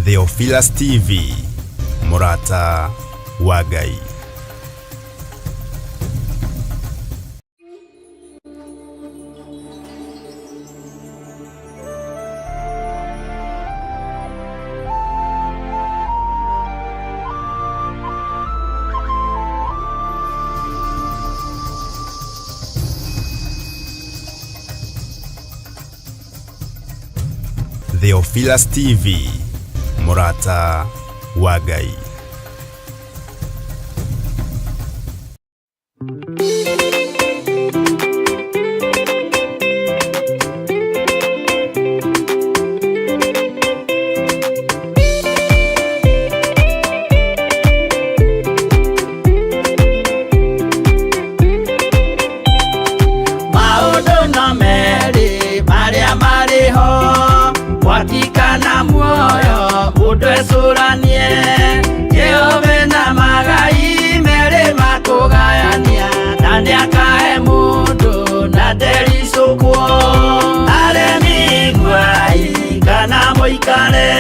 Theophilus TV, Murata wa Ngai. Theophilus TV, Murata wa Ngai. Watikana muoyo udwesuranie Jehova na magai mere makugayania nani akae mundu na derisukwo aremi gwai kana moikare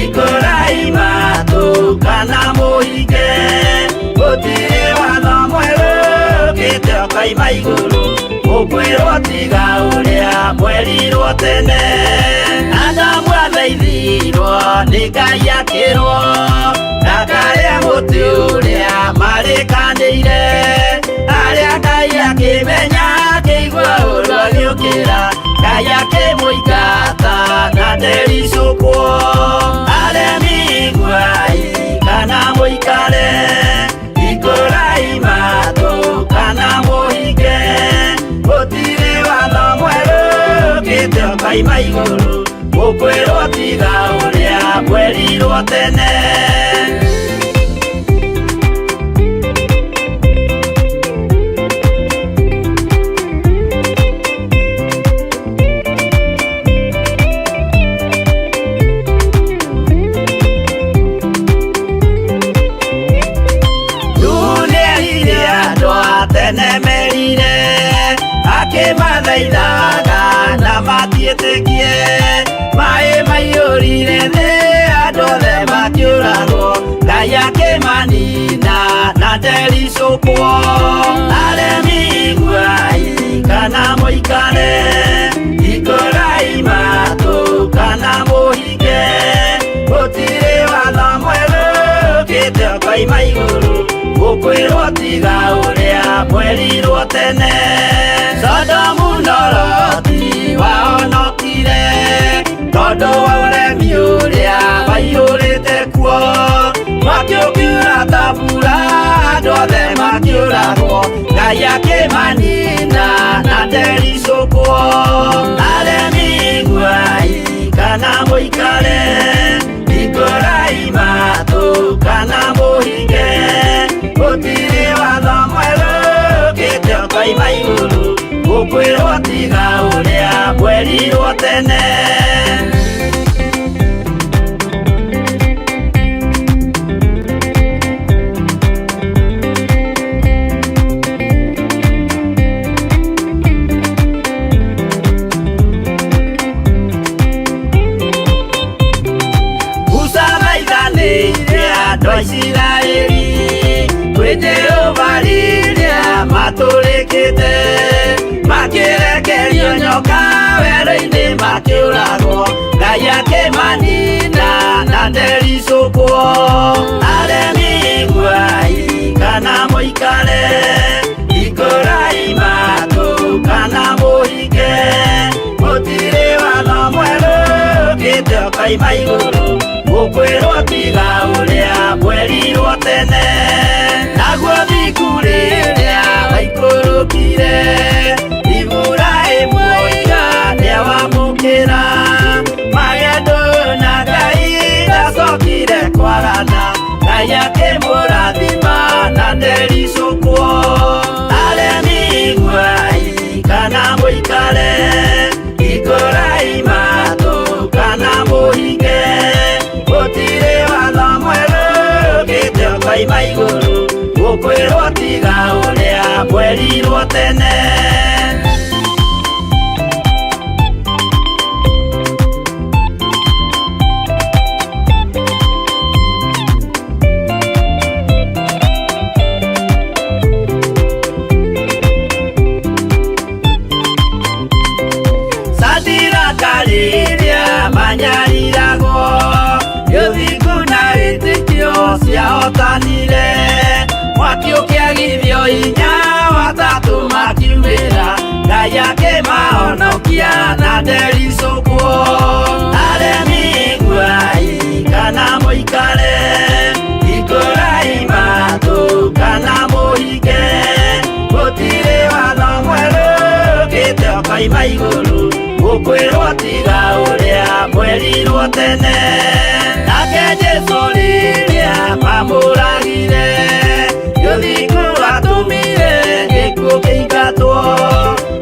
ikorai matu kana moige gutire watho mweru kite okaima iguru ukwirwo tiga uria mwerirwo tene Adamu athaithirwo nĩ Ngai akĩrwo ndakarĩa mũtĩ ũrĩa marĩkanĩire arĩa Ngai akĩmenya akĩigua ũndũ agĩũkĩra Ngai akĩmũingata na ndericũkwo aremi gwai kana mũikare ikũrai matũ kana mũhinge gũtirĩ watho mwerũ ũkĩte ũkaima igũrũ ukwirwo tiga uria mwerirwo tene dunia iria andũ tene merire akĩmathaithaga na matiĩtĩkie Mae maiyũrire thĩ andũ othe makĩũragwo Ngai akĩmanina na ndericũkwo aremi gwai kana mũikare ikũrai matũ kana mũhinge gũtirĩ watho mwerũ ũkĩte ũkaima igũrũ ũkwĩrwo tiga ũrĩa mwerirwo tene Sodomu na Loti wahonokire tondũ wa ũremi ũrĩa waiyũrĩte kuo mwaki ũkiura ta mbura andũ othe makĩũragwo Ngai akĩmanina na ndericũkwo aremi gwai kana mũikare ikũrai matũ kana mũhinge gũtirĩ watho mwerũ ũkĩte ũkaima igũrũ ũkwĩrwo tiga ũrĩa mwerirwo tene Isiraeli kwĩ Jehova rĩrĩa matũrĩkĩte makĩrekerio nyoka werũ-inĩ makĩũragwo Ngai akĩmanina na ndericũkwo aremi gwai kana mũikare ikũrai matũ kana mũhinge gũtirĩ watho mwerũ ũkĩte ũkaima igũrũ ũkwĩrwo tiga ũrĩa mwerirwo tene naguo thiku rĩrĩa waikũrũkire Iburahĩmu oiga nĩawamũkĩra magendo na Ngai ndacokire kwarana Ngai akĩmũrathima na ndericũkwo aremi gwai kana mũikare ikũrai matũ kana mũhinge gũtirĩ watho mwerũ ũkĩte ũkaima igũrũ ũkwĩrwo tiga ũrĩa mwerirwo tene makariria manyariragwo gĩthingu na wĩtĩkio ciahotanire mwaki ũkĩagithio hinya watatũ makiumĩra Ngai akĩmahonokia na ndericũkwo aremi nguai kana mũikare ikũrai matũ kana mũhinge gũtirĩ watho mwerũ ũkĩte ũkoima igũrũ gũkwĩrwo tiga ũrĩa mwerirwo tene nake Jesũ rĩrĩa mamũragire gĩthingu atumire gĩkuũ kĩingatwo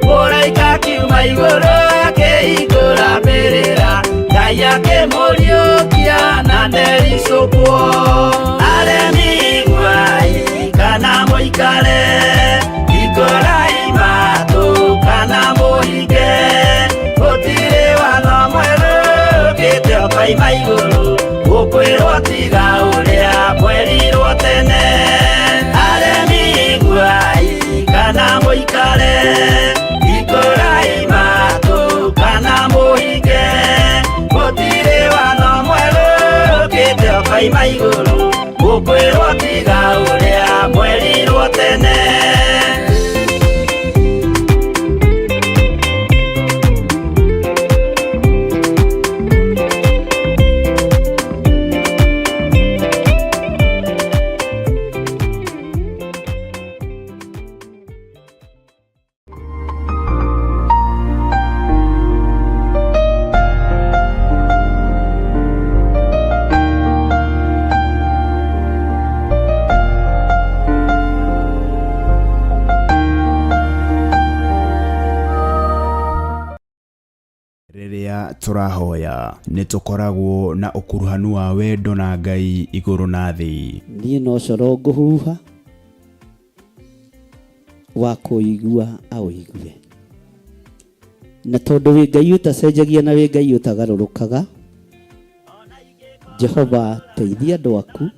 mũraika kiuma igũrũ akĩhingũra mbĩrĩra Ngai akĩmũriũkia na ndericũkwo aremi nguai kana mũikare ikũrai matũ kana mũhinge gũtirĩ watho mwerũ ũkĩte ũkoima igũrũ gũkwĩrwo tiga ũrĩa mwerirwo tene aremi nguai kana mũikare ikũrai matũ kana mũhinge gũtirĩ watho mwerũ ũkĩte ũkoima igũrũ gũkwĩrwo tiga ũrĩa mwerirwo tene Rĩrĩa tũrahoya nĩ tũkoragwo na ũkuruhanu wa wendo na Ngai igũrũ na thĩ. Niĩ no coro ngũhuha wa kũigua aũigue na tondũ wĩ Ngai ũtacenjagia na wĩ Ngai ũtagarũrũkaga Jehova teithia andũ aku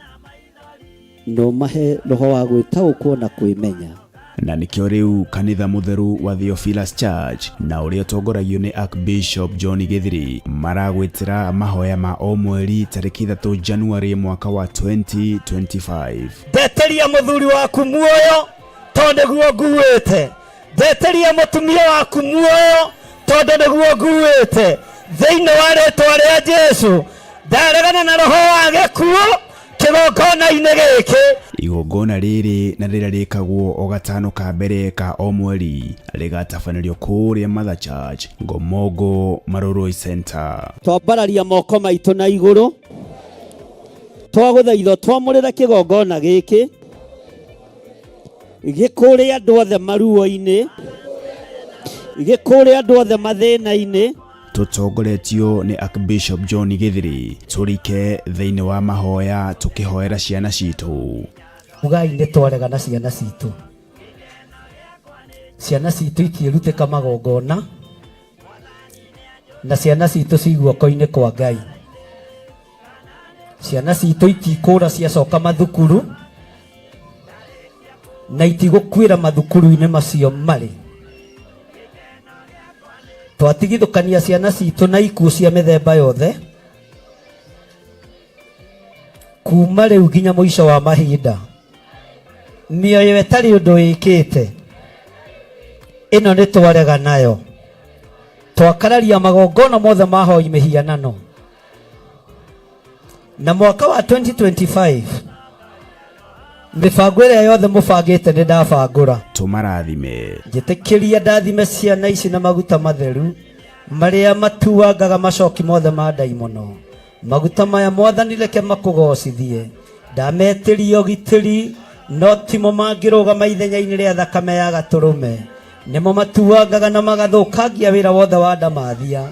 no mahe roho wa gwĩtaũkwo na kwĩmenya na nĩkĩo rĩu kanitha mũtheru wa Theophilus Church na ũrĩa ũtongoragio nĩ Archbishop John Gĩthiri maragwĩtĩra mahoya ma o mweri tarĩki 3 January mwaka wa 2025. Ndeteria mũthuri waku muoyo tondũ nĩguo nguĩte ndeteria mũtumia waku muoyo tondũ nĩguo nguĩte thĩinĩ wa rĩĩtwa rĩa Jesũ ndaregana na roho wa gĩkuũ kĩgongona-inĩ gĩkĩ. Igongona rĩrĩ na rĩrĩa rĩkagwo o gatano ka mbere ka o mweri rĩgatabanĩrio kũrĩa Mother Church Ngomongo Maroroi Center. Twambararia moko maitũ na igũrũ twagũthaitha twamũrĩre kĩgongona gĩkĩ gĩkũrĩ andũ othe maruo-inĩ gĩkũrĩ andũ othe mathĩna-inĩ tutongoretio ni Archbishop John Gĩthiri turike thĩinĩ wa mahoya tukĩhoera ciana citũ. Ugai nĩ twaregana ciana citũ. Ciana citũ ikĩrutĩka magongona na ciana citũ ciguoko-inĩ kwa Ngai. Ciana citũ itikũra ciacoka mathukuru na itigũkuĩra mathukuru-inĩ macio marĩ. Twatigithũkania ciana citũ na ikuũ cia mĩthemba yothe kuma rĩu nginya mũico wa mahinda. Mĩoyo ĩtarĩ ũndũ ĩkĩte ĩno nĩ twarega nayo. Twakararia magongona mothe mahoi mĩhianano na mwaka wa 2025 mĩbango ĩrĩa yothe mũbangĩte nĩ ndabangũra. Tũmarathime njĩtĩkĩria ndathime ciana ici na maguta matheru marĩa matuangaga macoki mothe ma ndaimono. Maguta maya Mwathani reke makũgocithie. Ndametĩria ũgitĩri no timo mangĩrũgama ithenya-inĩ rĩa thakame ya gatũrũme. Nĩmo matuangaga na magathũkangia wĩra wothe wa ndamathia.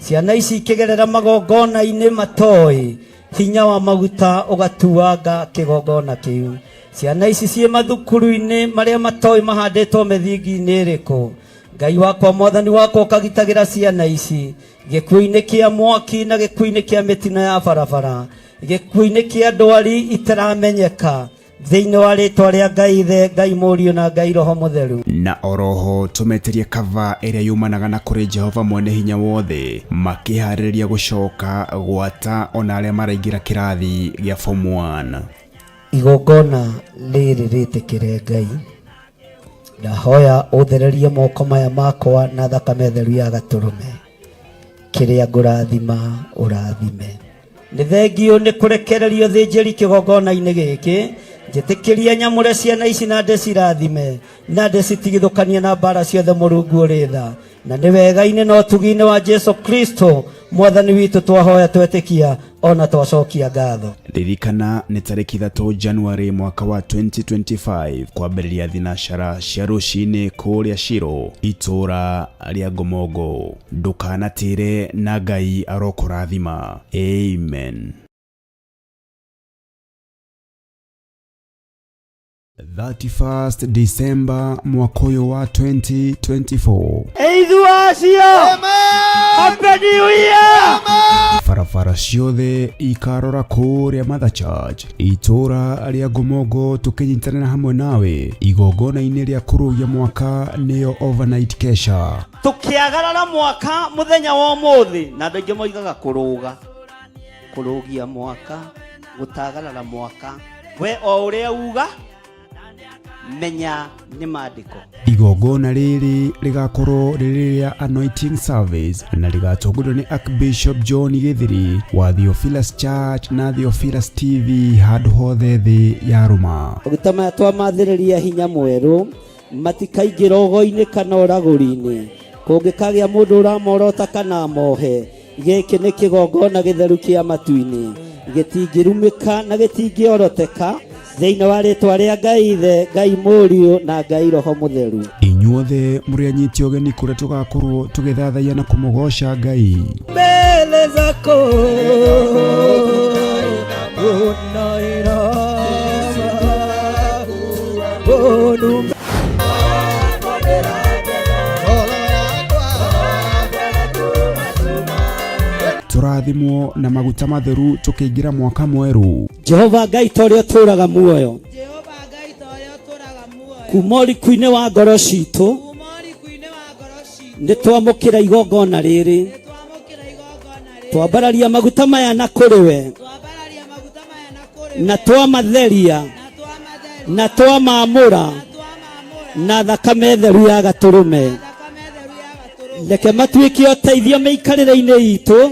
Ciana ici ikĩgerera magongona-inĩ matoĩ hinya wa maguta ũgatuanga kĩgongona kĩu. Ciana ici ciĩ mathukuru-inĩ marĩa matoĩ mahandĩtwo mĩthingi-inĩ ĩrĩkũ. Ngai wakwa Mwathani wakwa ũkagitagĩra ciana ici gĩkuũ-inĩ kĩa mwaki na gĩkuũ-inĩ kĩa mĩtino ya barabara, gĩkuũ-inĩ kĩa ndwari itaramenyeka. thĩinĩ wa rĩtwa rĩa Ngai Ithe, Ngai Mũriũ na Ngai Roho Mũtheru. Na oroho tũmeterie kava ĩrĩa yumanaga na kũrĩ Jehova Mwene Hinya Wothe makĩharĩrĩria gũcoka gwata ona arĩa maraingĩra kĩrathi gĩa form 1. Igongona rĩrĩ rĩtĩkĩre Ngai, ndahoya ũthererie moko maya makwa na thakame theru ya Gatũrũme, kĩrĩa ngũrathima ũrathime. Nĩ thengio nĩ kũrekererio thĩnjĩri kĩgongona-inĩ gĩkĩ, njĩtĩkĩria nyamũre ciana ici na ndĩcirathime na ndĩcitigithũkanie na mbara ciothe Mũrungu ũrĩ tha, na nĩ wega-inĩ na ũtugi-inĩ wa Jesu Kristo Mwathani witũ twahoya twetĩkia ona twacokia ngatho. Ririkana nĩ tarĩki 3 Januari mwaka wa 2025 kwambĩrĩria thinacara cia rũcinĩ kũrĩa Shiro, itũra rĩa Ngomongo. Ndũkanatĩre na Ngai arokũrathima. Amen. 31st December mwaka ũyũ wa 2024. Eithuacio! Happy New Year! Farafara ciothe ikarora kũrĩa Mother Church, itũra rĩa Ngomongo, tũkĩnyitanĩra hamwe nawe igongona-inĩ rĩa kũrũgia mwaka nĩyo overnight kesha. Tũkĩagarara mwaka mũthenya wa ũmũthĩ, na andũ aingĩ moigaga kũrũgia mwaka, gũtagarara mwaka. We o ũrĩa uga menya nĩ maandĩko. Igongona rĩrĩ rĩgakorwo rĩrĩ rĩa anointing service na rĩgatongorio nĩ Archbishop John Gĩthiri wa Theophilus Church na Theophilus TV handũ hothe thĩ ya Roma. Maguta maya twamathĩrĩria hinya mwerũ matikaingĩra ũgo-inĩ kana ũragũri-inĩ, kũngĩkagĩa mũndũ ũramorota kana mohe. Gĩkĩ nĩ kĩgongona gĩtheru kĩa matu-inĩ, gĩtingĩrumĩka na gĩtingĩoroteka, thĩinĩ wa rĩtwa rĩa Ngai Ithe, Ngai Mũriũ na Ngai Roho Mũtheru. Inyuothe mũrĩ anyiti ũgeni kũrĩa tũgakorwo tũgĩthathaiya na kũmũgoca Ngai. Mbele zako unaira tũrathimwo na maguta matheru tũkĩingĩra mwaka mwerũ. Jehova Ngai torĩa tũraga muoyo, kuma ũriku-inĩ wa ngoro citũ nĩ twamũkĩra igongona rĩrĩ, twambararia maguta maya na kũrĩ we, na twamatheria na twamamũra na thakame theru ya Gatũrũme. Reke matuĩke ũteithio mĩikarĩre-inĩ itũ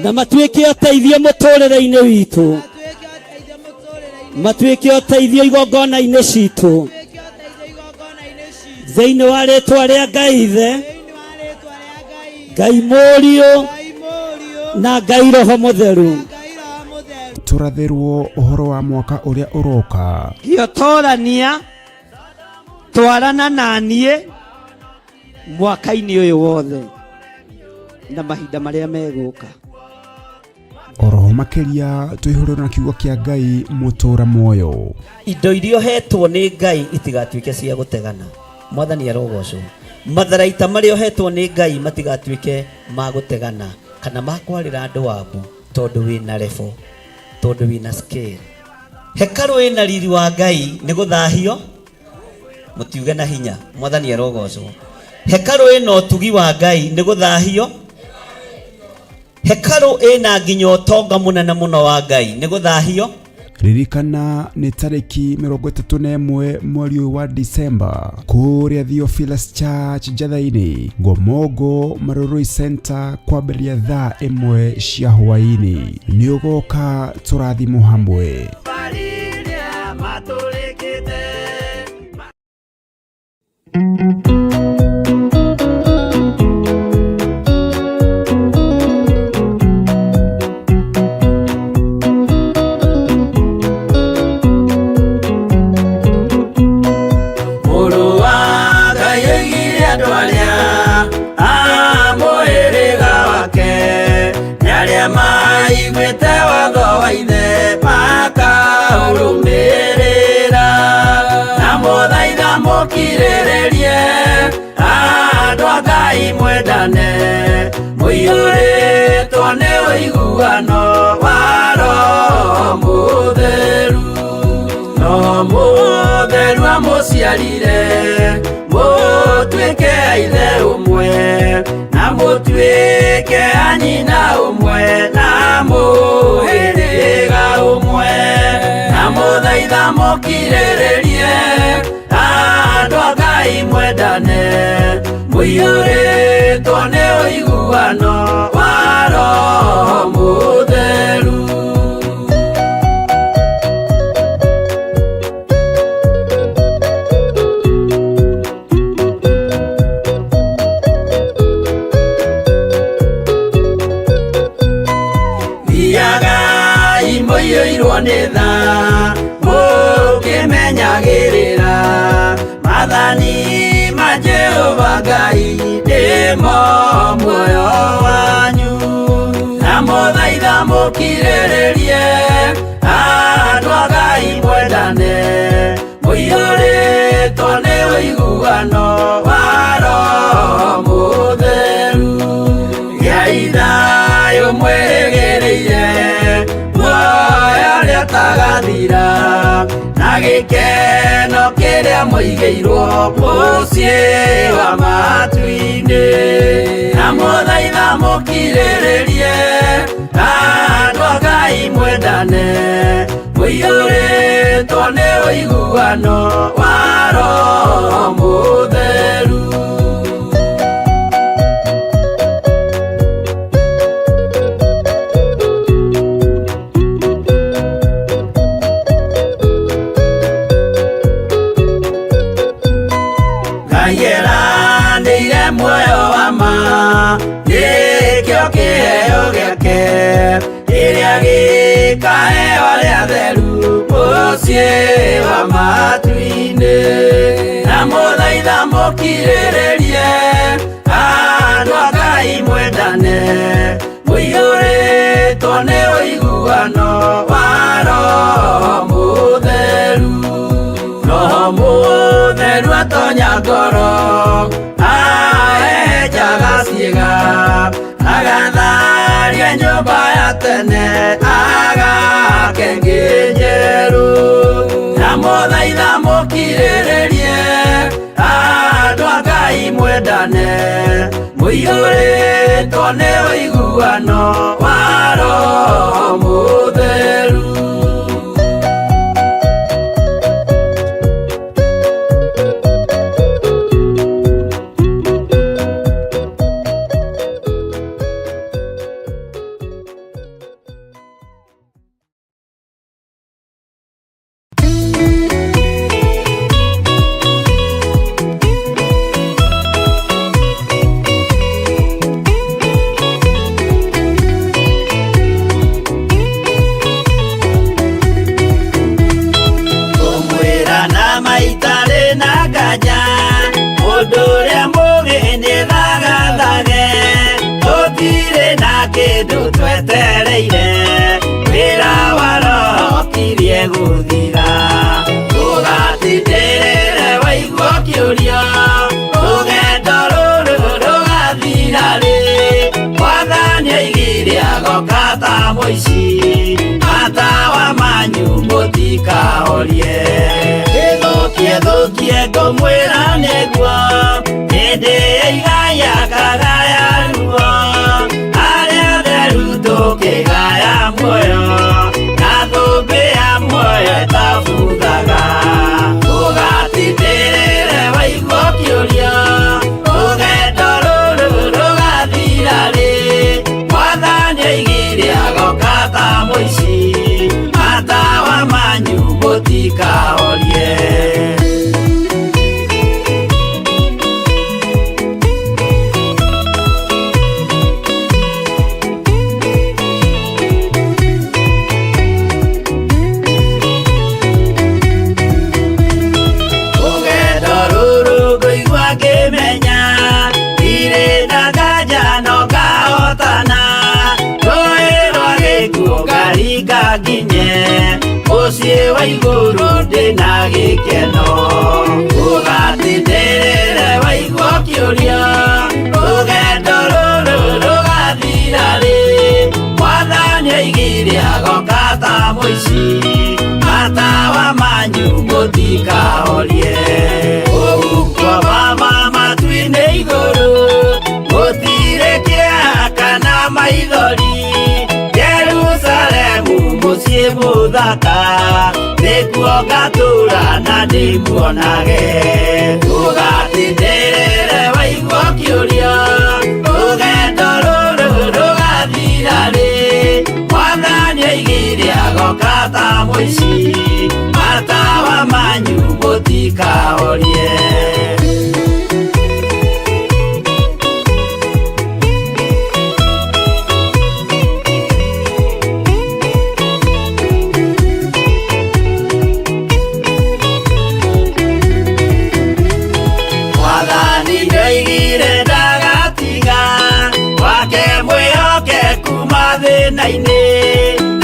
na matuĩke ũteithio mũtũrĩre-inĩ witũ, matuĩke ũteithio igongona-inĩ citũ, thĩinĩ wa rĩtwa rĩa Ngai Ithe, Ngai Mũriũ na Ngai Roho Mũtheru. Tũrathĩrwo ũhoro wa mwaka ũrĩa ũroka. Gĩotorania twarana na niĩ mwaka-inĩ ũyũ wothe na mahinda marĩa megũka. Oroho makĩria twĩhũrĩrwo na kiugo kĩa Ngai mũtũra muoyo. Indo iria ohetwo nĩ Ngai itigatuĩke cia gũtegana. Mwathani arogocwo. Matharaita marĩa ohetwo nĩ Ngai matigatuĩke ma gũtegana kana ma kwarĩra andũ waku, tondũ wĩna level, tondũ wĩna scale. Hekalu ĩna riri wa Ngai nĩ gũthahio mũtiuge na hinya. Mwathani arogocwo. Hekalu ĩna ũtugi wa Ngai nĩ gũthahio. Hekalu ĩna nginya ũtonga mũnene mũno wa Ngai nĩ gũthahio. Ririkana nĩ tarĩki 31 mweri wa December kũrĩa Theophilus Church Njatha-inĩ, Ngomongo Maroroi Center, kwambĩrĩria thaa 1 cia hwaĩ-inĩ. Nĩ ũgoka tũrathimwo hamwe. Kirĩrĩrie andũ a Ngai mwendane, mũiyũrĩtwo nĩ ũiguano wa Roho Mũtheru. mũciarire mũtuĩke ithe ũmwe na mũtuĩke anyina ũmwe na mũhĩrĩga ũmwe na mũthaitha mũkirĩrĩrie andũ a Ngai mwendane mũiyũrĩtwo nĩ ũiguano wa Roho Mũtheru. Thiagai mũiyũirwo nĩ tha mũkĩmenyagĩrĩra mathani ma Jehova Ngai nĩmo muoyo wanyu na mũthaitha mũkirĩrĩrie andũ a Ngai mwendane mũiyũrĩtwo nĩ ũiguano wa Roho Mũtheru. Gĩai thayũ mwĩrĩgĩrĩire muoyo ũrĩa ũtagathira na gĩkeno kĩrĩa mũigĩirwo mũciĩ wa matu-inĩ na mũthaitha mũkirĩrĩrie andũ a Ngai mwendane mũiyũrĩtwo nĩ ũiguano wa Roho Mũtheru. Nĩire muoyo wa ma nĩkĩo kĩheo gĩake kĩrĩa gĩkaheo arĩa atheru mũciĩ wa matu-inĩ na mũthaitha mũkirĩrĩrie andũ a Ngai mwendane mũiyũrĩtwo nĩ ũiguano wa Roho Mũtheru. Roho Mũtheru atonya ngoro ahejaga ciĩga agatharia nyũmba ya tene agake njerũ na mũthaitha mũkirĩrĩrie andũ a Ngai mwendane mũiyũrĩtwo nĩ ũiguano wa Roho Mũtheru. Twetereire wĩra wa Roho kirie gũthira ũgatindĩrĩre waigua kĩũria rũgendo rũrũ rũgathira rĩ Mwathani oigire agoka ta mũici matawa manyu mũtikahorie thũkie ngũmwĩra nĩguo hĩndĩ ĩigaya kagaya ruo kĩgaya muoyo na thũmbĩ ya muoyo ĩtabuthaga ũgatindĩrĩre waigua kĩũria rũgendo rũrũ rũgathira rĩ Mwathani oigire agoka ta mũici matawa manyu mũtikahorie. Nginye mũciĩ wa igũrũ ndĩna gĩkeno ũgatindĩrĩre waigua kĩũria rũgendo rũrũ rũgathira rĩ Mwathani oigire agoka ta mũici matawa manyu mũtikahorie. maithori Jerusalemu muciĩ mũthaka nĩkuo ngatura na ndĩmuonage ũgatindĩrĩre waigua kĩũria rũgendo rũrũ rũgathira rĩ Mwathani oigire agoka ta mũici matawa manyu mũtikahorie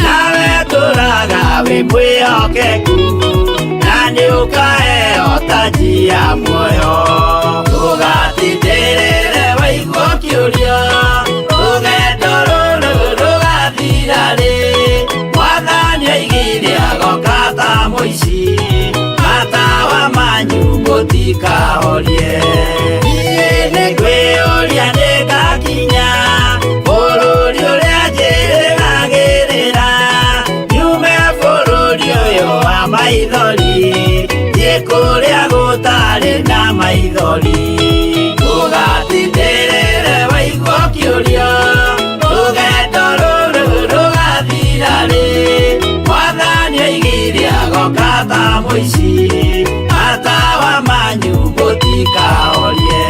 nawe tũraga wĩ mwĩhokeku na nĩũkaheo taji ya muoyo ũgatindĩrĩre waigua kĩũria rũgendo rũrũ rũgathira rĩ Mwathani oigire agoka ta mũici matawa manyu mũtikahorie niĩ nĩngwĩyũria nĩngakinya bũrũri ũrĩa njĩrĩgagĩrĩra nyume bũrũri ũyũ wa maithori thiĩ kũrĩa gũtarĩ na maithori ũgatindĩrĩre waigua kĩũria rũgendo rũrũ rũgathira rĩ Mwathani oigire agoka ta mũici matawa manyu mũtikahorie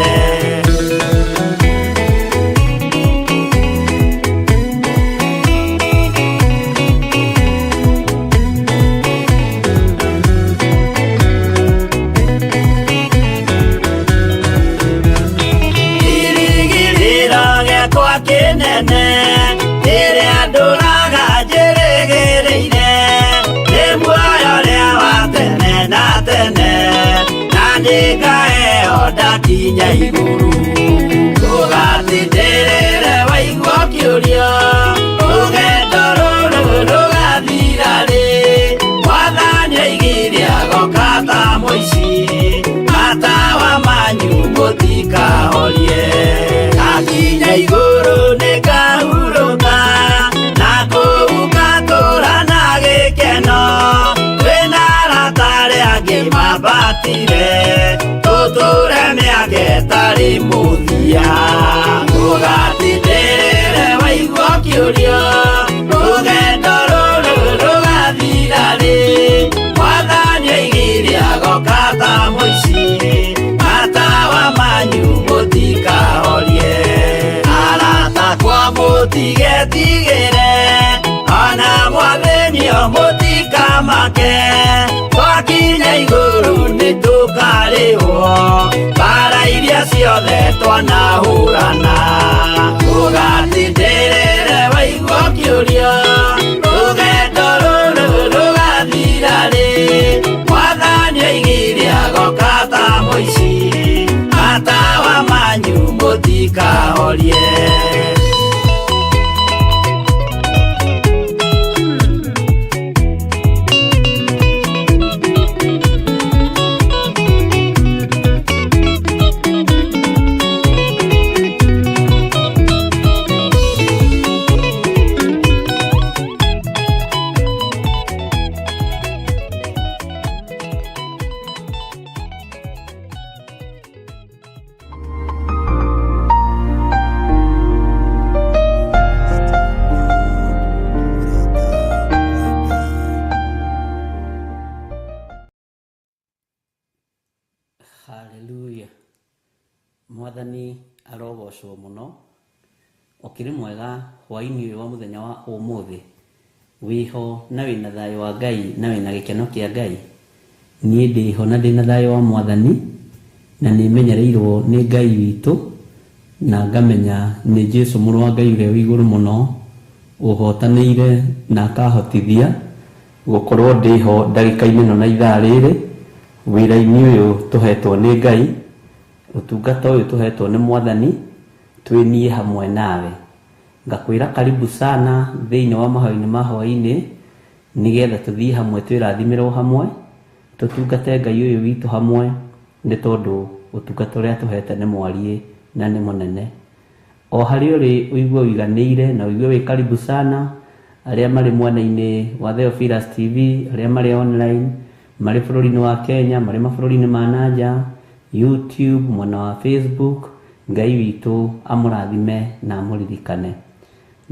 ĩrĩa ndũraga njĩrĩgĩrĩire nĩ muoyo ũrĩa wa tene na tene na nĩngaheo ndakinya igũrũ ũgatindĩrĩre waigua kĩũria rũgendo rũrũ rũgathira rĩ Mwathani oigire agoka ta mũici matawa manyu mũtikahorie akinya igũrũ nĩngahurũka na kũu ngatũũra na gĩkeno twĩna arata arĩa angĩ mambatire tũtũũre mĩaka ĩtarĩ mũthia ũgatindĩrĩre waigua kĩũria rũgendo rũrũ rũgathira rĩ Mwathani oigire agoka ta mũici matawa manyu mũtikahorie mũtigetigĩre ona mwathĩnio mũtikamake twakinya igũrũ nĩtũkarĩhwo mbara iria ciothe twanahũrana ũgatindĩrĩre waigua kĩũria rũgendo rũrũ rũgathira rĩ Mwathani oigire agoka ta mũici matawa manyu mũtikahorie Haleluya. Mwathani arogocwo muno. Okire mwega hwaini wa muthenya wa umuthi. Wiho na wina thayo wa Ngai na wina gikeno kia Ngai. Nie ndiho na ndina thayo wa Mwathani na nimenyereirwo ni Ngai witu na ngamenya ni Jesu mũrũ wa Ngai ũrĩa wĩ igũrũ mũno ũhotanĩire na akahotithia gũkorwo ndiho ndagĩka-inĩ ĩno na ithaa rĩrĩ wĩra-inĩ ũyũ tũhetwo nĩ Ngai, ũtungata ũyũ tũhetwo nĩ Mwathani, twĩnie hamwe nawe. Ngakwĩra karibu sana thĩinĩ wa mahoya-inĩ ma hwainĩ nĩgetha tũthiĩ hamwe twĩrathimĩrwo hamwe, tũtungate Ngai ũyũ witũ hamwe nĩ tondũ ũtungata ũrĩa tũhete nĩ mwariĩ na nĩ mũnene. o hari uri uigwe wiganĩire na uigwe wĩ karibu sana, arĩa marĩ mwena-inĩ wa Theophilus TV, arĩa marĩ online, marĩ bũrũri-inĩ wa Kenya, marĩ mabũrũri-inĩ ma nanja, YouTube, mwena wa Facebook. Ngai witũ amũrathime na amũririkane.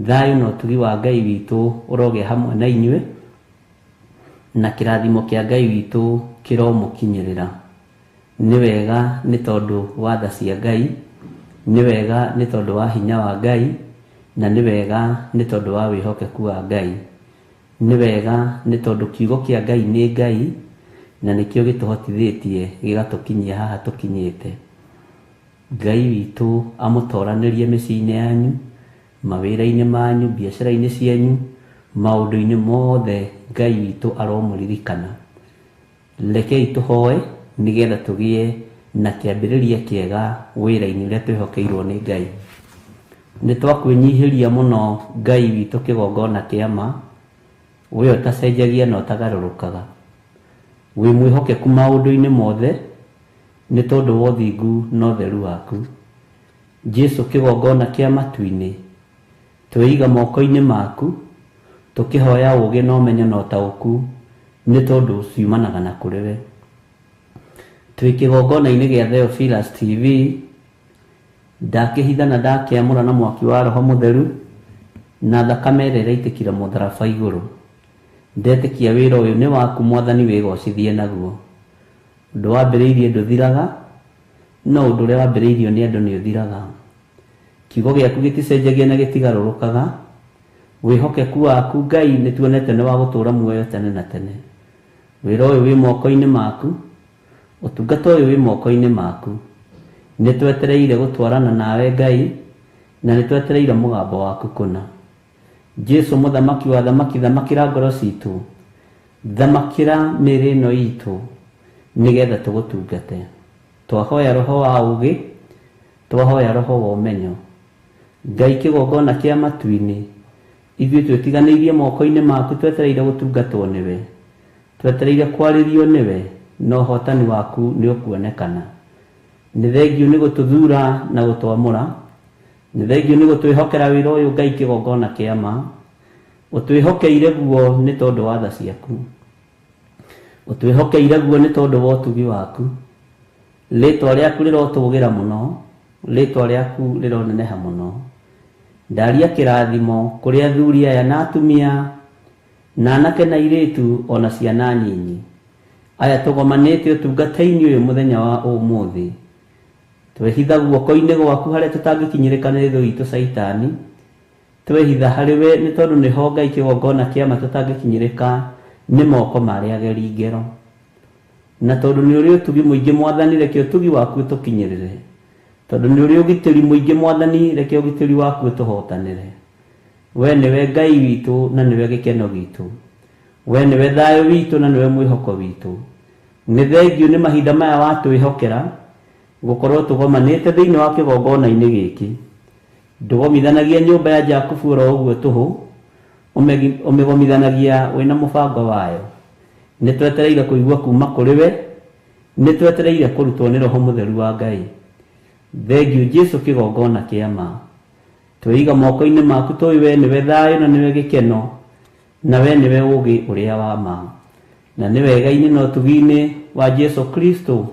Thayũ na ũtugi wa Ngai witũ ũroge hamwe na inyuĩ, na kĩrathimo kĩa Ngai witũ kĩromũkinyĩrĩra. Nĩ wega nĩ tondũ wa tha cia Ngai, nĩ wega nĩ tondũ wa hinya wa Ngai, na nĩ wega nĩ tondũ wa wĩhokeku wa Ngai. Nĩ wega nĩ tondũ kiugo kĩa Ngai nĩ Ngai, na nĩkĩo gĩtũhotithĩtie gĩgatũkinyia haha tũkinyĩte. Ngai witũ amũtoranĩrie mĩciĩ-inĩ yanyu, mawĩra-inĩ manyu, biacara-inĩ cianyu, maũndũ-inĩ mothe Ngai witũ aromũririkana. Rekei tũhoe nĩgetha tũgĩe na kĩambĩrĩria kĩega wĩra-inĩ ũrĩa twĩhokeirwo nĩ Ngai. Nĩ twakwĩnyihĩria mũno Ngai witũ kĩgongona kĩa ma, we ũtacenjagia na ũtagarũrũkaga. Wĩ mwĩhokeku maũndũ-inĩ mothe nĩ tondũ wa ũthingu na ũtheru waku. Jesu kĩgongona kĩa matu-inĩ, twĩiga moko-inĩ maku, tũkĩhoya ũũgĩ na ũmenyo na ũtaũku nĩ tondũ ciumanaga na kũrĩ we. Twĩ kĩgongona-inĩ gĩa Theophilus TV, ndakĩhitha na ndakĩamũra na mwaki wa Roho Mũtheru na thakame ĩrĩa ĩraitĩkire mũtharaba igũrũ. Ndetĩkia wĩra ũyũ nĩ waku Mwathani, wĩgocithie naguo. Ũndũ wambĩrĩirie ndũthiraga, no ũndũ ũrĩa wambĩrĩirio nĩ andũ nĩ ũthiraga. Kiugo gĩaku gĩticenjagia na gĩtigarũrũkaga. Wĩhokeku waku Ngai nĩ tuonete nĩ wa gũtũũra muoyo tene na tene. Wĩra ũyũ wĩ moko-inĩ maku, ũtungata ũyũ wĩ moko-inĩ maku. Nĩ twetereire gũtwarana nawe Ngai, na nĩ twetereire mũgambo waku kũna. Jesu mũthamaki wa thamaki, thamakĩra ngoro citũ, thamakĩra mĩĩrĩ ĩno itũ, nĩgetha tũgũtungate. Twahoya roho wa ũũgĩ, twahoya roho wa ũmenyo. Ngai kĩgongona kĩa matu-inĩ, ithuĩ twĩtiganĩirie moko-inĩ maku, twetereire gũtungatwo nĩwe, twetereire kwarĩrio nĩwe, na ũhotani waku nĩ ũkuonekana. Nĩ thengiũ nĩ gũtũthura na gũtwamũra. Nĩ thengiũ nĩ gũtwĩhokera wĩra ũyũ Ngai kĩgongona kĩa ma. Ũtwĩhokeire guo nĩ tondũ wa tha ciaku. Ũtwĩhokeire guo nĩ tondũ wa ũtugi waku. Rĩĩtwa rĩaku rĩrotũgĩra mũno, rĩĩtwa rĩaku rĩroneneha mũno. Ndaria kĩrathimo kũrĩ athuri aya na atumia, na anake na airĩtu, ona ciana nyinyi, aya tũgomanĩte ũtungata-inĩ ũyũ mũthenya wa ũmũthĩ. Twehitha guoko-inĩ gwaku harĩa tũtangĩkinyĩrĩka nĩ thũ itũ Saitani. Twehitha harĩ we nĩ tondũ nĩho Ngai kĩgongona kĩa ma tũtangĩkinyĩrĩka nĩ moko marĩa ageri ngero. Na tondũ nĩ ũrĩ ũtugi mũingĩ Mwathani, reke ũtugi waku ũtũkinyĩrĩre. Tondũ nĩ ũrĩ ũgitĩri mũingĩ Mwathani, reke ũgitĩri waku ũtũhotanĩre. We nĩwe Ngai witũ na nĩwe gĩkeno gitũ. We nĩwe thayũ witũ na nĩwe mwĩhoko witũ. Nĩ thengiũ nĩ mahinda maya watwĩhokera gũkorwo tũgomanĩte thĩinĩ wa kĩgongona-inĩ gĩkĩ. Ndũgomithanagia nyũmba ya Jakubu oro ũguo tũhũ, ũmĩgomithanagia wĩna mũbango wayo. Nĩ twetereire kũigua kuma kũrĩ we, nĩ twetereire kũrutwo nĩ Roho Mũtheru wa Ngai. Thengiũ Jesu kĩgongona kĩa ma. Twĩiga moko-inĩ maku, tũĩ we nĩwe thayũ na nĩwe gĩkeno, na we nĩwe ũũgĩ ũrĩa wa ma. Na nĩ wega-inĩ na ũtugi-inĩ wa Jesu Kristo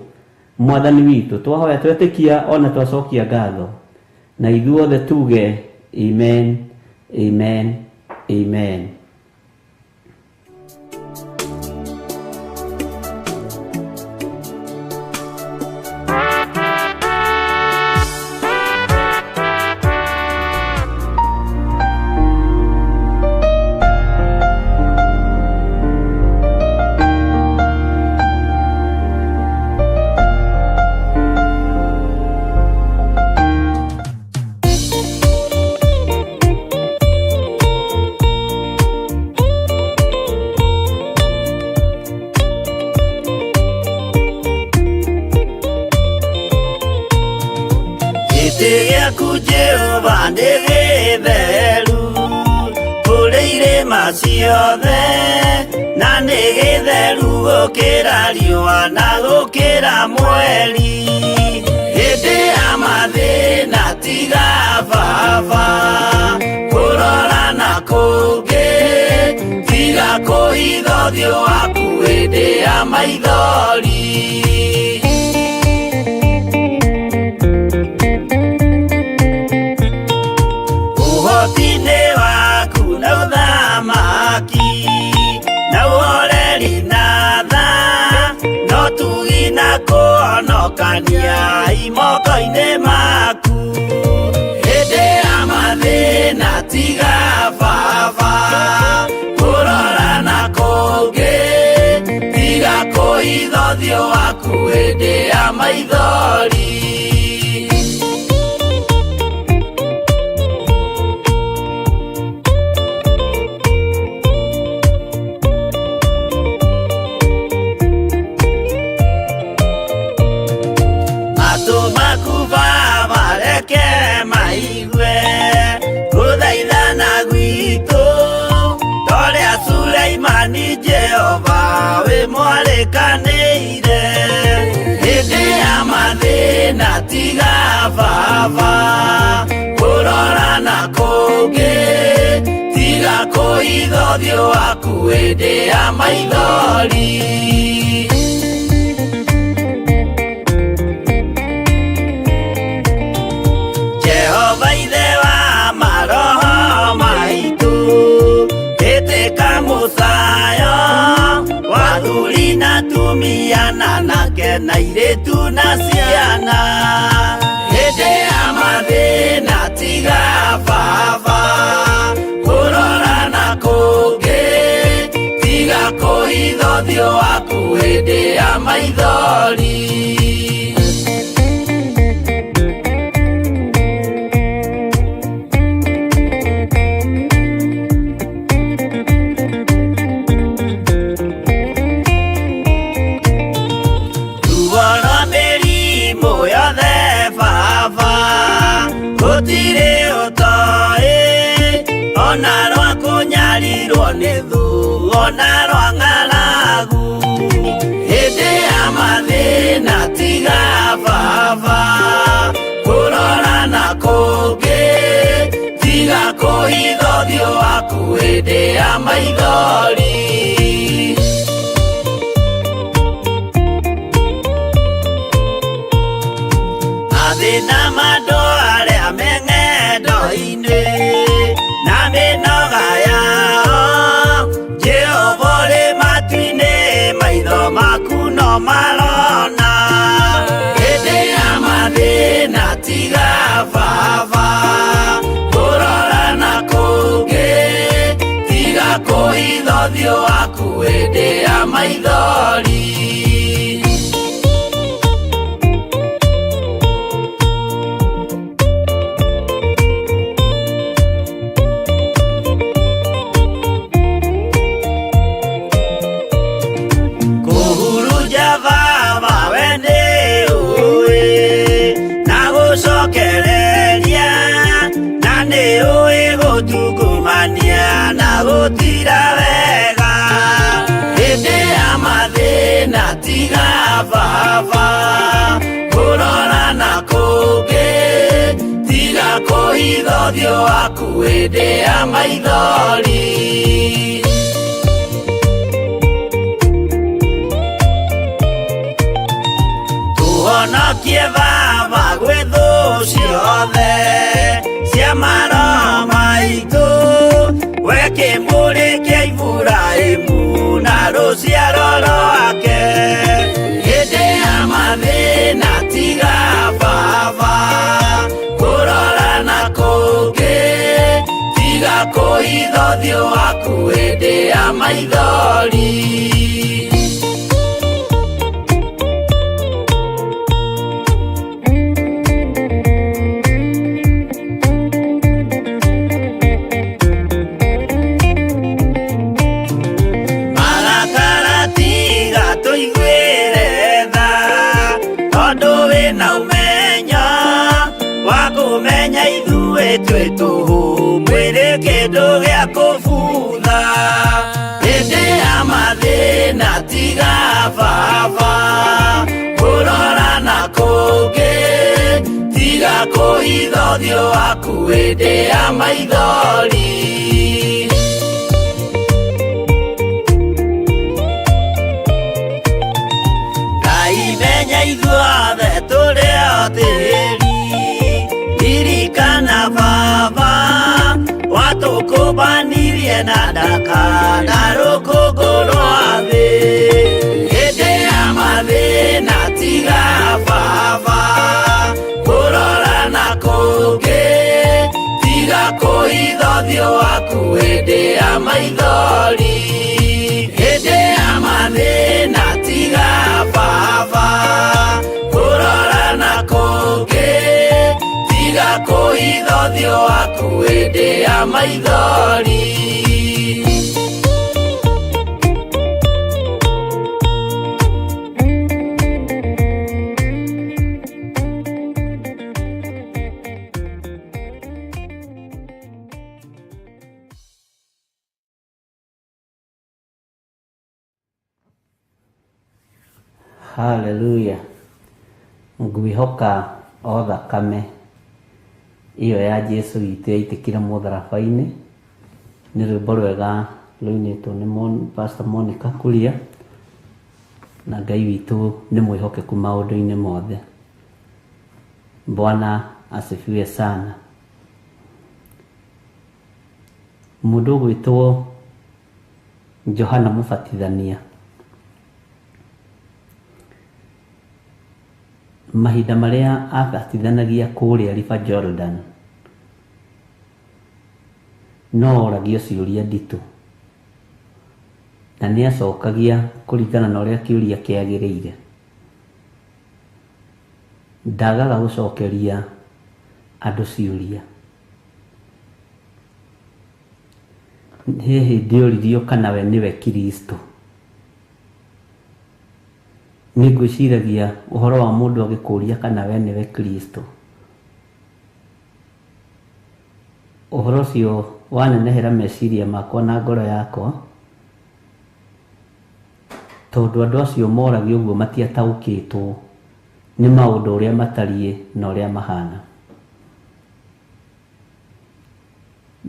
Mwathani witũ, twahoya twetĩkia ona twacokia ngatho, na ithuothe tuge amen, amen, amen. Ciothe na nĩ gĩtheru gũkĩra riũa na gũkĩra mweri. hĩndĩ ya mathĩna tiga baba kũrora na kũngĩ tiga kũhitha ũthiũ waku hĩndĩ ya maithori. Ũhoti-inĩ waku na ũthamaki na ũhoreri na tha no tugi na kũhonokania imoko-inĩ maku. Hĩndĩ ya mathĩna tiga baba kũrora na kũngĩ tiga kũhitha ũthiũ waku hĩndĩ ya maithori. Maigue gũthaithana gwitũ torĩa Sulaimani Jehova wĩ mwarĩkanĩire. Hĩndĩ ya mathĩna tiga baba kũrora na kũngĩ tiga kũhitha ũthiũ waku hĩndĩ ya maithori. Wathuri na tumiana nake na airĩtu na ciana. Hĩndĩ ya mathĩna tiga baba kũrora na kũngĩ tiga kũhitha ũthiũ waku hĩndĩ ya maithori. Gũtirĩ ũtoĩ ona rwa kũnyarirwo nĩ thu ona rwa ng'aragu. Hĩndĩ ya mathĩna tiga baba kũrora na kũngĩ tiga kũhitha ũthiũ waku hĩndĩ ya maithori. Mathĩna mandũ arĩa me ng'endo-inĩ na mĩnoga yao Jehova ũrĩ matu-inĩ maitho maku no marona. Hĩndĩ ya mathĩna tiga baba kũrora na kũngĩ tiga kũhitha ũthiũ waku hĩndĩ ya maithori. Gũtira wega hĩndĩ ya mathĩna tiga baba kũrora na kũngĩ tiga kũhitha ũthiũ waku hĩndĩ ya maithori. Tũhonokie baba gwĩ thũ ciothe cia maroho maitũ we kĩmũrĩ kĩa Iburahĩmu na rũciaro rwake. Hĩndĩ ya mathĩna tiga baba kũrora na kũngĩ tiga kũhitha ũthiũ waku hĩndĩ ya maithori. Kũmenya ithuĩ twĩ tũhũ mwĩrĩ kĩndũ gĩa kũbutha. Hĩndĩ ya mathĩna tiga baba kũrora na kũngĩ tiga kuhitha ũthiũ waku hĩndĩ ya maithori. Ngai menya ithuothe tũrĩ o tĩĩri, ririkana Baba watũkũmbanirie na ndaka na rũkũngũ rwa thĩ. Hĩndĩ ya mathĩna tiga Baba kũrora na kũngĩ, tiga kũhitha ũthiũ waku hĩndĩ ya maithori. Hĩndĩ ya mathĩna tiga Baba kũrora na kũngĩ, tiga kũhitha ũthiũ waku hĩndĩ ya maithori. Haleluya. Ngwihoka o thakame iyo ya Jesu witũ yaitĩkire mũtharaba-inĩ nĩ rwĩmbo rwega rũinĩtwo nĩ Pastor Monica Kuria, na Ngai witũ nĩ mwĩhokeku maũndũ-inĩ mothe. Bwana asifiwe sana. Mũndũ gwĩtwo Johana Mũbatithania, mahinda marĩa abatithanagia kũrĩa River Jordan, no oragio ciũria nditũ na nĩ acokagia kũringana na ũrĩa kĩũria kĩagĩrĩire. Ndagaga gũcokeria andũ ciũria. He hĩndĩ oririo kana we nĩwe Kristo. Nĩngwĩciragia ũhoro wa mũndũ agĩkũria kana we nĩwe Kristo, ũhoro ũcio wanenehera meciria makwa na ngoro yakwa, tondũ andũ acio moragio ũguo matiataũkĩtwo nĩ maũndũ ũrĩa matariĩ na ũrĩa mahana.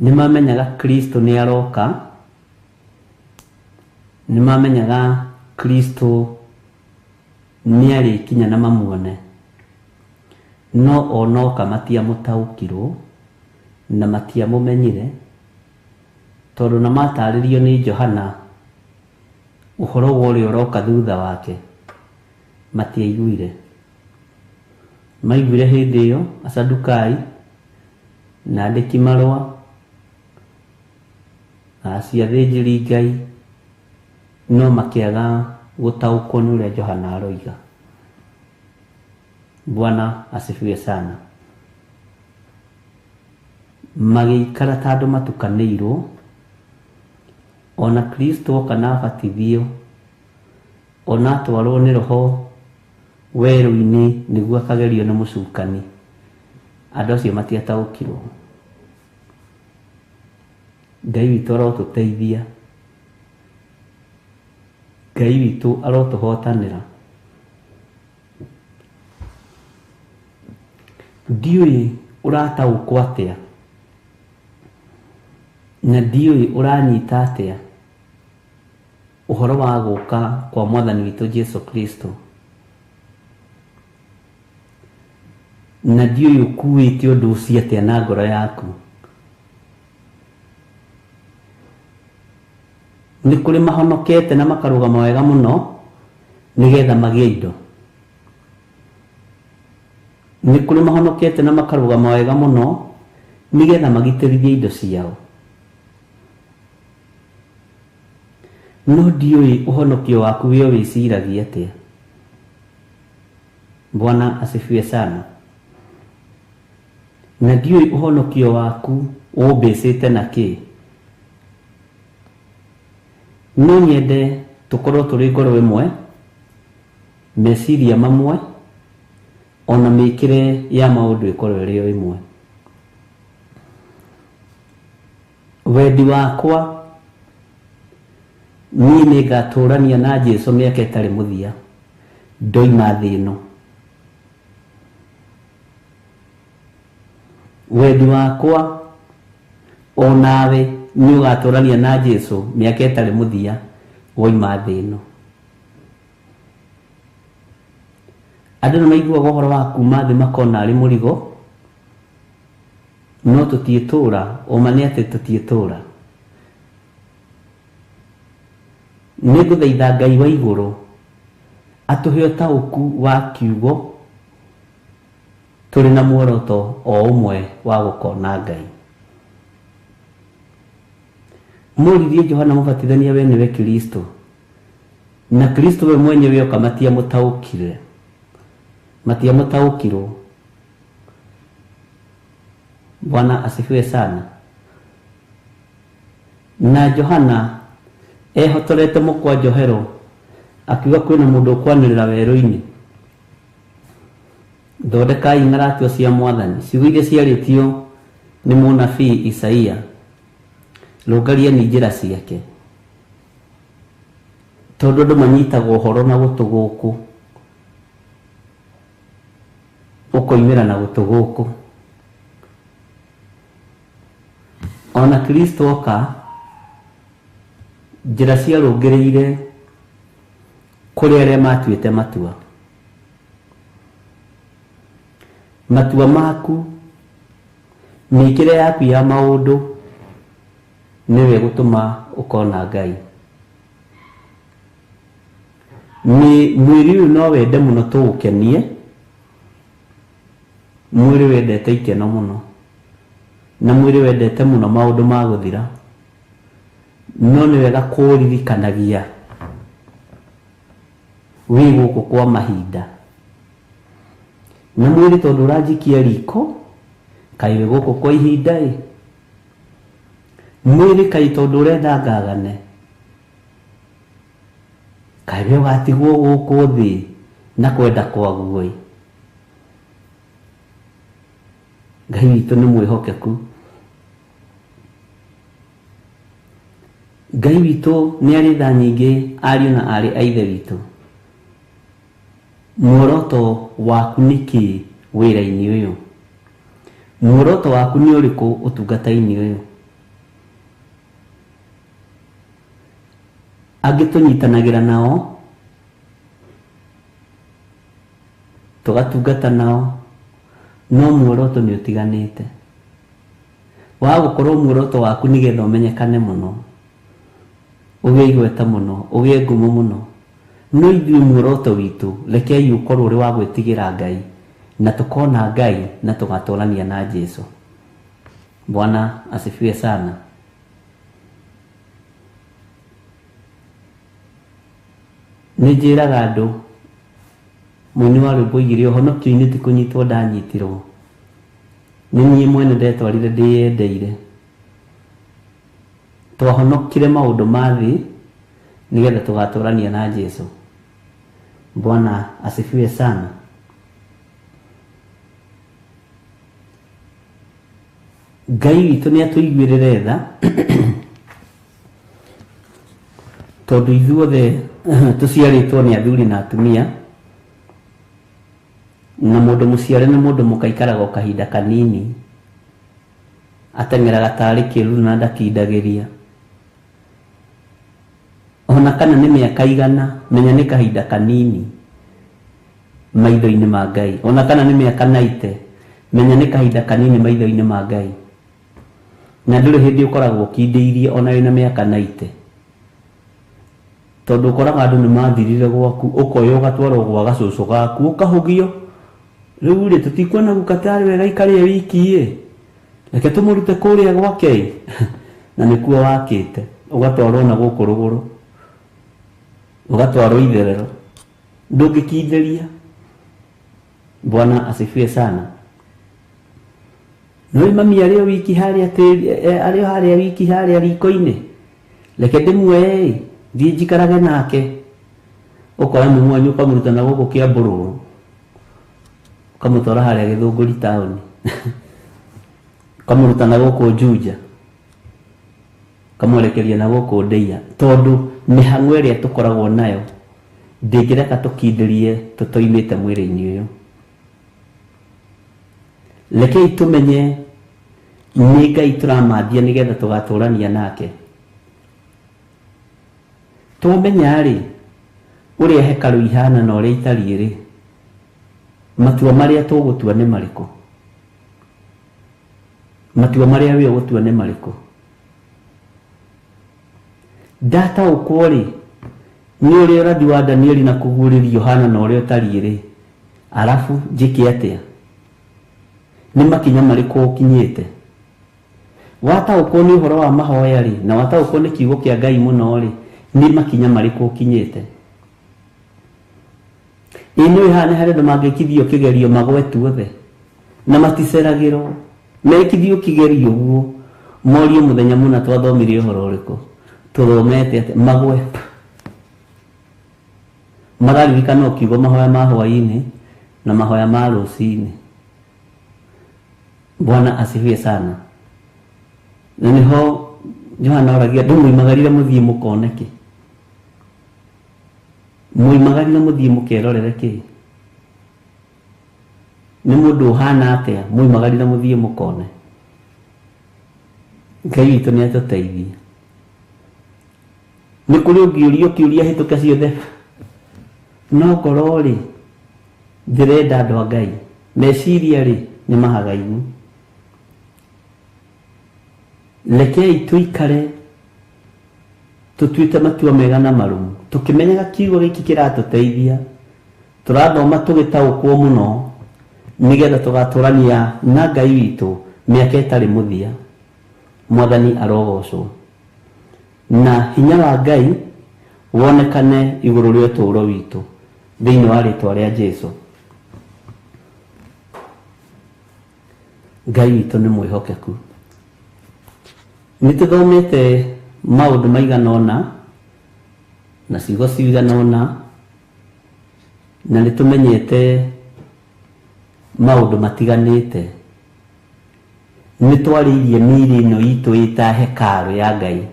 Nĩmamenyaga Kristo nĩ aroka, nĩmamenyaga Kristo nĩ arĩkinya na mamuone, no onoka matiamũtaũkirwo na matiamũmenyire, tondũ na matarĩrio nĩ Johana ũhoro wa ũrĩa ũroka thutha wake matiaiguire. Maiguire hĩndĩ ĩyo Asadukai na andĩki marũa na athĩnjĩri Ngai, no makĩaga gũtaũkwo nĩ ũrĩa Johana aroiga. Bwana asifiwe sana. Magĩikara ta andũ matukanĩirwo, ona Kristo oka na abatithio, ona atwarwo nĩ Roho werũ-inĩ nĩguo akagerio nĩ mũcukani, andũ acio matiataũkirwo. Ngai witũ arotũteithia, Ngai witũ arotũhotanĩra. Ndiũĩ ũrataũkwo atĩa na ndiũĩ ũranyita atĩa ũhoro wa gũka kwa Mwathani witũ Jesu Kristo, na ndiũĩ ũkuĩte ũndũ ũcio atĩa na ngoro yaku. Nĩ kũrĩ mahonokete na makarũgama wega mũno nĩgetha magĩe indo. Nĩ kũrĩ mahonokete na makarũgama wega mũno nĩgetha magitĩrithie indo ciao. No ndiũĩ ũhonokio waku wĩ wĩciragia atĩa. Bwana asifiwe sana. Na ndiũĩ ũhonokio waku ũmbĩcĩte na kĩ. No nyende tũkorwo tũrĩ ngoro ĩmwe, meciria mamwe, ona mĩkĩre ya maũndũ ĩkorwo ĩrĩ o ĩmwe. Wendi wakwa niĩ nĩngatũrania na Jesũ mĩaka ĩtarĩ mũthia ndoima thĩ ĩno. wendi wakwa onawe nĩ ũgatũrania na Jesu mĩaka ĩtarĩ mũthia woima thĩ ĩno. Andũ nĩ maiguaga ũhoro wa kuma thĩ makona arĩ mũrigo, no tũtiĩtũũra. Ũma nĩ atĩ tũtiĩtũũra. Nĩ ngũthaitha Ngai wa igũrũ atũhe ũtaũku wa kiugo, tũrĩ na muoroto o ũmwe wa gũkona Ngai. Mũririe Johana Mũbatithania we nĩwe Kristo, na Kristo we mwenyewe oka matiamũtaũkirwo. Bwana asifiwe sana. Na Johana ehotorete mũkwa njohero akiuga kwĩna mũndũ ũkwanĩrĩra werũ-inĩ, thondekai ng'aratio cia Mwathani, ciugo iria ciarĩtio nĩ mũnabii Isaia, rũngarieni njĩra ciake. Tondũ andũ manyitagwo ũhoro na gũtũ gũkũ, ũkoimĩra na gũtũ gũkũ. Ona Kristo oka, njĩra ciarũngĩrĩire kũrĩ arĩa matuĩte matua. Matua maku, mĩkĩre yaku ya maũndũ nĩwe gũtũma ũkona Ngai. Mwĩrĩ ũyũ no wende mũno tũũkenie, mwĩrĩ wendete ikeno mũno, na mwĩrĩ wendete mũno maũndũ ma gũthira, no nĩ wega kũririkanagia wĩ gũkũ kwa mahinda. Na mwĩrĩ tondũ ũranjikia riko, kaĩ wĩ gũkũ kwa ihinda ĩ? Mwĩrĩ kaĩ tondũ ũrenda ngagane, kaĩ wĩ ũgatigwo gũkũ thĩ na kwenda kwaguo ĩ? Ngai witũ nĩ mwĩhokeku. Ngai witũ nĩ arĩ tha nyingĩ ariũ na arĩ a ithe witũ. Muoroto waku nĩ kĩĩ wĩra-inĩ ũyũ? Muoroto waku nĩ ũrĩkũ ũtungata-inĩ ũyũ? Angĩ tũnyitanagĩra nao, tũgatungata nao, no muoroto nĩ ũtiganĩte. Wa gũkorwo muoroto waku nĩgetha ũmenyekane mũno, ũgĩe igweta mũno, ũgĩe ngumo mũno, no ithuĩ muoroto witũ rekei ũkorwo ũrĩ wa gwĩtigĩra Ngai, na tũkona Ngai na tũgatũrania na Jesu. Bwana asifiwe sana. Nĩ njĩraga andũ, mũini wa rwĩmbo oigire ũhonokio-inĩ ti kũnyitwo ndanyitirwo, nĩ niĩ mwene ndetwarire ndĩyendeire. Twahonokire maũndũ ma thĩ nĩgetha tũgatũrania na Jesu. Bwana asifiwe sana. Ngai witũ nĩ atũiguĩrĩre tha tondũ ithuothe tũciarĩtwo nĩ athuri na atumia, na mũndũ mũciare nĩ mũndũ mũkaikaraga o kahinda kanini, ateng'eraga tarĩ kĩruru na ndakindagĩria. Ona kana nĩ mĩaka igana, menya nĩ kahinda kanini maitho-inĩ ma Ngai. Ona kana nĩ mĩaka 90, menya nĩ kahinda kanini maitho-inĩ ma Ngai. Na ndũrĩ hĩndĩ ũkoragwo ũkindĩirie ona wĩna mĩaka 90, tondũ ũkoraga andũ nĩ mathirire gwaku, ũkoya ũgatwarwo gwa gacũcũ gaku ũkahũgio. Rĩu rĩ tũtikuona gukatarĩ wega ikarĩe wiki ĩ, reke tũmũrute kũrĩa gwake. Na nĩkuo wakĩte, ũgatwarwo na gũkũ rũgũrũ, ũgatwarwo itherero, ndũngĩkindĩria. Bwana asifiwe sana. No mami arĩ wiki harĩa arĩ harĩa wiki harĩa riko-inĩ, reke ndĩmuoye thiĩ njikarage nake. Ũkora mũmwanyu ũkamũruta na gũkũ Kĩambũrũrũ, ũkamũtwara harĩa Gĩthũngũri taũni, ũkamũruta na gũkũ Juja, ũkamwerekeria na gũkũ Ndeia, tondũ mĩhang'o ĩrĩa tũkoragwo nayo ndĩngĩreka tũkindĩrie tũtoimĩte mwĩrĩ-inĩ ũyũ. Rekei tũmenye nĩ Ngai tũramathia nĩgetha tũgatũrania nake. Tũmenya rĩ ũrĩa hekalu ihana na ũrĩa itariĩ rĩ, matua marĩa tũgũtua nĩ marĩkũ? Matua marĩa we ũgũtua nĩ marĩkũ? Ndataũkwo rĩ nĩ ũrĩa ũrathi wa Danieli na kũguũrĩria Yohana na ũrĩa ũtariĩ rĩ, arabu njĩke atĩa? Nĩ makinya marĩkũ ũkinyĩte? Wataũkwo nĩ ũhoro wa mahoya rĩ, na wataũkwo nĩ kiugo kĩa Ngai mũno rĩ, nĩ makinya marĩkũ ũkinyĩte? Nĩ haha nĩ harĩ andũ mangĩkithio kĩgerio magwe tuothe na maticeragĩrwo, mekithio kĩgerio ũguo morio mũthenya mũna twathomire ũhoro ũrĩkũ, tũthomete atĩ magwe. Magaririkana ũkiugo mahoya ma hwaĩ-inĩ na mahoya ma rũcinĩ. Bwana asifiwe sana. Na nĩho Yohana oragia andũ moimagarire mũthiĩ mũkone kĩ? Moimagarire mũthiĩ mũkerorere kĩ? Nĩ mũndũ ũhana atĩa moimagarire mũthiĩ mũkone? Ngai witũ nĩ atũteithie. Nĩ kũrĩ ũngĩũrio kĩũria hĩtũke ciothe, no ngoro rĩ ndĩrenda andũ a Ngai, meciria rĩ nĩ mahagaigu. Rekei tũikare tũtuĩte matua mega na marũmu, tũkĩmenyaga kiugo gĩkĩ kĩratũteithia, tũrathoma tũgĩtaũkwo mũno nĩgetha tũgatũrania na Ngai witũ mĩaka ĩtarĩ mũthia. Mwathani arogocwo na hinya wa Ngai wonekane igũrũ rĩa ũtũũro witũ thĩinĩ wa rĩĩtwa rĩa Jesũ. Ngai witũ nĩ mwĩhokeku. Nĩ tũthomete maũndũ maigana ũna na ciugo cigana ũna, na nĩ tũmenyete maũndũ matiganĩte. Nĩ twarĩirie mĩĩrĩ ĩno itũ ĩta hekarũ ya Ngai.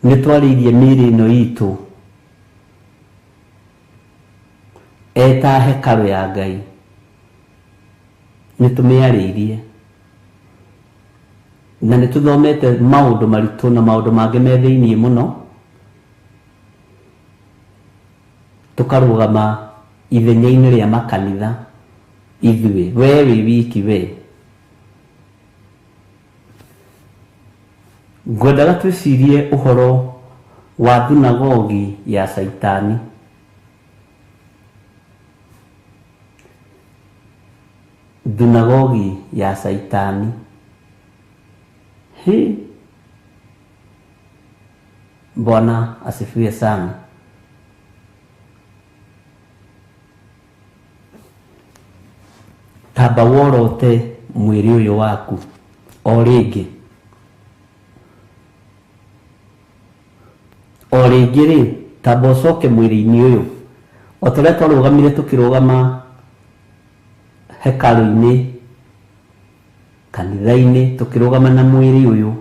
Nĩ twarĩirie mĩĩrĩ ĩno itũ eta hekarũ ya Ngai. Nĩ tũmĩarĩirie na nĩ tũthomete maũndũ maritũ na maũndũ mangĩ me thĩinĩ mũno, tũkarũgama ithenya-inĩ rĩa makanitha ithuĩ, we wĩ wiki we. Ngwendaga twĩcirie ũhoro wa thunagogi ya Saitani. Thunagogi ya Saitani. Bwana asifiwe sana. Tamba worote mwĩrĩ ũyũ waku o rĩngĩ. O rĩngĩ rĩ, tamba ũcoke mwĩrĩ-inĩ ũyũ o ta ũrĩa twarũgamire tũkĩrũgama hekarũ-inĩ, kanitha-inĩ, tũkĩrũgama na mwĩrĩ ũyũ.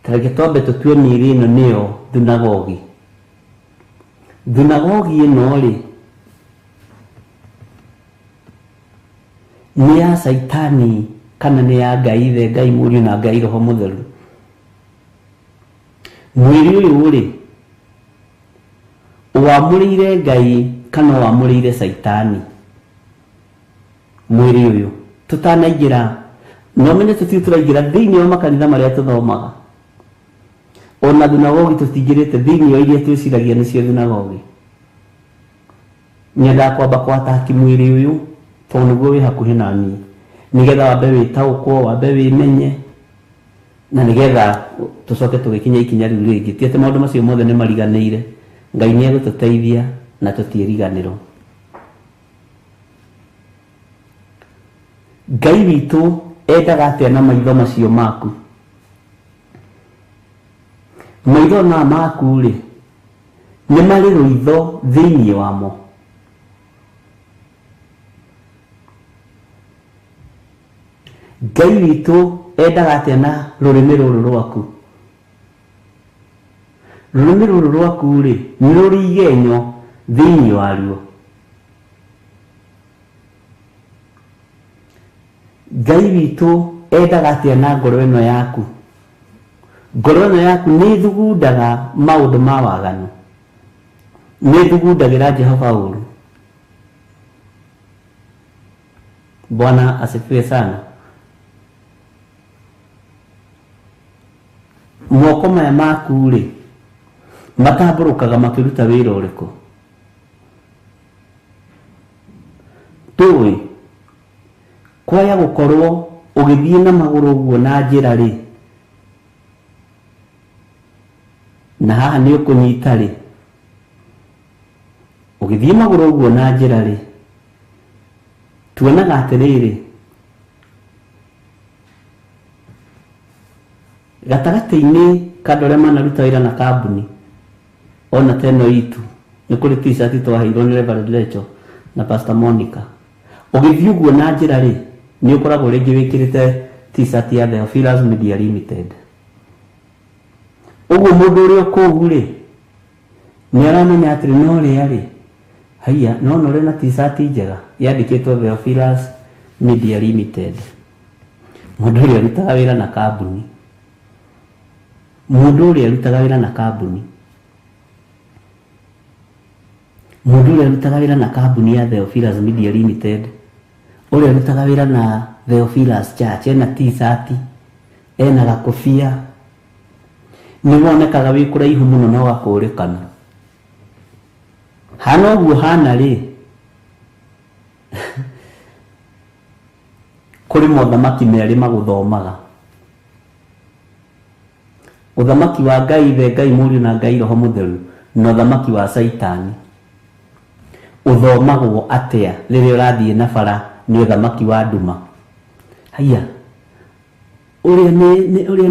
Tareke twambe tũtue mĩĩrĩ ĩno nĩyo thunagogi. Thunagogi ĩno rĩ nĩ ya Saitani kana nĩ ya Ngai Ithe, Ngai Mũriũ na Ngai Roho Mũtheru? Mwĩrĩ ũyũ rĩ wamũrĩire Ngai kana wamũrĩire Saitani? Mwĩrĩ ũyũ tũtanaingĩra, no menye tũtiraingĩra thĩinĩ wa makanitha marĩa tũthomaga, ona thunagogi tũtingĩrĩte thĩinĩ wa iria twĩciragia nĩcio thunagogi. Nyendaga kwamba kwataki mwĩrĩ ũyũ tondũ nĩguo wĩ hakuhĩ na niĩ, nĩgetha wambe wĩtaũkwo, wambe wĩmenye, na nĩgetha tũcoke tũgĩkinya ikinya rĩu rĩngĩ. Ti atĩ maũndũ macio mothe nĩ mariganĩire, Ngai nĩ egũtũteithia na tũtiĩriganĩrwo. Ngai witũ endaga atĩa na maitho macio maku? Maitho na maku rĩ nĩ marĩ rũitho thĩinĩ wamo. Ngai witũ endaga atĩa na rũrĩmĩ rũrũ rwaku? Rũrĩmĩ rũrũ rwaku rĩ nĩ rũrĩ igenyo thĩinĩ waruo. Ngai witũ endaga atĩa na ngoro ĩno yaku? Ngoro ĩno yaku nĩ thugundaga maũndũ ma waganu, nĩ thugundagĩra Jehova ũru? Bwana asifiwe sana. Moko maya maku rĩ matambũrũkaga makĩruta wĩra ũrĩkũ? Tũĩ kwaya gũkorwo ũgĩthiĩ na magũrũ ũguo na njĩra rĩ, na haha nĩ ũkũnyita rĩ, ũgĩthiĩ magũrũ ũguo na njĩra rĩ, tuonaga atĩrĩrĩ, gatagatĩ-inĩ kadũ arĩa manaruta wĩra na kambuni ona teno itu nĩ kũrĩ t-shirt twaheirwo nĩ Reverend Rachel na Pastor Monica. Ũgĩthiĩ ũguo na njĩra rĩ, nĩ ũkoragwo rĩngĩ wĩkĩrĩte t-shirt ya Theophilus Media Limited. Ũguo mũndũ ũrĩa kũu rĩ nĩ aramenya atĩrĩ no rĩa rĩ, haiya no nore na t-shirt njega yandĩkĩtwo Theophilus Media Limited. Mũndũ ũrĩa arutaga wĩra na kambuni, mũndũ ũrĩa arutaga wĩra na kambuni, mũndũ ũrĩa arutaga wĩra na kambuni ya Theophilus Media Limited, ũrĩa arutaga wĩra na Theophilus Church, ena t-shirt, ena gakobia, nĩ wonekaga wĩ kũraihu mũno na ũgakũrĩkana. Hana ũguo hana rĩ, kũrĩ mothamaki merĩ magũthomaga. Ũthamaki wa Ngai Ithe, Ngai Mũriũ na Ngai Roho Mũtheru, na ũthamaki wa Saitani ũthomagwo atĩa rĩrĩa ũrathiĩ na bara nĩ ũthamaki wa nduma? Haiya, ũrĩa nĩ ũrĩa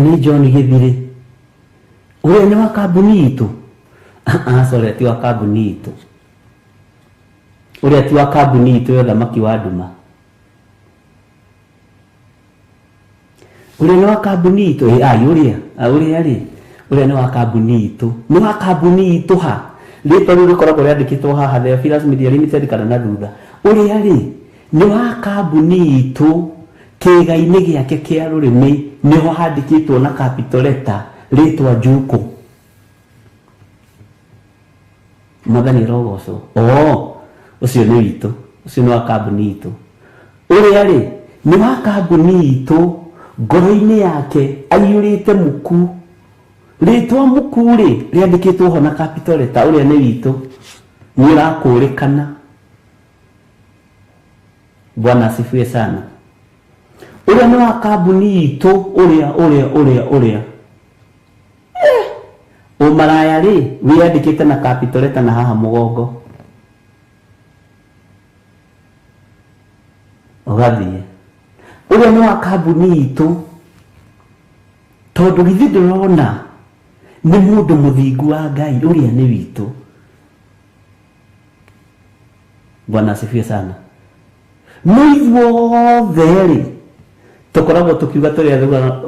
nĩ John Gĩthirĩ, ũrĩa nĩ wa kambuni itũ. Sorry, ti wa kambuni itũ, ũrĩa ti wa kambuni itũ ya ũthamaki wa nduma. Ũrĩa nĩ wa kambuni itũ, ũrĩa nĩ wa kambuni itũ, nĩ wa kambuni itũ ha, rĩtwa rĩu rĩkoragwo rĩandĩkĩtwo haha Theophilus Media Limited kana na thutha. Ũrĩa rĩ nĩ wa kambuni itũ, kĩgai-inĩ gĩake kĩa rũrĩmĩ nĩho handĩkĩtwo na capital letter rĩtwa Njuku. Mwathani rogocwo. Ũcio nĩ witũ, ũcio nĩ wa kambuni itũ. Ũrĩa rĩ nĩ wa kambuni itũ, ngoro-inĩ yake aiyũrĩte muku, rĩtwa muku rĩ rĩandĩkĩtwo ho na capital letter. Ũrĩa nĩ witũ, nĩ ũrakũrĩkana. Bwana asifiwe sana. Ũrĩa nĩ wa kambuni itũ, ũrĩa ũmaraya rĩ wĩandĩkĩte na capital letter na haha mũgongo. Ũgathiĩ. Ũrĩa nĩ wa kambuni itũ, tondũ githĩ ndĩrona nĩ mũndũ mũthingu wa Ngai. Ũrĩa nĩ witũ. Bwana asifiwe sana. Nĩ ithuothe rĩ tũkoragwo tũkiuga tũrĩa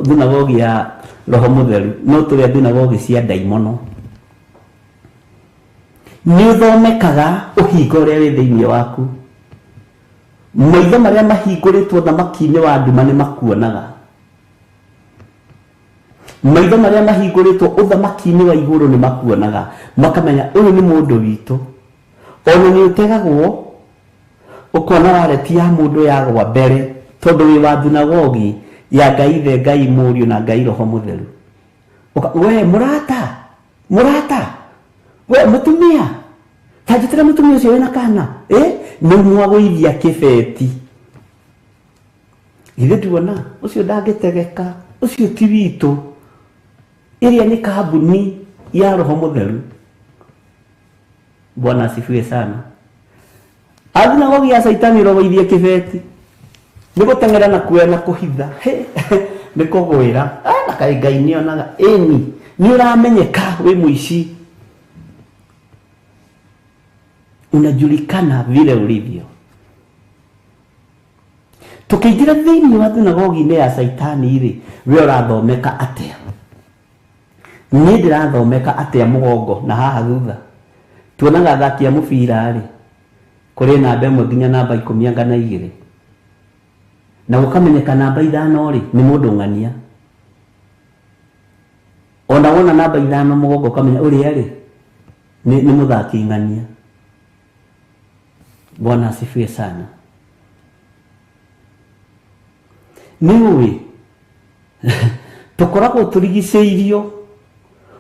thunagogi ya Roho Mũtheru, no tũrĩa thunagogi cia ndaimono. Nĩ ũthomekaga ũhinga ũrĩa wĩ thĩinĩ waku. Maitho marĩa mahingũrĩtwo ũthamaki-inĩ wa nduma nĩ makuonaga. Maitho marĩa mahingũrĩtwo ũthamaki-inĩ wa igũrũ nĩ makuonaga, makamenya ũyũ nĩ mũndũ witũ. Ona nĩ ũtegagwo ũkona wareti ya mũndũ yagwa mbere, tondũ wĩ wa thunagogi ya Ngai Ithe, Ngai Mũriũ na Ngai Roho Mũtheru. We mũrata, we mũtumia, tanjĩtĩra mũtumia ũcio wĩna kana nĩ mwagũithia kĩbeti. Githĩ nduona ũcio ndangĩtegeka, ũcio ti witũ. Ĩrĩa nĩ kambuni ya Roho Mũtheru. Bwana asifiwe sana. Thunagogi ya Saitani rogoithia kĩbeti, nĩ gũteng'era na kuoya na kũhitha, nĩ kũgwĩra na kaĩ Ngai nĩ onaga nĩ ũramenyeka wĩ mũici, unajulikana vile ulivyo. Tukĩingĩra thĩinĩ wa thunagogi-inĩ ya Saitani rĩ, we ũrathomeka atĩa? Niĩ ndĩrathomeka atĩa mũgongo na haha thutha? tuonaga athaki a mũbira rĩ kũrĩ namba 1 nginya namba 10 ngana 2 na gũkamenyeka namba 5 rĩ nĩ mũndũ ng'ania. Ona wona namba 5 mũgongo ũkamenya ũrĩa rĩ nĩ mũthaki ng'ania. Bwana asifiwe sana. Niwe tukoragwo turigicĩirio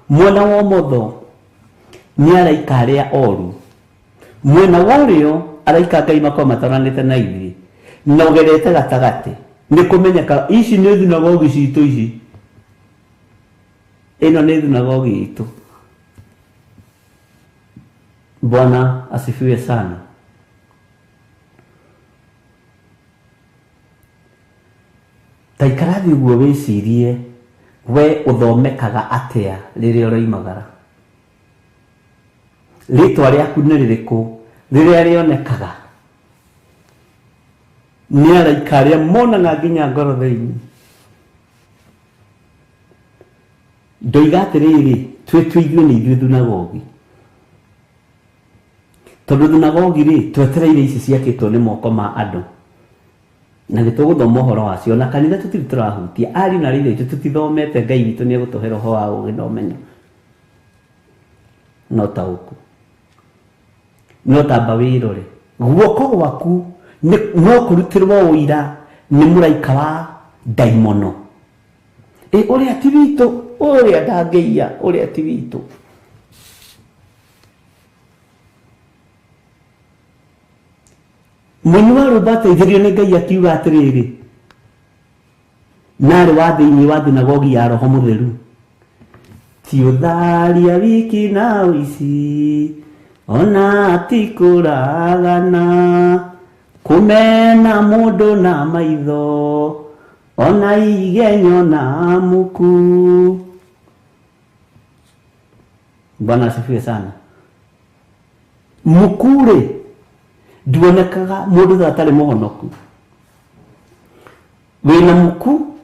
mwena wa ũmotho nĩ araika arĩa oru, mwena wa ũrĩo araika Ngai makorwo mataranĩte na ithuĩ na ũgerete gatagatĩ nĩ kũmenyeka ici nĩ thunagogi citũ ici, ĩno nĩ thunagogi itũ. Bwana asifiwe sana. Taikarathi uguo wĩcirie we ũthomekaga atĩa rĩrĩa ũroimagara, rĩtwa rĩaku nĩ rĩrĩkũ rĩrĩa rĩonekaga nĩ araika arĩa monaga nginya ngoro thĩinĩ. Ndoiga atĩrĩrĩ twĩ ithuĩ nĩ ithuĩ thunagogi, tondũ thunagogi rĩ twetereire ici ciakĩtwo nĩ moko ma andũ na gĩtũgũthoma ũhoro wacio na kanitha tũtirĩ tũrahutia ariũ na rĩrĩa tũtithomete. Ngai witũ nĩ egũtũhe roho wa ũũgĩ na ũmenyo, no taũku no tamba wĩrore guoko gwaku no kũrutĩrwo ũira nĩ mũraika wa ndaimono. Ũrĩa ti witũ, ũrĩa ndangĩia, ũrĩa ti witũ. Mũini wa rũmba ateithĩrio nĩ Ngai akiuga atĩrĩrĩ, narĩ wa thĩinĩ wa thunagogi ya Roho Mũtheru, ti ũtharia wiki na ũici, ona ti kũragana, kũmena mũndũ na maitho, ona igenyo na muku. Bwana asifiwe sana. Mukure nduonekaga mũndũ atarĩ mũhonoku. Wĩna muku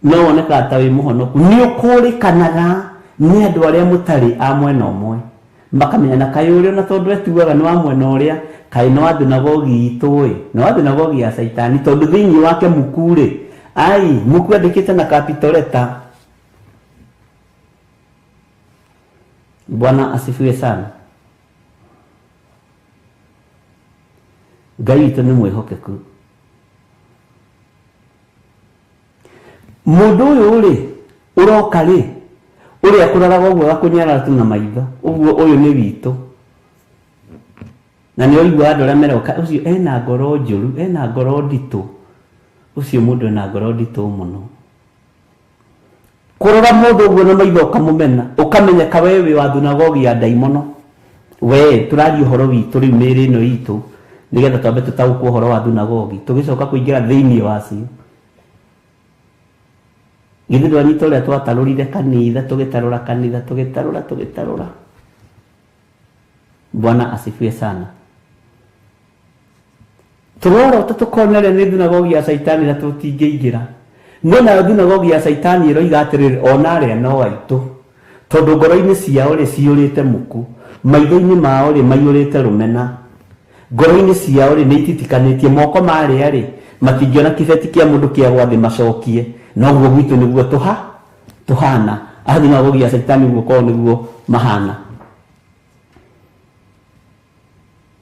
no woneka ta wĩ mũhonoku, nĩ ũkũrĩkanaga nĩ andũ arĩa mũtarĩ a mwena ũmwe, makamenya na kaĩ ũrĩa na tondũ etuaga nĩ wa mwena ũrĩa kaĩ no wa thunagogi itũ no wa thunagogi ya Saitani, tondũ thĩinĩ wake muku rĩ ai muku andĩkĩte na capital letter. Bwana asifiwe sana. Ngai witũ nĩ mwĩhokeku. Mũndũ ũyũ rĩ ũroka rĩ ũrĩa kũraraga ũguo gakũnyarara tu na maitho ũguo, ũyũ nĩ witũ. Na nĩ ũigua andũ arĩa meroka ũcio ena ngoro njũru, ena ngoro nditũ, ũcio mũndũ ena ngoro nditũ mũno. Kũrora mũndũ ũguo na maitho ũkamũmena, ũkamenyeka we wĩ wa thunagogi ya ndaimono. We tũraria ũhoro witũ rĩu mĩĩrĩ ĩno itũ nĩgetha twambe tũtaũkwo ũhoro wa thunagogi tũgĩcoka kũingĩra thĩinĩ wacio. Githĩ ndwanyita ũrĩa twatarũrire kanitha, tũgĩtarũra kanitha, tũgĩtarũra. Bwana asifiwe sana. Tũrora tũkonerera nĩ thunagogi ya Saitani na tũtingĩingĩra. No na thunagogi ya Saitani ĩroiga atĩrĩrĩ ona arĩa no aitũ, tondũ ngoro-inĩ ciao rĩ ciyũrĩte muku, maitho-inĩ mao rĩ maiyũrĩte rũmena, ngoro-inĩ ciao rĩ nĩ ititikanĩtie, moko marĩa rĩ matingĩona kĩbeti kĩa mũndũ kĩa gwathĩ macokie. No guo gwitũ nĩguo tũhana, thunagogi ya Saitani guo kwao nĩguo mahana.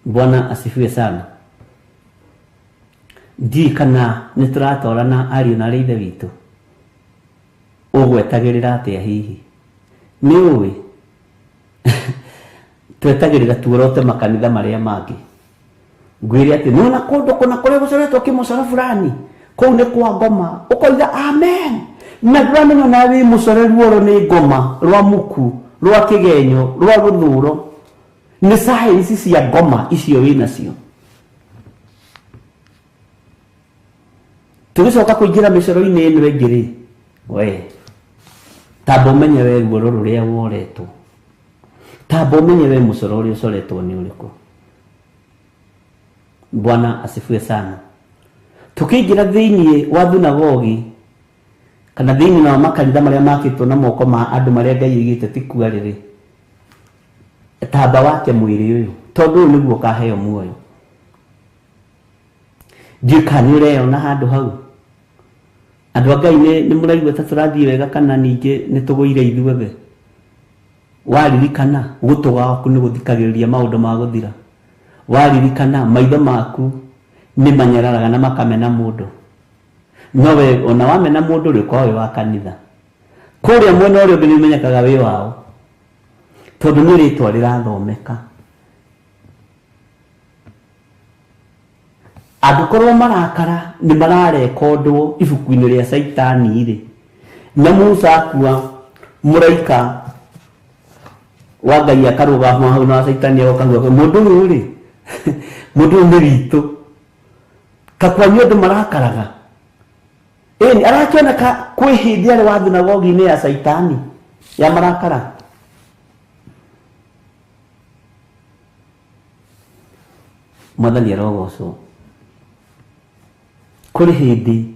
Bwana asifiwe sana. Ndi kana nĩ tũratwarana ariũ na ithe witũ, ũgwetagĩrĩra atĩa hihi? Nĩ ũĩ twetagĩrĩra tuorote makanitha marĩa mangĩ, ngwĩre atĩ nĩona kũndũ kũna kũrĩa gũcoretwo kĩmũcoro fulani kũu nĩ kwa ngoma, ũkoiga amen, na ndũramenya na wĩ mũcore ruoro nĩ ngoma, rwa muku, rwa kĩgenyo, rwa rũthũro, nĩ science cia ngoma icio wĩ nacio. Tũgĩcoka kũingĩra mĩcoro-inĩ ĩno ĩngĩ rĩ, we tamba ũmenye we ruoro rũrĩa woretwo, tamba ũmenye we mũcoro ũrĩa ũcoretwo nĩ ũrĩkũ. Bwana asifiwe sana. Tukĩingĩra thĩinĩ wa thunagogi kana thĩinĩ wa makanitha marĩa makĩtwo na moko ma andũ marĩa Ngai oigĩte ti kuo rĩrĩ, tamba wake mwiri uyu tondu niguo kaheo muoyo ndikani reo na handu hau andu Ngai ni muraigua ta turathie wega kana ninge ni tuguire ithuothe waririkana gutu gwaku ni guthikagiriria maundu ma guthira waririkana maitho maku ni manyararaga na makamena mundu nowe ona wamena mundu ri kwa wa kanitha kuria mwena uria ungi nimenyekaga wi wao tondu ni ritwa rirathomeka andukorwo marakara ni mararekondwo ibuku-ini ria Saitani ri na Musa akua muraika wa Ngai akarugama hau na Saitani agoka mundu uyu ri mundu ni ritu kakwa ni andu marakaraga eni arakioneka kwihindi ari wa thunagogi-ini ya Saitani ya marakara Mwathani arogocwo kuri hindi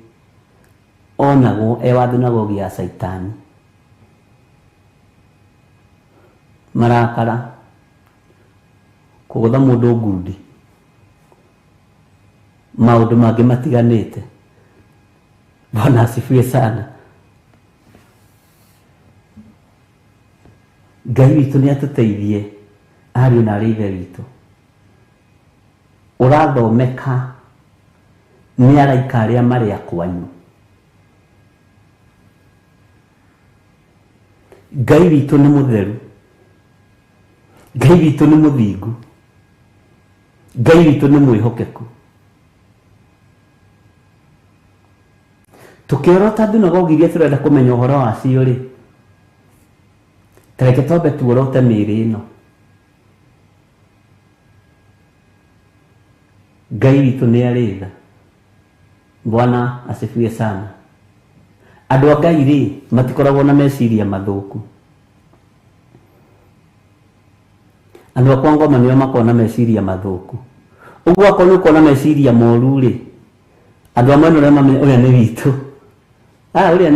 onagwo e wa thunagogi ya Saitani marakara kugutha mundu ngundi maundu mangi matiganite Bwana asifiwe sana Ngai witu ni atuteithie ari na rithe witu urathomeka ni araika aria mari akwanyu Ngai witu ni mutheru Ngai witu ni muthingu Ngai witu ni mwihokeku tukirota thunagogi iria turenda kumenya uhoro wacio ri tareke twambe tuorote mĩĩrĩ ĩno Ngai witũ nĩ arĩ tha Bwana asifiwe sana andũ a Ngai rĩ matikoragwo na meciria mathũku andũ akwa ngoma nĩo makoragwo na meciria mathũku ũguo akorwo nĩ ũkorwo na meciria moru rĩ andũ amwe nĩ ũrĩa ũrĩa nĩ witũ ũrĩa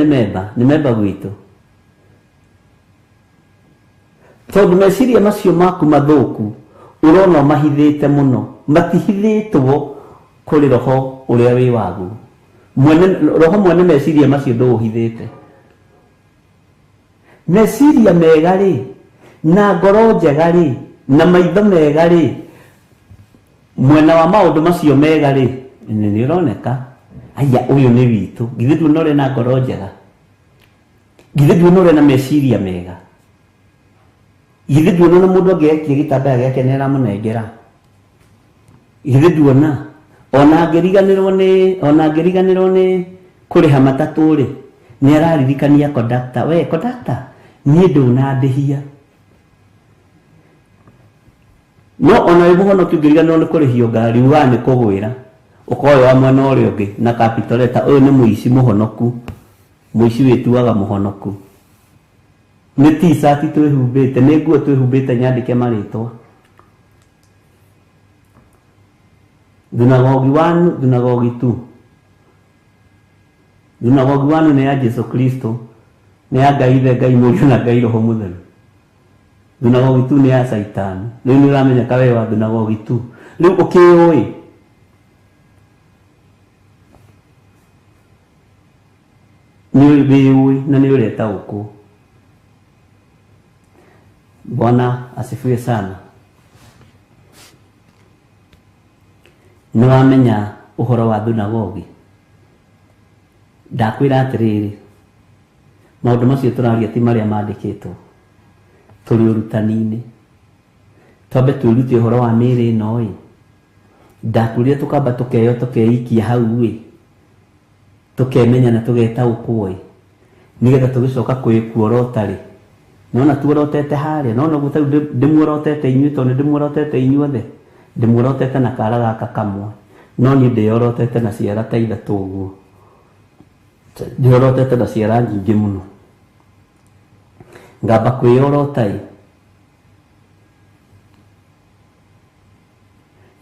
nĩ memba gwitũ tondu meciria macio maku mathũku urona mahithĩte mũno matihithĩtwo kũrĩ roho ũrĩa wĩ waguo roho mwene meciria macio ndũũhithĩte meciria mega rĩ na ngoro njega rĩ na maitho mega rĩ mwena wa maũndũ macio mega rĩ nĩ ũroneka aya ũyũ nĩ witũ githĩ nduona ũrĩ na ngoro njega githĩ nduona ũrĩ na meciria mega githĩ nduona mũndũ angĩekia gĩtambaya gĩake nĩ aramũnengera githĩ nduona ona angĩriganĩrwo nĩ kũrĩha matatũ rĩ nĩ araririkania kondakta we kondakta niĩ ndũnandĩhia no ona wĩ mũhonoki ũngĩriganĩrwo nĩ kũrĩhio ngari ugaga nĩ kũgwĩra ũkoya wa mwena ũrĩa ũngĩ na capital letter ũyũ nĩ mũici mũhonoku mũici wĩtuaga mũhonoku nĩ t-shirt twĩhumbĩte nĩ nguo twĩhumbĩte nyandĩke marĩtwa thunagogi 1 thunagogi 2 thunagogi 1 nĩ ya Jesu Kristo nĩ ya Ngai ithe Ngai mũriũ na Ngai roho mũtheru thunagogi 2 nĩ ya Saitani rĩu nĩ ũramenya kawe wa thunagogi 2 rĩu ũkĩũĩ nĩ ũĩ na nĩ ũretaũkwo Bwana asifiwe sana nĩ wamenya ũhoro wa thunagogi ndakwĩra atĩrĩrĩ maũndũ macio tũraria ti marĩa mandĩkĩtwo tũrĩ ũrutani-inĩ twambe twĩrute ũhoro wa mĩĩrĩ ĩno ĩ ndakwĩrire tũkamba tũkeyo tũkeikia hau ĩ tũkemenya na tũgetaũkwo ĩ nĩgetha tũgĩcoka kuorota rĩ nona tuorotete harĩa nona ũguo tarĩu ndĩmuorotete inyuĩ tondũ ndĩmuorotete inyuothe ndĩmuorotete na kara gaka kamwe no niĩ ndĩorotete na ciara ta ithatũ ũguo ndĩorotete na ciara nyingĩ mũno ngamba kwĩorota ĩ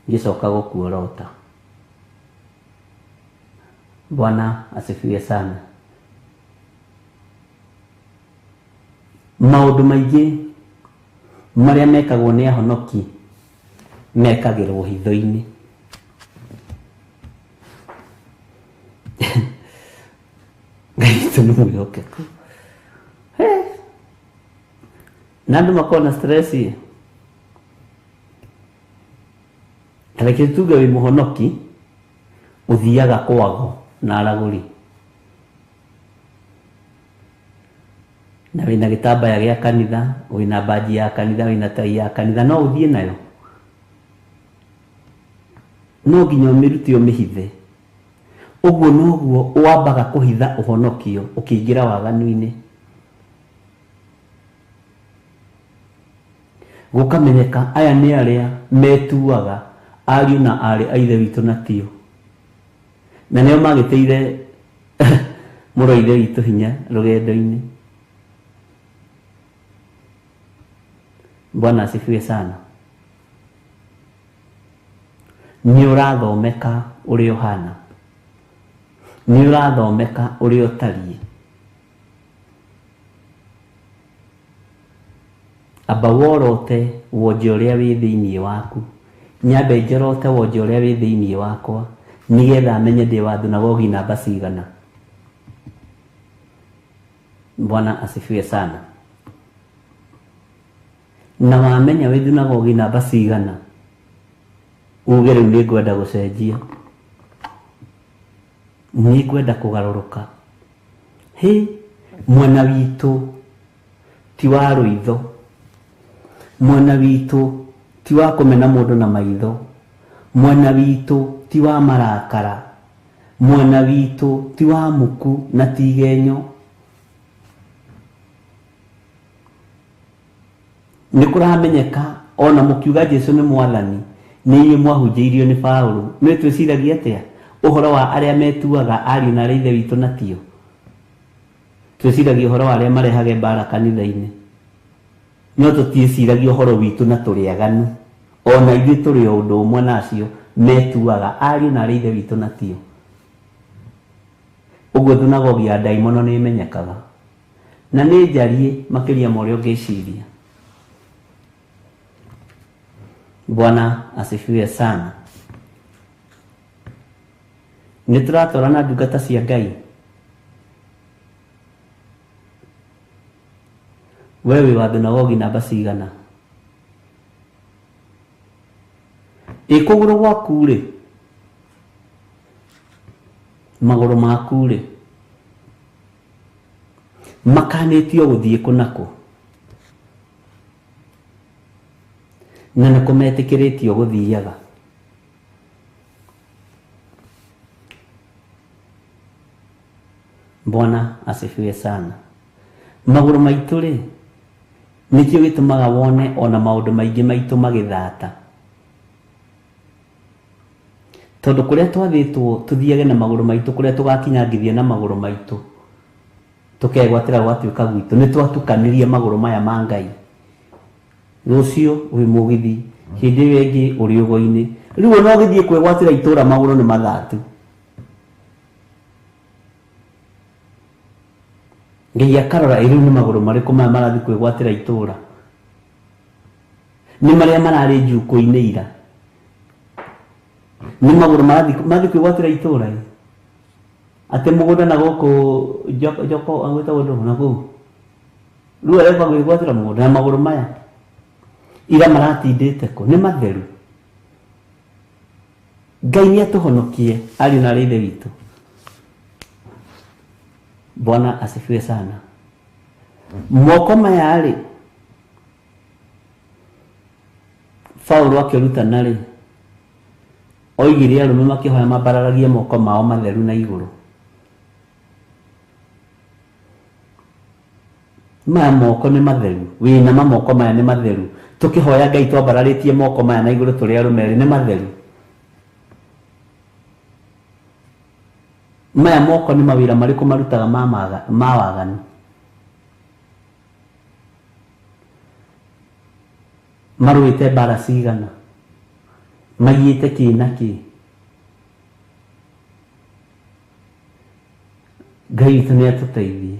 ngĩcoka gũkuorota Bwana asifiwe sana maũndũ maingĩ maria mekagwo ni ahonoki mekagirwo hitho-ini. Ngai ni mwihokeku. Na andu makona stress tareke tuge wi muhonoki uthiaga kwago na araguri na wina gitambaya gia kanitha, wina baji ya kanitha, wina tai ya kanitha, no uthie nayo, no nginya umiruti umihithe. Uguo noguo wambaga kuhitha uhonokio ukiingira waganu-ini. Gukamenyeka aya ni aria metuaga ariu na ari a ithe witu na tio, na nio magiteire muro ithe witu hinya rugendo-ini. Bwana asifiwe sana. Ni urathomeka uri uhana, ni urathomeka uri utariĩ. Amba worote wonje uria wi thiini waku, nyambe njorote wonje uria wi thiini wakwa, nigetha menye ndi wa thunagogi namba cigana. Bwana asifiwe sana. Na wamenya wi thunagogi namba cigana, uge riu ni ngwenda gucenjia, ni ngwenda kugaruruka. Mwana witu ti wa ruitho, mwana witu ti wa kumena mundu na maitho, mwana witu ti wa marakara, mwana witu ti wa muku na tigenyo. Nikuramenyeka ona mukiuga Jesu ni mwathani, ni inyuĩ mwahunjĩirio ni Paulo, nĩ twĩciragia atĩa uhoro wa aria metuaga ariũ na ithe witũ na tio? Twĩciragia uhoro wa aria marehage mbara kanitha-ini, no tũtiĩciragia uhoro witũ na tũrĩaganu, ona ithuĩ tũrĩ o ũndũ ũmwe nacio metuaga ariũ na ithe witũ na tio. Ũguo thunagogi ya ndaimono nĩ imenyekaga, na nĩ njariĩ makĩria ma ũrĩa ũngĩciria. Bwana asifiwe sana. Nitũratwarana ndungata cia Ngai. Wewe wa thunagogi namba cigana? Kũgũrũ gwaku rĩ, magũrũ maku rĩ, makanĩtio gũthiĩ kũnakũ? Na nĩkũ metĩkĩrĩtio gũthiaga? Bwana asifiwe sana. Magũrũ maitũ rĩ, nĩkĩo gĩtũmaga wone ona maũndũ maingĩ maitũ magĩthata, tondũ kũrĩa twathĩtwo tũthiage na magũrũ maitũ, kũrĩa tũgakinyangithia na magũrũ maitũ, tũkegwatĩra gwatuĩka gwitũ, nĩ twatukanĩrie magũrũ maya ma Ngai. Rũciũ wĩ mũgithi, hĩndĩ ĩyo ĩngĩ ũrĩ ũgo-inĩ, rĩu ona ũgĩthiĩ kwĩgwatĩra itũra magũrũ nĩ mathatu. Ngai akarora rĩu nĩ magũrũ marĩkũ maya marathiĩ kwĩgwatĩra itũra? Nĩ marĩa mararĩ njukũ-inĩ ira? Nĩ magũrũ marathiĩ kwĩgwatĩra itũra? Atĩ mũgũnda na gũkũ Joko angwĩtagwo ndũmũ na kũu, rĩu areka kwĩgwatĩra mũgũnda na magũrũ maya ira maratindĩte kũ? Nĩ matheru? Ngai nĩ atũhonokie ariũ na ithe witũ. Bwana asifiwe sana. Moko maya rĩ, Paulo akĩrutana rĩ, oigire arũme makĩhoya mambararagie moko mao matheru na igũrũ. Maya moko nĩ matheru, wĩna mamoko maya nĩ matheru. Tũkĩhoya Ngai twambararĩtie moko maya na igũrũ tũrĩ arũme nĩ matheru. Maya moko nĩ mawĩra marĩkũ marutaga ma waganu? Marũĩte mbara cigana? Maiyĩte kĩ na kĩ? Ngai witũ nĩ atũteithie.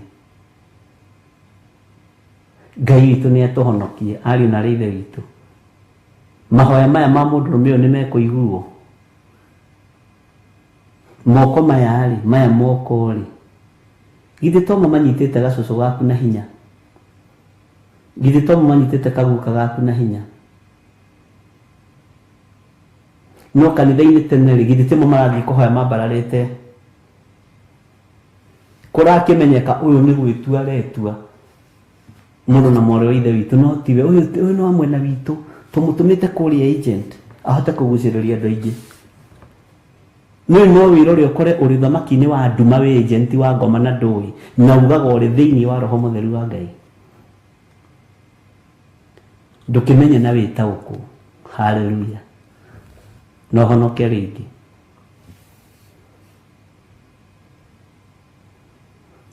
Ngai witũ nĩ atũhonokie ariũ na ithe witũ. Mahoya maya ma mũndũrũme ũyũ nĩ mekũiguo. Moko maya rĩ, maya moko rĩ, githĩ to mamanyitĩte gacũcũ gaku na hinya? Githĩ to mamanyitĩte kaguka gaku na hinya? No kanitha-inĩ tene rĩ, githĩ timo marathiĩ kũhoya mambararĩte? Kũrakĩmenyeka ũyũ nĩ gwĩtua aretua mũndũ na mwarĩ wa ithe witũ, no tiwe ũyũ nĩ wa mwena witũ, tũmũtũmĩte kũrĩa agent ahote kũgucĩrĩria andũ aingĩ. No wĩra ũrĩa ũkore ũrĩ thamaki-inĩ wa nduma wĩ agent wa ngoma na ndũĩ, na ugaga ũrĩ thĩinĩ wa Roho Mũtheru wa Ngai. Ndũkĩmenye na wĩtaũkwo. Haleluya. No honoke rĩngĩ.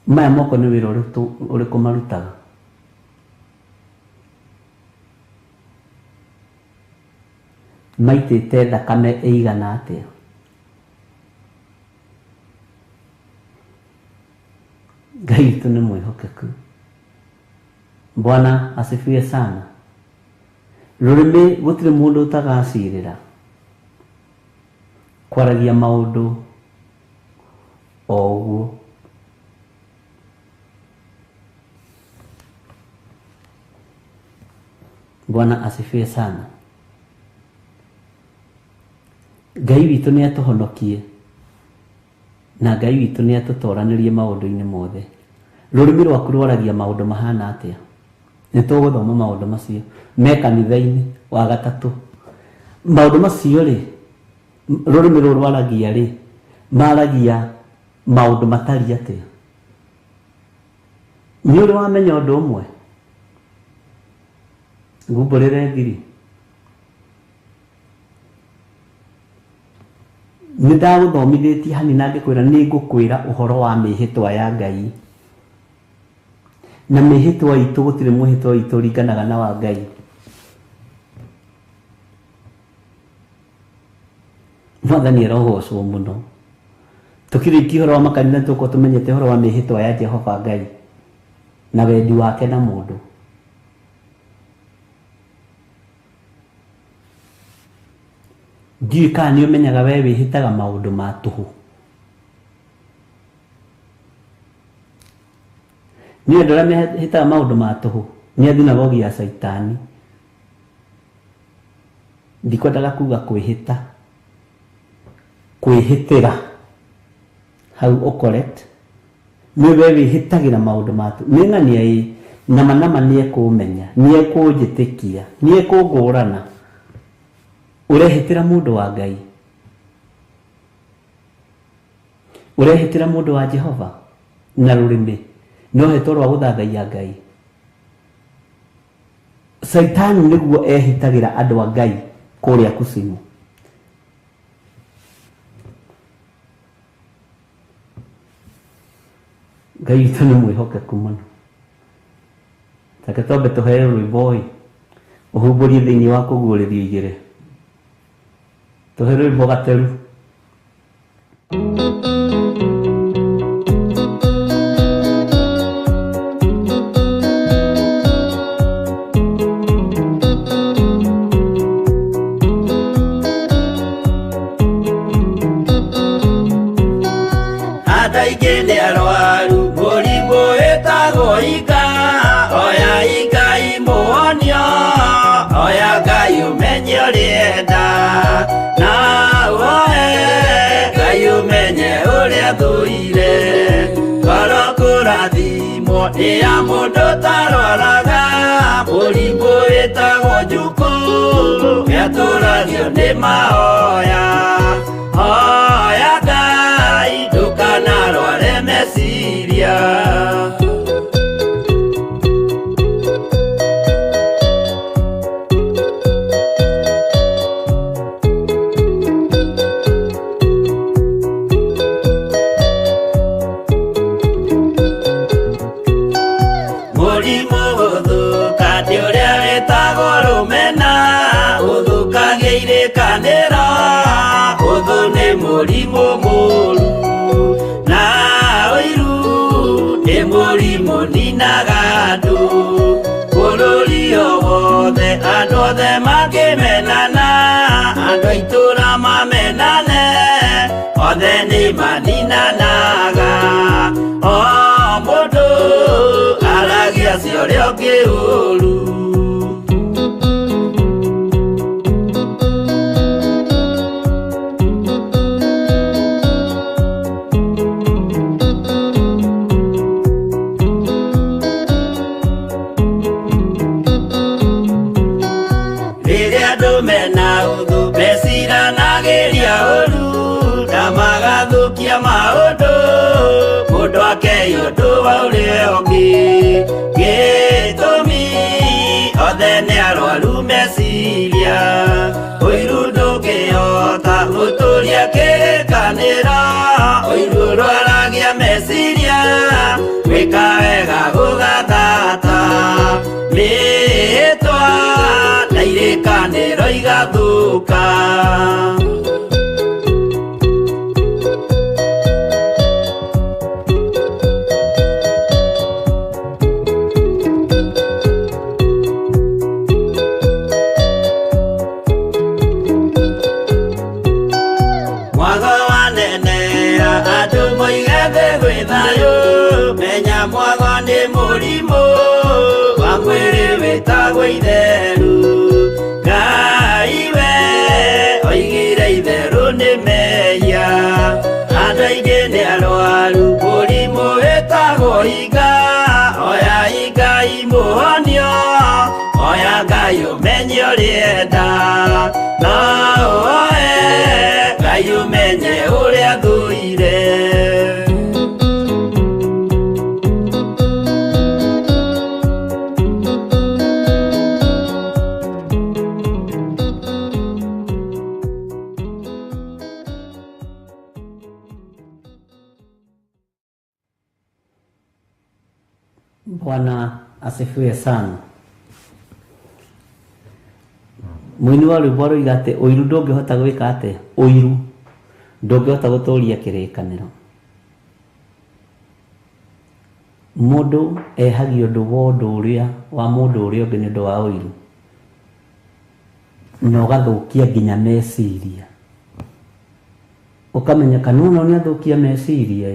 Maya moko nĩ wĩra ũrĩkũ marutaga? Maitĩte thakame ĩigana atĩa? Ngai witũ nĩ mwĩhokeku. Bwana asifiwe sana. Rũrĩmĩ gũtirĩ mũndũ ũtagacirĩra kwaragia maũndũ o ũguo. Bwana asifiwe sana. Ngai witũ nĩ atũhonokie na Ngai witũ nĩ atũtoranĩrie maũndũ-inĩ mothe. Rũrĩmĩ rwaku rwaragia maũndũ mahana atĩa? Nĩ tũgũthoma maũndũ macio me kanitha-inĩ wa gatatũ. Maũndũ macio rĩ, rũrĩmĩ rũrũ rwaragia rĩ, maragia maũndũ matari atĩa? Nĩ ũrĩ wamenya ũndũ ũmwe? Ngumbũrĩre thiri. Nĩ ndagũthomithĩtie hani na ngĩkwĩra nĩ ngũkwĩra ũhoro wa mĩhĩtwa ya Ngai. Na mĩhĩtwa itũ gũtirĩ mũhĩtwa itũ ũringanaga na wa Ngai. Mwathani arogocwo mũno. Tũkĩrĩkia ũhoro wa makanitha tũkorwo tũmenyete ũhoro wa mĩhĩtwa ya Jehova Ngai na wendi wake na mũndũ. Ndiũĩ kana nĩ ũmenyaga we wĩhĩtaga maũndũ ma tũhũ. Nĩ andũ arĩa mehĩtaga maũndũ ma tũhũ nĩ athinagogi ya Saitani. Ndikwendaga kuga kwĩhĩta, kwĩhĩtĩra hau ũkorete. Nĩ we wĩhĩtagĩra maũndũ ma tũhũ. Nĩ ng'ania ĩ, nama nĩ ekũmenya, nĩ ekũnjĩtĩkia, nĩ ekũngũrana. Urehitira mũndũ wa Ngai? Urehitira mũndũ wa Jehova na rũrĩmĩ no hetwo rwa gũthathaiya Ngai? Saitani nĩguo ehitagĩra andũ a Ngai kũrĩa kusimu. Ngai witũ nĩ mwĩhokeku mũno. Reke twambe tũheo rwĩmbo ũhumbũrie thĩinĩ wa kũguũrĩrio igĩrĩ. Tũhe rwĩmbo gateru. Andũ aingĩ nĩ arwaru mũrimũ wĩtagwo ika. Oya ika imũhonio, oya Ngai ũmenye ũrĩenda. Kũrathimwo nĩ ya mũndũ tarwaraga mũrimũ wĩtagwo njuku, gĩatũragio nĩ mahoya. Hoya Ngai ndũkanarware meciria. Mũrimũ mũru na ũiru nĩ mũrimũ ninaga andũ. othe makĩmenana andũ aitũra mamenane othe nĩ maninanaga o mũndũ aragia cio ũrĩa ũngĩ ũru maũndũ mũndũ akei ũndũ wa ũrĩa ũngĩ gĩtũmi othe nĩ arwaru meciria ũiru ndũngĩhota gũtũria kĩrĩkanĩro ũiru rwaragia meciria gwĩka wega gũgathata mĩĩtwa na irĩkanĩro igathũka menya mwago nĩ mũrimũ wa mwĩrĩ wĩtagwo itherũ Ngai we oigire itherũ nĩ mehia andũ aingĩ nĩ arwaru mũrimũ wĩtagwo inga oya Ngai mũhonio oya Ngai ũmenye ũrĩenda no oe Ngai ũmenye ũrĩa thũire Bwana asifiwe sana. Mwini wa rwĩmbo aroiga atĩ ũiru ndũngĩhota gwĩka atĩ ũiru ndũngĩhota gũtũũria kĩrĩkanĩro. Mũndũ ehagia ũndũ wa ũndũ ũrĩa wa mũndũ ũrĩa ũngĩ nĩ ũndũ wa ũiru na ũgathũkia nginya meciria ũkamenya kana ũno nĩ athũkia meciria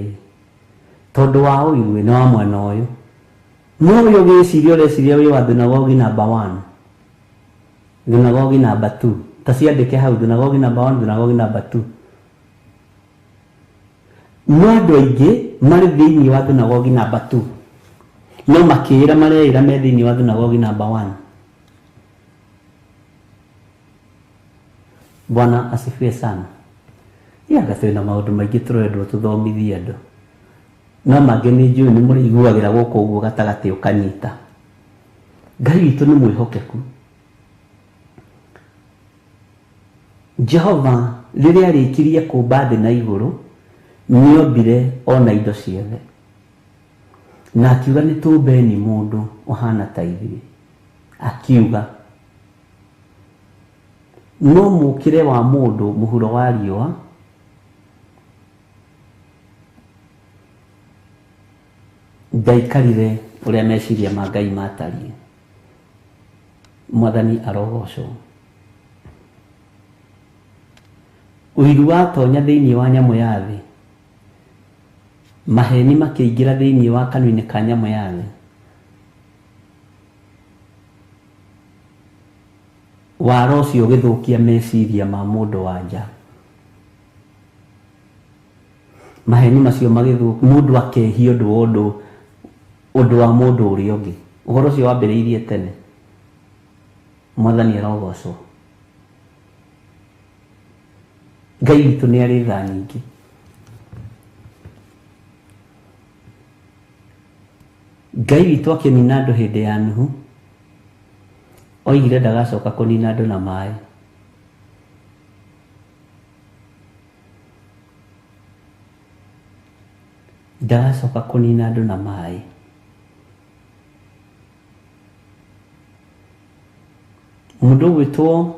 tondũ wa ũiru nĩ wa mwena ũyũ no ũyũ gĩciria ũreciria wĩ wa thunagogi number 1 thunagogi number 2 ta ciandĩke hau thunagogi number 1 thunagogi number 2 no andũ aingĩ marĩ thĩinĩ wa thunagogi number 2 no makĩĩra mareĩra me thĩinĩ wa thunagogi number 1. Bwana asifiwe sana. Twĩna maũndũ maingĩ tũrendwo tũthomithie andũ no mangĩ nĩ njũĩ nĩ mũrĩiguagĩra gũkũ ũguo gatagatĩ ũkanyita. Ngai witũ nĩ mwĩhokeku. Jehova rĩrĩa arĩkirie kũmba thĩ na igũrũ nĩombire ona indo ciothe na akiuga nĩ tũmbeni mũndũ ũhana ta ithuĩ akiuga no mũkĩre wa mũndũ mũhuro wa riũa ndaikarire ũrĩa meciria ma Ngai matariĩ. Mwathani arogocwo. Ũiru watonya thĩinĩ wa nyamũ ya thĩ maheni makĩingĩra thĩinĩ wa kanua-inĩ ka nyamũ ya thĩ waro ũcio ũgĩthũkia meciria ma mũndũ wa nja. Maheni macio magĩthũkia mũndũ akehia ũndũ wa mũndũ ũrĩa ũngĩ. Ũhoro ũcio wambĩrĩirie tene. Mwathani arogocwo. Ngai witũ nĩ arĩ tha nyingĩ. Ngai witũ akĩnina andũ hĩndĩ ya Nuhu oigire ndagacoka kũnina andũ na maĩ. Ndagacoka kũnina andũ na maĩ. Mũndũ gwĩtwo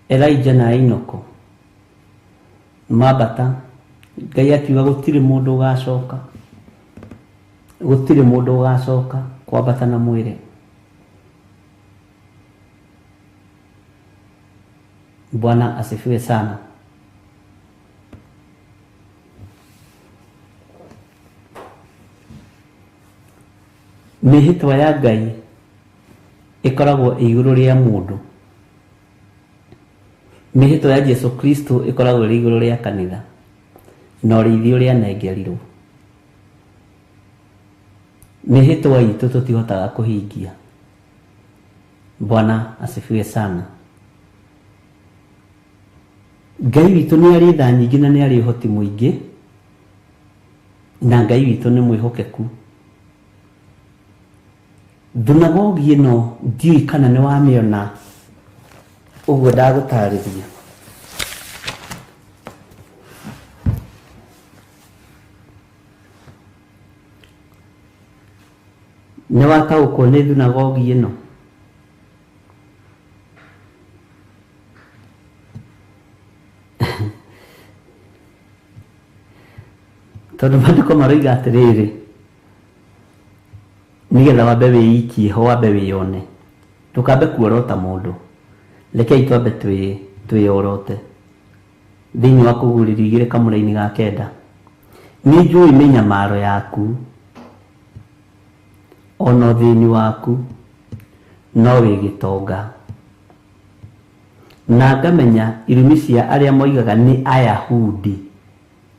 Elijah na Enoch mambata Ngai akiuga gũtirĩ mũndũ ũgacoka. Gũtirĩ mũndũ ũgacoka kwambata na mwĩrĩ. Bwana asifiwe sana. Mĩhĩtwa ya Ngai ĩkoragwo igũrũ rĩa mũndũ. Mĩhĩtwa ya Jesu Kristo ĩkoragwo igũrũ rĩa kanitha na ũrĩithio rĩa nengerirwo. Mĩhĩtwa itũ tũtihotaga kũhingia. Bwana asifiwe sana. Ngai witũ nĩ arĩ tha nyingĩ na nĩ arĩ ũhoti mũingĩ, na Ngai witũ nĩ mwĩhokeku. Thunagogi ĩno ndiũĩ kana nĩ wamĩona, ũguo ndagũtarĩria. Nĩ wataũkwo nĩ thunagogi ĩno? Tondũ maandĩko maroiga atĩrĩrĩ, nĩgetha wambe wĩikie ho, wambe wĩyone, ndũkambe kuorota mũndũ. Rekei twambe twĩyorote thĩinĩ wa Kũguũrĩrio 2 kamũra-inĩ ga 9. Nĩ njũĩ mĩnyamaro yaku, ona ũthĩni waku, no wĩ gĩtonga. Na ngamenya irumi cia arĩa moigaga nĩ Ayahudi,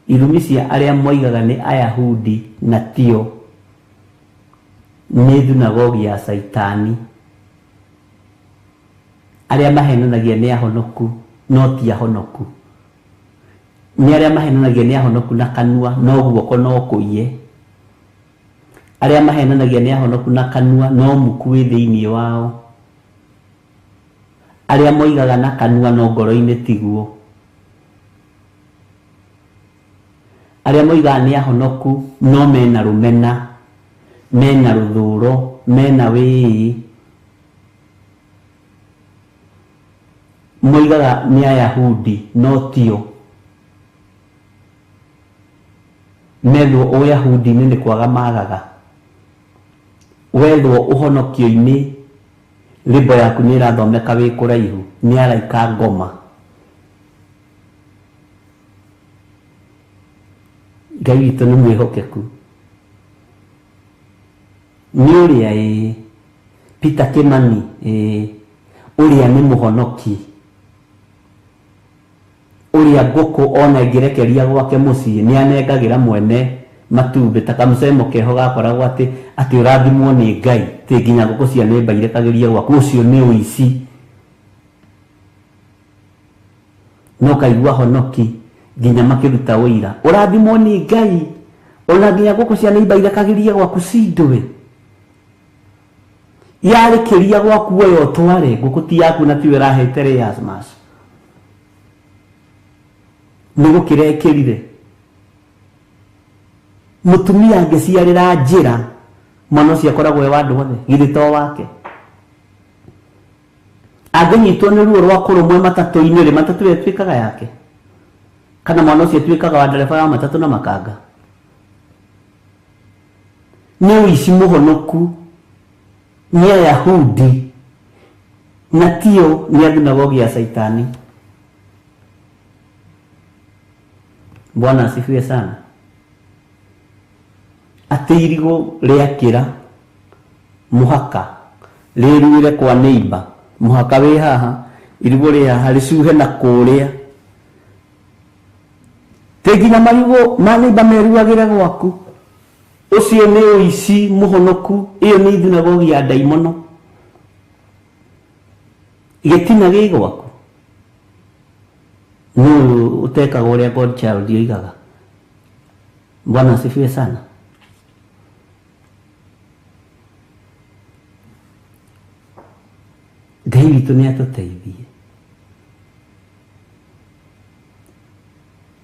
irumi cia arĩa moigaga nĩ Ayahudi na tio, nĩ thunagogi ya Saitani. Arĩa mahenanagia nĩ ahonoku, no ti ahonoku. Nĩ arĩa mahenanagia nĩ ahonoku na kanua, no guoko no kũiye. Arĩa mahenanagia nĩ ahonoku na kanua, no muku wĩ thĩinĩ wao. Arĩa moigaga na kanua no ngoro-inĩ tiguo. Arĩa moigaga nĩ ahonoku no mena rũmena, mena rũthũũro, mena wĩĩ. Moigaga nĩ Ayahudi no tio. Methwo Ũyahudi-inĩ nĩ kwaga magaga. Wethwo ũhonokio-inĩ, rĩmbo yaku nĩ ĩrathomeka wĩ kũraihu, nĩ araika ngoma. Ngai witũ nĩ mwĩhokeku. Nĩ ũrĩa Peter Kimani, ũrĩa nĩ mũhonoki, ũrĩa ngũkũ ona ĩngĩrekeria gwake mũciĩ nĩ anengagĩra mwene matumbĩ, ta kamũcemo keho gakoragwo atĩ ũrathimwo nĩ Ngai, tĩ nginya ngũkũ cia nĩmba irekagĩria gwaku. Ũcio nĩ ũici. No kaigua honoki nginya makĩruta ũira, ũrathimwo nĩ Ngai, ona nginya ngũkũ cia nĩmba irekagĩria gwaku cindũĩ. Yarĩkĩria gwaku woyo tware, ngũkũ ti yaku na tiwe ĩrahete Erasmus. Nĩ gũkĩra ĩkĩrire. Mũtumia angĩciarĩra njĩra, mwana ũcio akoragwo wa andũ othe, githĩ to wake. Angĩnyitwo nĩ ruo rwa kũrũmwo matatũ-inĩ rĩ, matatũ ĩyo ĩtuĩkaga yake? Kana mwana ũcio atuĩkaga wa ndereba wa matatũ na makanga? Nĩ ũici mũhonoku, nĩ Ayahudi na tio nĩ thunagogi ya Saitani. Bwana asifiwe sana. Atĩ irigũ rĩakĩra mũhaka rĩruire kwa neighbor, mũhaka wĩ haha, irigũ rĩ haha, rĩcuhe na kũrĩa. Tĩ nginya marigũ ma neighbor meruagĩre gwaku. Ũcio nĩ ũici mũhonoku. Ĩyo nĩ thunagogi ya ndaimono. Gĩtina gĩ gwaku. Nũ ũtekaga ũrĩa Godchild yoigaga. Bwana asifiwe sana. Ngai witũ nĩ atũteithie.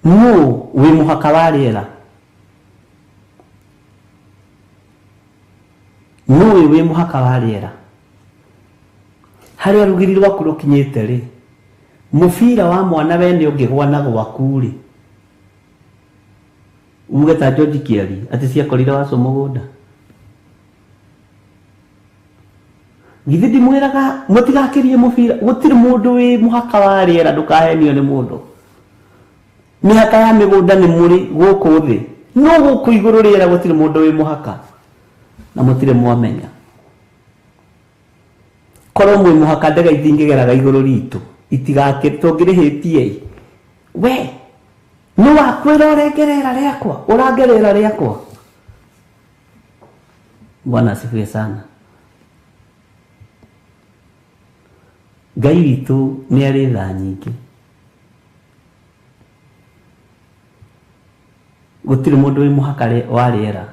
Nũ wĩ mũhaka wa rĩera? Nũ wĩ mũhaka wa rĩera? Harĩa rũgiri rwaku rũkinyĩte rĩ, mũbira wa mwana wene ũngĩgwa na gwaku rĩ, uge ta George Kiari atĩ ciakorire waco mũgũnda. Githidi mwiraga mutigakirie mubira gutiri mundu wi muhaka wa riera ndukahenio ni mundu. Mihaka ya migunda ni muri guku thi. No guku iguru riera gutiri mundu wi muhaka. Na mutire mwamenya. Koro mwi muhaka ndega ithingigeraga iguru ritu. Itigakitungirihitie. We no wakwira urengerera riakwa urangerera riakwa. Bwana asifiwe sana. Ngai witũ nĩ arĩ tha nyingĩ. Gũtirĩ mũndũ wĩ mũhaka wa rĩera.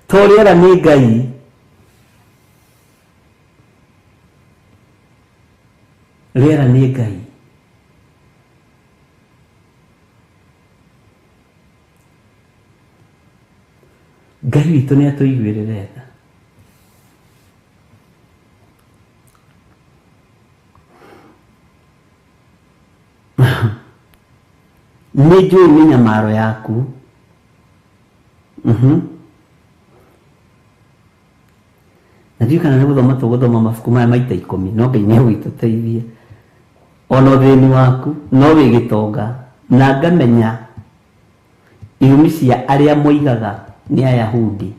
To rĩera nĩ Ngai. Rĩera nĩ Ngai. Ngai witũ nĩ atũiguĩrĩre tha. Nĩnjũĩ mĩnyamaro yaku. Na ndiũĩ kana nĩ gũthoma tũgũthoma mabuku maya maita 10 no Ngai nĩegũtũteithia. Ona ũthĩni waku no wĩ gĩtonga na ngamenya irumi cia arĩa moigaga nĩ Ayahudi.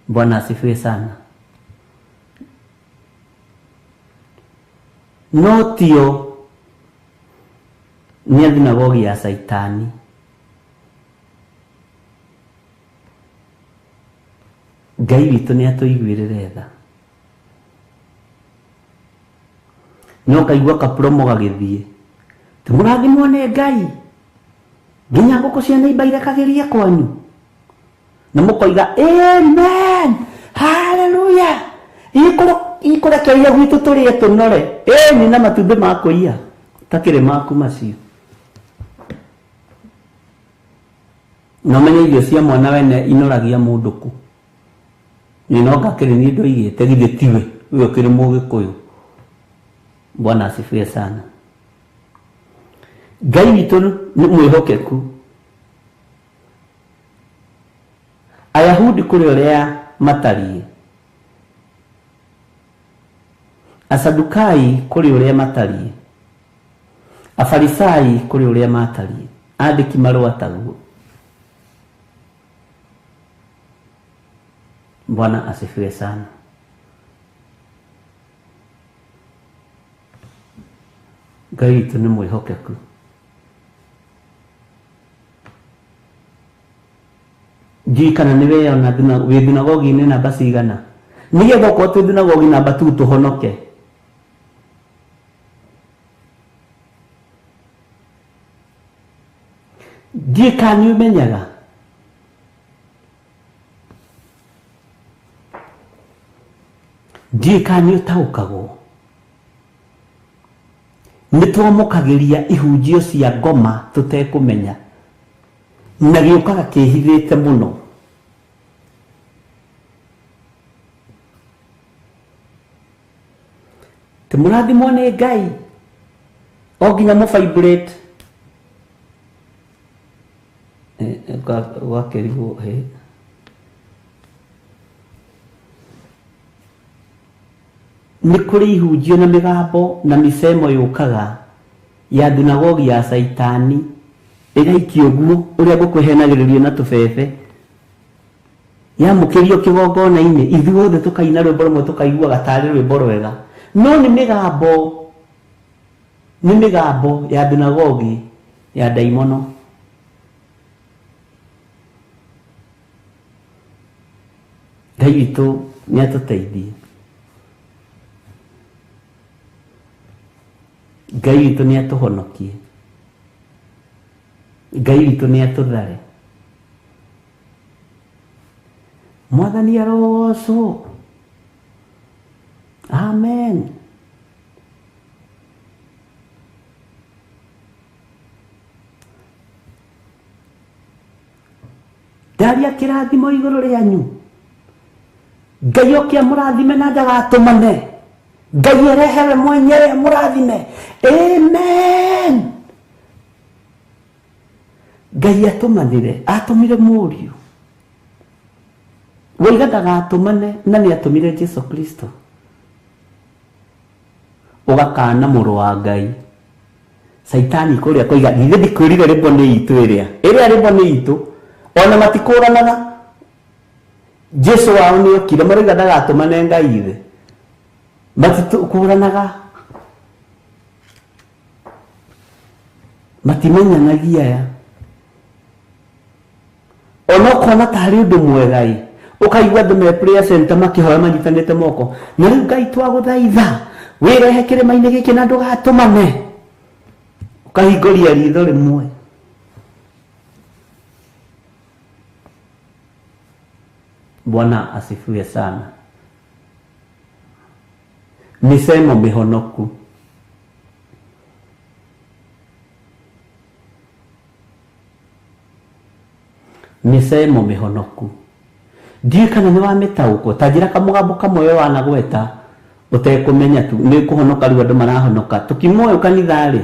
Bwana asifiwe sana. No tio nĩ thinagogi ya Saitani. Ngai witũ nĩ atũiguĩrĩre tha. No kaigua kapromo gagĩthiĩ. Tũmũrathimwo nĩ Ngai. Nginya ngũkũ cia neighbor irekagĩria kwanyu. Na mũkoiga amen. Hallelujah. Ikurekeire gwitũ tũrĩe tũnore. Ni na matumbĩ makũiya. Takĩrĩ maku macio. No menye irio cia mwana wene inoragia mũndũ ku. Ni no gakĩrĩ ni ndo igĩte githĩ tiwe. Uyo kĩrĩ Mũgĩkũyũ. Bwana asifiwe sana. Ngai witũ nĩ mwĩhokeku. Ayahudi kũrĩ ũrĩa matariĩ. Asadukai kũrĩ ũrĩa matariĩ. Afarisai kũrĩ ũrĩa matariĩ. Andĩki marũa taguo. Bwana asifiwe sana. Ngai witũ nĩ mwĩhokeku. Ndiũĩ kana nĩ weyona wĩ thinagogi-inĩ namba cigana. Nĩgetha okorwo twĩ thinagogi namba 2 tũhonoke. Ndiũĩ kana nĩ ũmenyaga ndiũĩ kana nĩ ũtaũkagwo nĩ twamũkagĩria ihunjio cia ngoma tũtekũmenya na gĩũkaga kĩhithĩte mũno. Tũmũrathimwo nĩ Ngai. O nginya mũvibrate. Gwakĩrigwo he. Nĩ kũrĩ ihunjio na mĩgambo na mĩsemo yũkaga ya thinagogi ya Saitani ĩgaikio guo ũrĩa ngũkwehenagĩrĩrio na tũbebe yamũkĩrio kĩgongona-inĩ ithuothe tũkaina rwĩmbo rũmwe tũkaiguaga tarĩ rwĩmbo rwega no nĩ mĩgambo ya thinagogi ya daimono. Ngai witũ nĩ atũteithie. Ngai witũ nĩ atũhonokie. Ngai witũ nĩ atũthare. Mwathani arogocwo. Amen. Ndaria kĩrathimo igũrũ rĩanyu. Ngai oke amũrathime na ndagatũmane. Ngai erehe mwenyewe amũrathime. Amen. Ngai atũmanire, atũmire mũriũ Waiga ndagatumane na nĩ atumire Jesu Kristo. Ugakana mũrũ wa Ngai. Saitani kuria koiga githĩ ndikwĩrire rĩmbo nĩ itu ĩrĩa rĩmbo nĩ itu ona matikũranaga. Jesu wao nĩ okire maraiga ndagatumane Ngai ithe matikũranaga, matimenyanagia ya ona ukona tarĩ ũndũ mwega ukaigua andũ me prayer center makĩhoya manyitanĩte moko na rĩu Ngai twagũthaitha wĩrehe kĩrĩma-inĩ gĩkĩ na ndũgatumane, ukahingũria ritho rĩmwe. Bwana asifiwe sana. Misemo mihonoku. Misemo mihonoku. Ndiye kana nĩ wamĩtaũkwo ta njĩra kamũgambo kamwe wanagweta ũtekumenya tu nĩ kũhonoka rĩu andũ marahonoka tukimoyo kanitha-rĩ.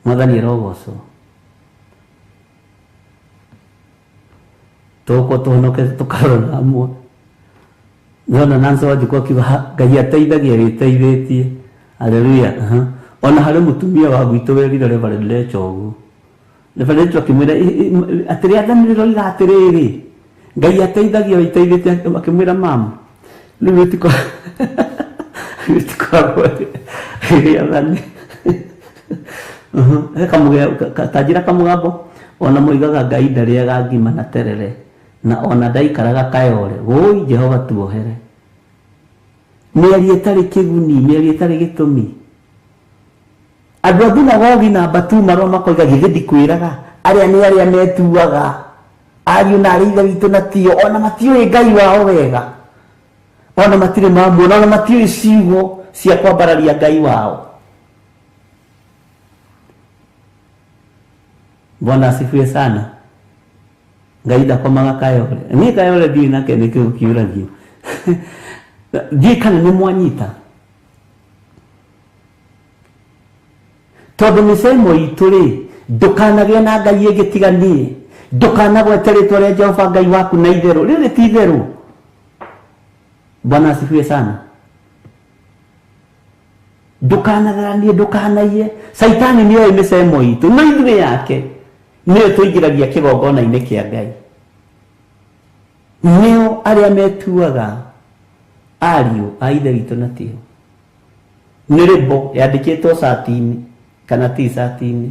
Mwathani arogocwo. Toko tuhonoke tukarona amwe. Nona Nancy Wanjikũ akiuga Ngai ateithagia gĩteithĩtie. Haleluya. Ona harĩ mũtumia wa gwitũ wĩrire Reverend Rachel ũguo. Reverend Rachel akĩmwĩra atĩrĩ athanĩrĩro iga atĩrĩrĩ Ngai ateithagia gĩteithĩtie, akĩmwĩra mama rĩu gĩtikoragwo gĩathani. Tajira kamũgambo ona moigaga Ngai ndarĩaga ngima na terere na ona ndaikaraga kayore woi Jehova tuohere. Mĩario ĩtarĩ kĩguni, mĩario ĩtarĩ gĩtũmi. Andũ a thinagogi na mbatu marũa makoiga githĩ ndikwĩraga arĩa nĩ arĩa metuaga ariũ na arĩa ithe witũ na tio ona matiũĩ Ngai wao wega ona matirĩ mamuona ona matiũĩ ciugo cia kwambararia Ngai wao. Bwana asifiwe sana. Ngai ndakomaga kayore. Niĩ kayore ndiũĩ nake nĩkĩo kiũragio. Ndiĩ kana nĩ mwanyita. Tondũ mĩsemo itũ-rĩ ndũkanagĩe na Ngai ĩngĩ tiga niĩ. Ndũkanagwete rĩtwa rĩa Jehova Ngai waku na itherũ. Rĩrĩ ti itherũ. Bwana asifiwe sana. Ndũkanatharanie, ndũkanaiye. Saitani nĩoĩ mĩsemo itũ na ithuĩ yake nĩyo tũingĩragia kĩgongona-inĩ kĩa Ngai. Nĩo arĩa metuaga ariũ a ithe witũ na tio. Nĩ rĩmbo yandĩkĩtwo cati-inĩ kana t-shirt-inĩ.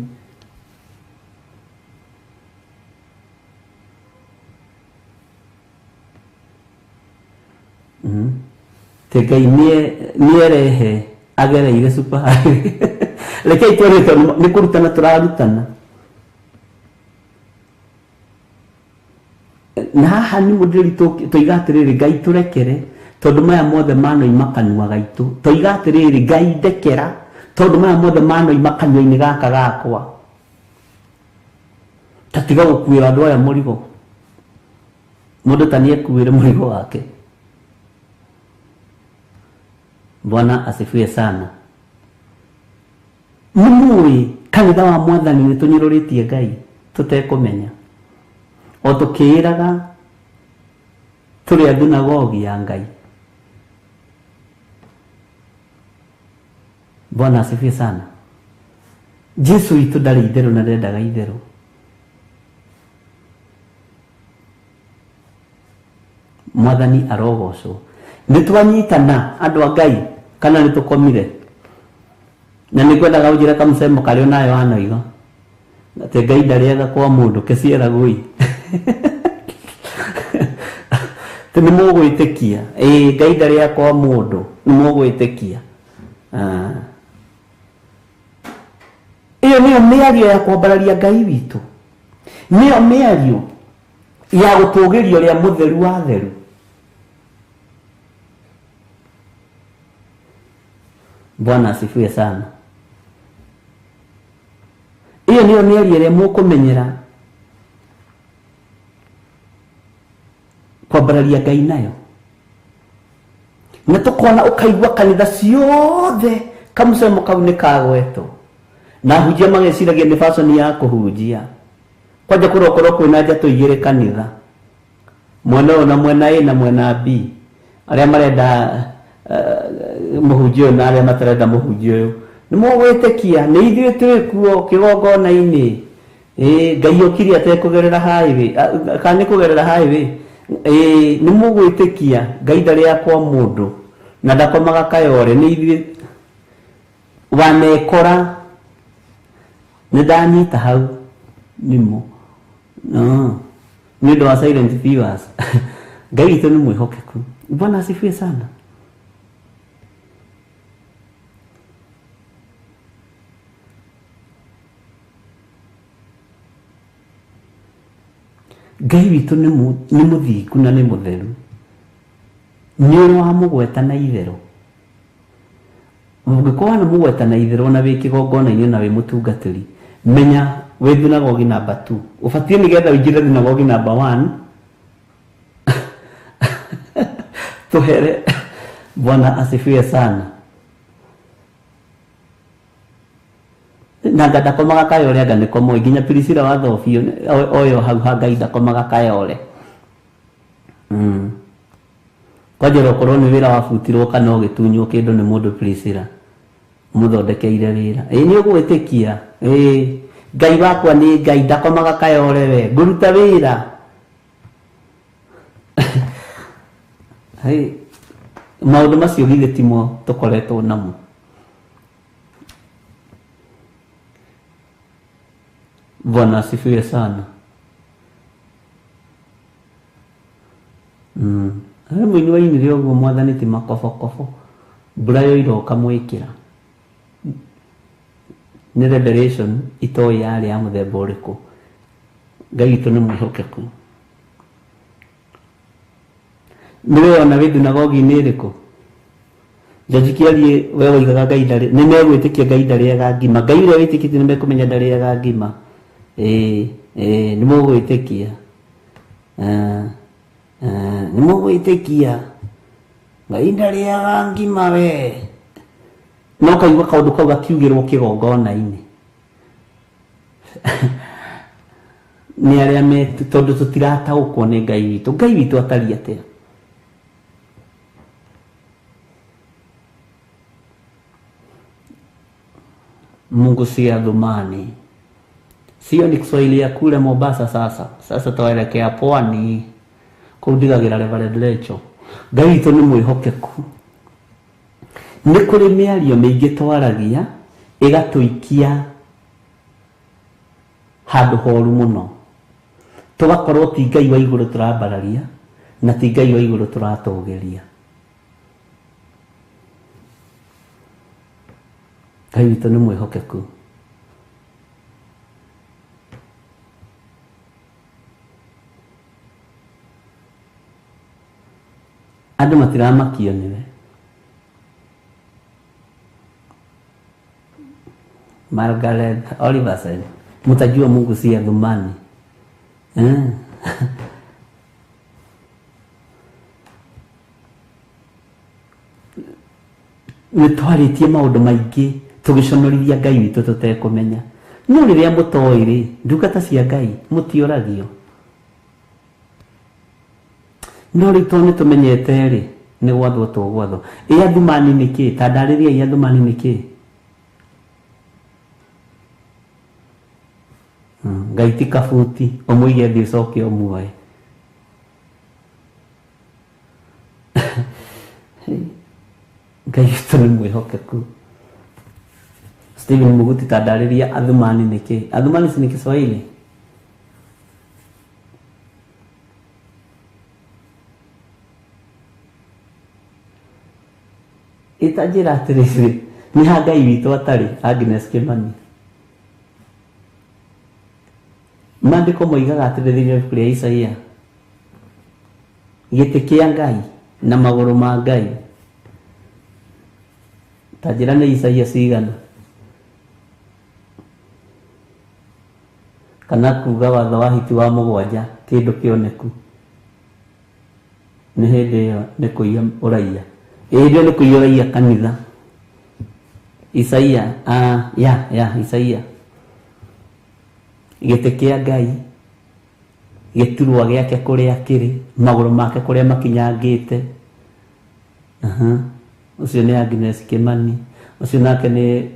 Ngai nĩerehe agereire super. Rekei tũrĩte nĩ kũrutana tũrarutana. Na haha nĩ mũndĩri tũiga atĩrĩrĩ Ngai tũrekere tondũ maya mothe manoima kanua gaitũ. Tũiga atĩrĩrĩ Ngai ndekera tondũ maya mothe manoima kanua-inĩ gaka gakwa. Tatiga gũkuĩra andũ aya mũrigo. Mũndũ ta nĩekuĩre mũrigo wake. Bwana asifiwe sana. Mũmũĩ kanitha wa Mwathani nĩ tũnyũrũrĩtie Ngai tũtekũmenya. O tũkĩĩraga tũrĩ a thinagogi ya Ngai. Bwana asifiwe sana. Jesu witũ ndarĩ itherũ na ndendaga itherũ. Mwathani arogocwo. Nĩtwanyitana andũ a Ngai kana nĩtũkomire. Na nĩngwendaga ũnjĩre kamũsemo karĩ onayo anoiga atĩ Ngai ndarĩaga kwa mũndũ kĩciaragũi. Tĩ nĩ mũgwĩtĩkia Ngai ndarĩaga kwa mũndũ nĩ mũgwĩtĩkia. Iyo nĩyo mĩario ya kwambararia Ngai witũ. Nĩyo mĩario ya gũtũgĩrio rĩa mũtheru wa theru. Bwana asifiwe sana. Iyo niyo mĩario ĩrĩa mũkũmenyera kwambararia Ngai nayo. Na tũkona ũkaigua kanitha ciothe kamũsemo kau nĩ kagwetwo. Na hunjia mageciragia nĩ fashion ya kũhunjia. kwaja kurokoro kwina njatu igire kanitha mwena na mwena A na mwena B aria marenda muhunjio na aria matarenda muhunjio ni mogwitikia ni ithuĩ twĩ kuo kigongona-inĩ Ngai okirie atekugerera highway kana kugerera highway ni mugwitikia Ngai ndari akwa mundu na ndakomaga kayore ni ithuĩ wanekora ni ndanyita hau nimo no ni ndo wa silent viewers Ngai witũ ni mwĩhokeku. Bwana asifiwe sana. Ngai witũ nĩ mũthingu na nĩ mũtheru. Nĩ ũrĩ wa mũgweta na itherũ. Ũngĩkorwo nĩ mũgweta na itherũ na wĩ kĩgongona-inĩ na wĩ mũtungatĩri, menya wĩ thinagogi number 2. Ũbatiĩ nĩgetha ũingĩre thinagogi number 1. Tuhere. Bwana asifiwe sana. Na ndakomaga kayore anga nĩ komo nginya Priscilla wathofio oyo hau Ngai ndakomaga kayore. Kwajero korwo nĩ wĩra wabutirwo kana ũgĩtunywo kĩndũ nĩ mũndũ Priscilla mũthondekeire wĩra. Nĩ ũgwĩtĩkia. Ngai wakwa nĩ Ngai ndakomaga kayore we. Ngũruta wĩra. Maũndũ macio githĩ timo tũkoretwo namo. Bwana asifiwe sana. Mũini wa inire ũguo mwathani ti makobokoko. Mbura yo iroka mwĩkĩra. Nĩ revelation itoĩ yarĩ ya mũthemba ũrĩkũ. Ngai witũ nĩ mwĩhokeku. Nĩwe ona wĩ thinagogi-inĩ ĩrĩkũ? Njanjikiarie we woigaga Ngai ndarĩ. Nĩ megwĩtĩkia Ngai ndarĩaga ngima. Ngai ũrĩa wĩtĩkĩtie nĩ mekũmenya ndarĩaga ngima. Nĩ mũgwĩtĩkia. Nĩ mũgwĩtĩkia. Ngai ndarĩaga ngima we. No kaigua kaũndũ kau gakiugĩrwo kĩgongona-inĩ. Nĩ arĩa tondũ tũtirataũkwo nĩ Ngai witũ. Ngai witũ atariĩ atĩa? Mungu si adhumani. Sio ni Kiswahili ya kule Mombasa sasa. Sasa tuelekea pwani. Kudigagĩra Reverend Lecho. Ngai witũ nĩ mwĩhokeku. Nĩ kũrĩ mĩario mĩingĩ twaragia ĩgatũikia handũ horu mũno. Tugakorwo ti Ngai wa igũrũ tũrambararia na ti Ngai wa igũrũ tũratũgeria. Ngai witũ nĩ mwĩhokeku. Andũ matiramakio nĩwe. Margaret Oliver said, mtajua Mungu si adhumani. Nĩtwarĩtie maũndũ maingĩ tũgĩconorithia Ngai witũ tũtekũmenya. No rĩrĩa mũtoĩ-rĩ, ndungata cia Ngai mũtiũragio. No rĩu tondũ nĩtũmenyete-rĩ, nĩ gwathwo tũgwathwo. Athumani nĩ kĩ? Ta ndarĩria athumani nĩ kĩ? Ngai ti kabuti, ũmũige thĩ ũcoke ũmuoe. Ngai witũ nĩ mwĩhokeku. Stephen Muguti ta ndarĩria athumani nĩ kĩ? Athumani si ni Kiswahili? Itajira atĩrĩrĩ, nĩ ha Ngai witũ atarĩ? Agnes Kimani. Maandĩko moigaga atĩrĩrĩ thĩinĩ wa ibuku rĩa Isaia, gĩtĩ kĩa Ngai na magũrũ ma Ngai. Ta njĩra nĩ Isaia cigana? Kana kuga watho wa hiti wa mũgwanja kĩndũ kĩoneku. Nĩ hĩndĩ ĩyo nĩ kũiya ũraiya. Hĩndĩ ĩyo nĩ kũiya ũraiya kanitha. Isaia, Isaia. Gĩtĩ kĩa Ngai giturwa giake kuria kiri maguru make kuria makinyangite ucio ni Agnes Kimani ucio nake ni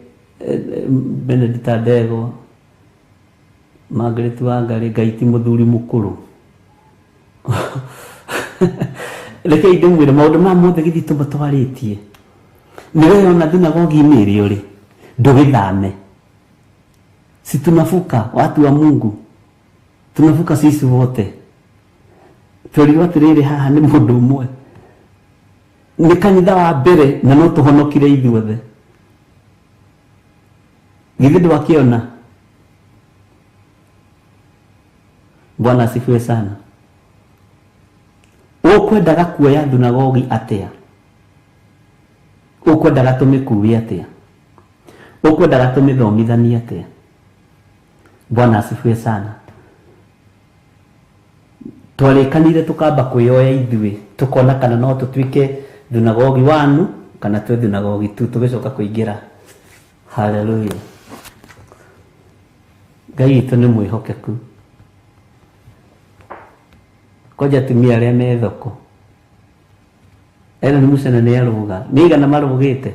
Benedict Adego Margaret Wangari Gaiti muthuri mukuru reke ndimwire maundu ma mothe githito batwaritie niwe ona thinagogi miri uri ndugithame si tunafuka watu wa Mungu tunafuka sisi wote tuliwa tirire haha ni mundu umwe ni kanitha wa mbere na no tuhonokire ithuothe githindo wakiona Bwana asifiwe sana ukwendaga kuoya thunagogi atia ukwendaga tumikuwi atia ukwendaga tumithomithanie atia Bwana asifiwe sana twarikanire tukamba kuyoya ithui tukona kana no tutwike thunagogi 1 kana twe thunagogi 2 tugicoka kuingira haleluya Ngai itu ni mwihokeku koja tumia aria me thoko ena ni musena ni aruga nigana marugite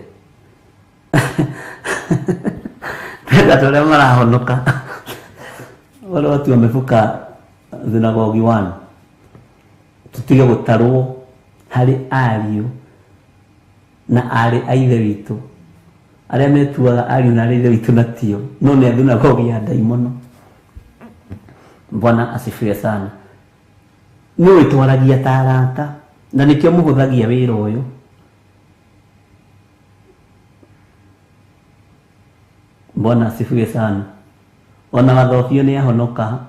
tenda tole marahonoka wale watu wamefuka thunagogi 1 tutige gutarwo hari ariu na ari aithe witu aria metuaga ariu na aithe witu natio no ne thunagogi ya daimono Bwana asifiwe sana no itwaragia taranta na nikio muhuthagia wira uyu Bwana asifiwe sana ona wathofio ni ahonoka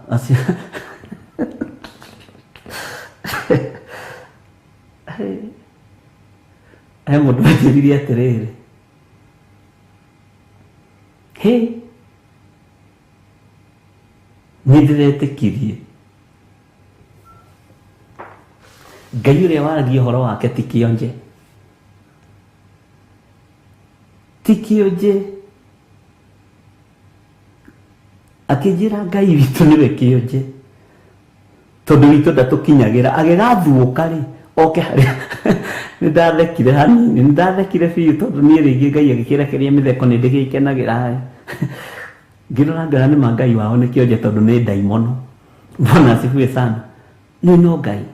mundu njiririe atiriri nindĩretikirie Ngai ũrĩa waragia ũhoro wake tikionje akĩnjĩra Ngai witũ nĩwe kĩonje tondũ witũ ndatukinyagira agegathuũka rĩ oke harĩa nĩndathekire hanini nĩndathekire biũ tondũ niĩ rĩngĩ Ngai agĩkĩrekeria mĩtheko nĩndĩgĩkenagira ngĩrora ngara nĩ Ngai wao nĩ kĩonje tondũ nĩ ndaimono Bwana asifiwe sana no Ngai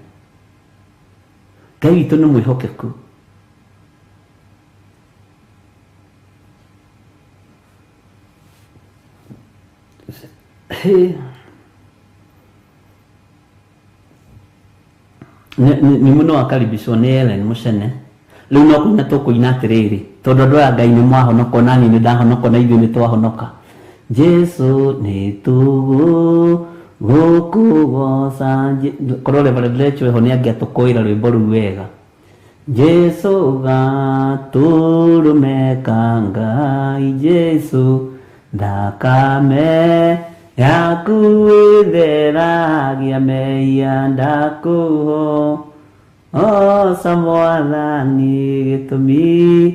witũ nĩ mwĩhokeku ni muno wakaribishwo ni Ellen Mucene riu no kuina tukuina atiriri tondu andu aya Ngai ni mwahonoka nani ni ndahonoka na ithuĩ ni twahonoka Jesu ni tugu gukugoca korwo Reverend Rachel ho ni angiatukoira rwimbo rũu wega Jesu gaturumeka Ngai Jesu ndakame yakuitheragia meia ndakuho oca Mwathani gĩtũmi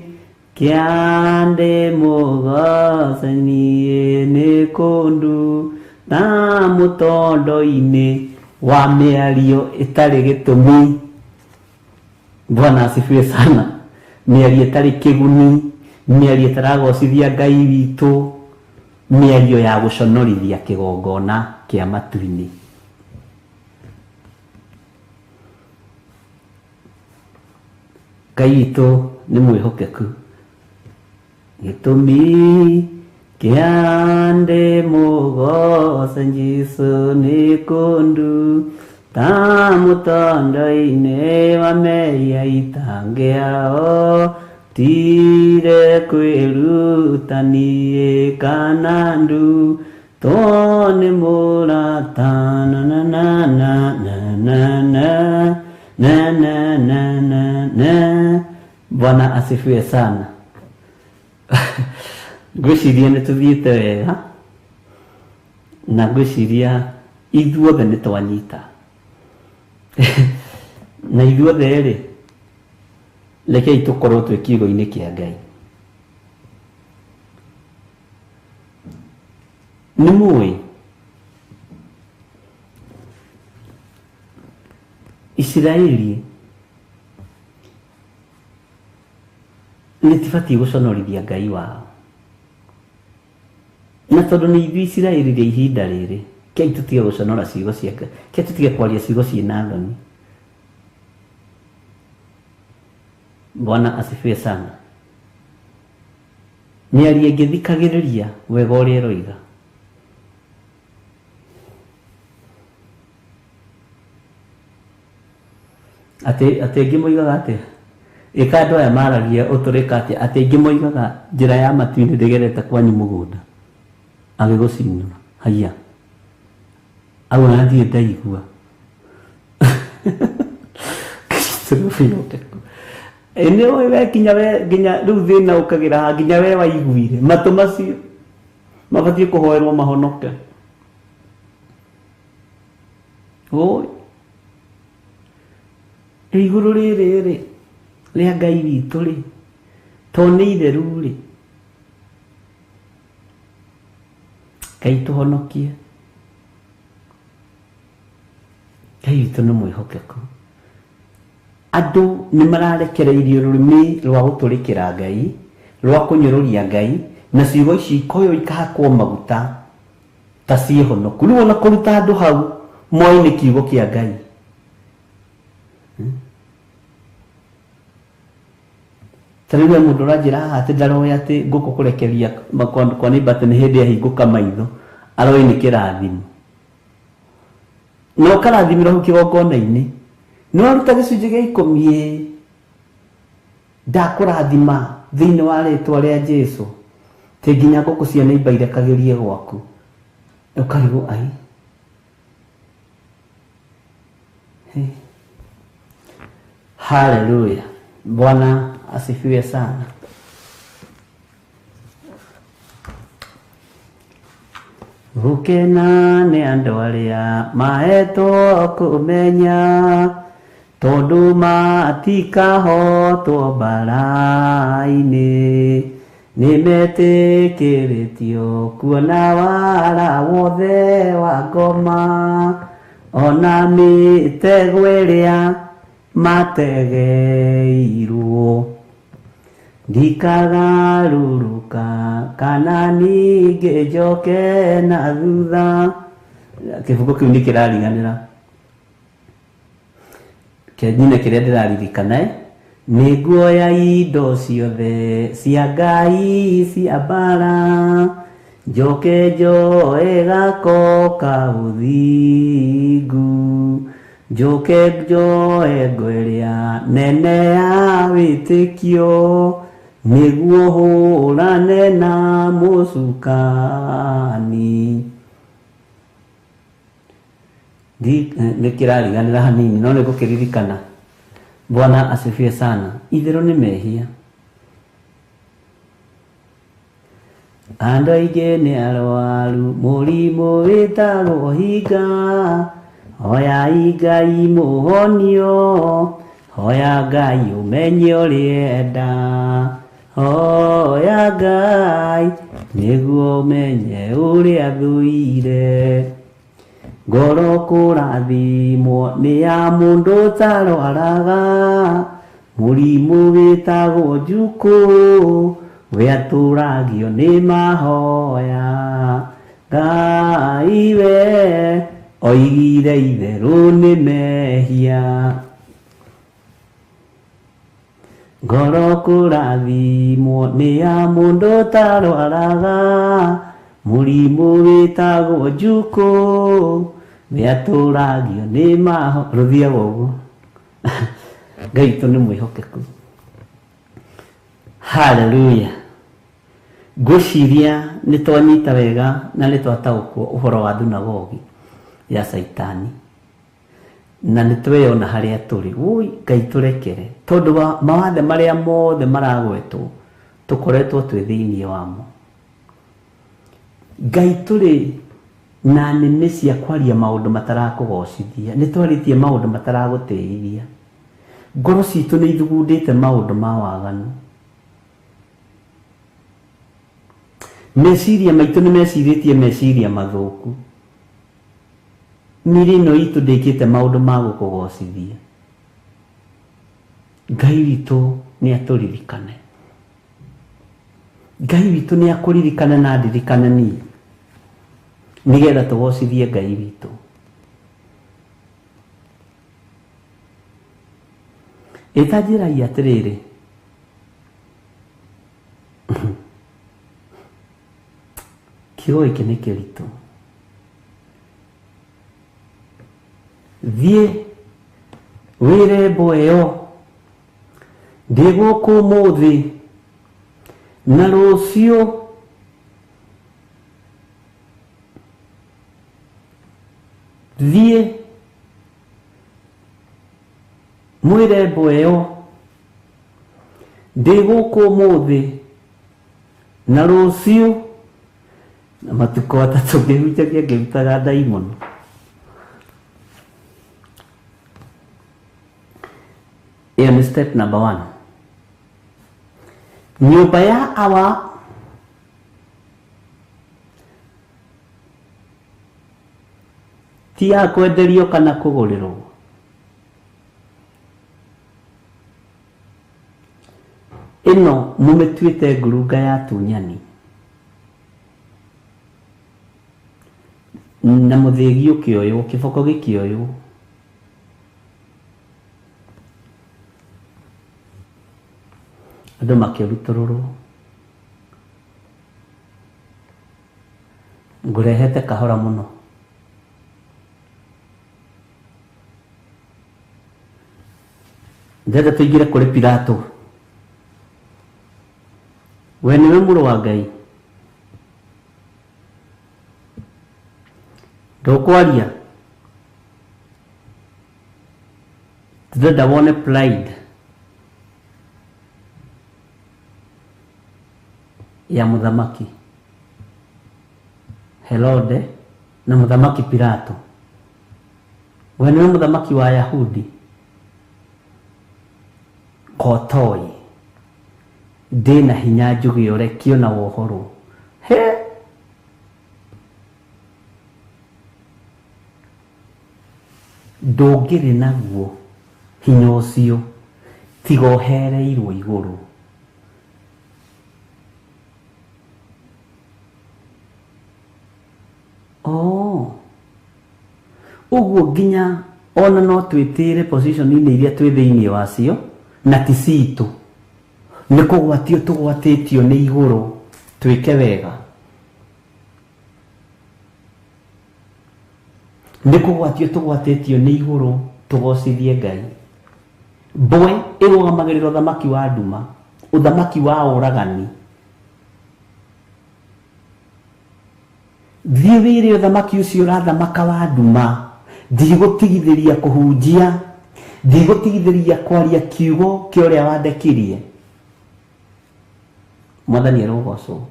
kĩa ndĩmũgoce niĩ nĩ kũndu na mũtondo-inĩ wa mĩario ĩtarĩ gĩtũmi Bwana asifiwe sana mĩario ĩtarĩ kĩguni mĩario ĩtaragocithia Ngai witũ mĩario ya gũconorithia kĩgongona kĩa matu-inĩ Ngai witũ nĩ mwĩhokeku gĩtũmi kĩa ndĩmũgoce Jesu nĩ kũndu ta mũtondo-inĩ wa meia itangĩao tire kwĩruta niĩ kana ndu to nĩ mũrata Bwana asifiwe sana ngwĩciria nĩ tũthiĩte wega na ngwĩciria ithuothe nĩ twanyita na ithuothe rĩ rekei tũkorwo twĩ kiugo-inĩ kĩa Ngai nĩ mũĩ Israeli nĩtibatiĩ gũconorithia Ngai wao, na tondũ nĩ ithuĩ Israeli rĩa ihinda rĩrĩ, kĩai tũtige gũconora ciugo cia Ngai, kĩai tũtige kwaria ciugo ciĩna thoni. Bwana asifiwe sana. Mĩario ĩngĩthikagĩrĩria wega ũrĩa ĩroiga, atĩ aingĩ moigaga atĩ ĩka andũ aya maragia ũtũrĩka atĩ aingĩ moigaga njĩra ya matu-inĩ ndĩgerete kwanyu mũgũnda agĩgũcinũra haiya au nathiĩ ndaigua nĩ ũĩ we nginya rĩu thĩna ũkagĩra nginya we waiguire matũ macio mabatiĩ kũhoerwo mahonoke. Ũĩ igũrũ rĩrĩ rĩ rĩa Ngai witũ rĩ, to nĩ itheru rĩ, Ngai tũhonokie. Ngai witũ nĩ mwĩhokeku. Andũ nĩ mararekereirio rũrĩmĩ rwa gũtũrĩkĩra Ngai, rwa kũnyũrũria Ngai, na ciugo ici ikoyo ikahakwo maguta ta ciĩhonoku. Rĩu ona kũruta andũ hau moĩ nĩ kiugo kĩa Ngai. Tarĩu mũndũ ũranjĩra haha atĩ ndaroĩ atĩ ngũkũ kũrekeria kwa neighbor atĩ nĩ hĩndĩ ahingũka maitho, aroĩ nĩ kĩrathimo. Na ũkarathimĩra hau kĩgongona-inĩ, nĩ waruta gĩcunjĩ gĩa 10 ndakũrathima thĩinĩ wa rĩtwa rĩa Jesũ, tĩ nginya ngũkũ cia neighbor irekagĩrie gwaku. Ũkarigwo ai, haleluya. Bwana asifiwe sana. Gũkena nĩ andũ arĩa mahetwo kũmenya, tondũ matikahotwo mbara-inĩ, nĩ metĩkĩrĩtio kuona wara wothe wa ngoma, ona mĩtego ĩrĩa mategeirwo ndikagarũrũka kana ningĩ njoke na thutha. Kĩbungo kĩu nĩ kĩrariganĩra nyine kĩrĩa ndĩraririkana, nĩ nguoya indo ciothe cia Ngai cia mbara, njoke njoe gako ka ũthingu, njoke njoe ngo ĩrĩa nene ya wĩtĩkio, nĩguo hũrane na mũcukani. Nĩ kĩrariganĩra hanini no nĩ gũkĩririkana. Bwana asifiwe sana. Itherũ nĩ mehia. Andũ aingĩ nĩ arwaru mũrimũ wĩtagwo hinga, hoyai Ngai mũhonio, hoya Ngai ũmenye ũrĩa enda, hoya Ngai nĩguo ũmenye ũrĩa thũire. Ngoro kũrathimwo nĩ ya mũndũ ũtarwaraga mũrimũ wĩtagwo njukũ, we atũragio nĩ mahoya. Ngai we oigire itherũ nĩ mehia. Ngoro kũrathimwo nĩ ya mũndũ ũtarwaraga mũrimũ wĩtagwo njukũ, we atũragio nĩ mahoya. Rũthiaga ũguo. Ngai witũ nĩ mwĩhokeku. Haleluya. Ngwĩciria nĩ twanyita wega na nĩ twataũkwo ũhoro wa thunagogi ya Saitani, na nĩ tweyona harĩa tũrĩ. Ũi Ngai tũrekere, tondũ mawathe marĩa mothe maragwetwo tũkoretwo twĩ thĩinĩ wamo. Ngai tũrĩ na nĩmĩ cia kwaria maũndũ matarakũgocithia, nĩ twarĩtie maũndũ mataragũtĩithia. Ngoro citũ nĩ ithugundĩte maũndũ ma waganu. Meciria maitũ nĩ mecirĩtie meciria mathũku. Mĩrĩ ĩno itũ ndĩkĩte maũndũ ma gũkũgocithia. Ngai witũ nĩ atũririkane. Ngai witũ nĩ akũririkane na ndirikane niĩ, nigetha tũgocithie Ngai witũ. Ĩtanjĩragia atĩrĩrĩ, kiugo gĩkĩ nĩ kĩritũ. Thiĩ wĩre mbo ĩyo, ndĩ gũkũ ũmũthĩ na rũciũ thiĩ mwĩre mbo ĩyo, ndĩ gũkũ ũmũthĩ na rũciũ, na matukũ atatũ ngĩhunjagia ngĩrutaga ndaimono. Hiyo ni step number 1. Nyumba ya awa ti ya kwenderio kana kũgũrĩrwo. Ĩno mũmĩtuĩte ngurunga ya tunyani na mũthĩgi ũkĩoywo, kĩboko gĩkĩoywo. Andũ makĩrutũrũrwo. Ngũrehete kahora mũno. Ndĩrenda tũingĩre kũrĩ Pilato. We nĩwe mũrũ wa Ngai. Ndũkwaria. Ndĩrenda wone pride ya muthamaki Herode na muthamaki Pilato. We nĩwe muthamaki wa Yahudi. Kotoi ndĩna hinya njuge ũrekio na wohoro. He ndũngĩrĩ naguo hinya ũcio tiga ũhereirwo igũrũ. Uguo nginya ona no twĩtĩre position-inĩ iria twĩ thĩinĩ wacio na ti citũ. Nĩ kũgwatio tũgwatĩtio nĩ igũrũ twĩke wega. Nĩ kũgwatio tũgwatĩtio nĩ igũrũ tũgocithie Ngai. Mbwe ĩrũgamagĩrĩra ũthamaki wa nduma, ũthamaki wa ũragani. Thiĩ wĩre ũthamaki ũcio ũrathamaka wa nduma, ndigũtigithĩria kũhunjia, ndigũtigithĩria kwaria kiugo kĩa ũrĩa wandekirie. Mwathani arogocwo.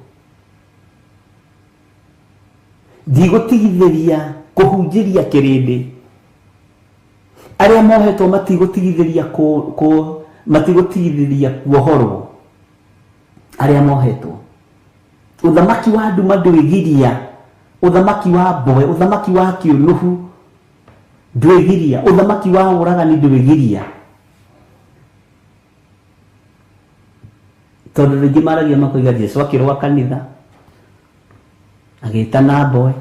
Ndigũtigithĩria kũhunjĩria kĩrĩndĩ. Arĩa mohetwo matigũtigithĩria kuohorwo. Arĩa mohetwo. Ũthamaki wa nduma ndwĩgiria. Ũthamaki wa mboe, ũthamaki wa kĩũnũhu ndwĩgiria. Ũthamaki wa ũragani ndwĩgiria. Tondũ rĩngĩ maragia makoiga Jesũ akĩrũa kanitha agĩtana mboe,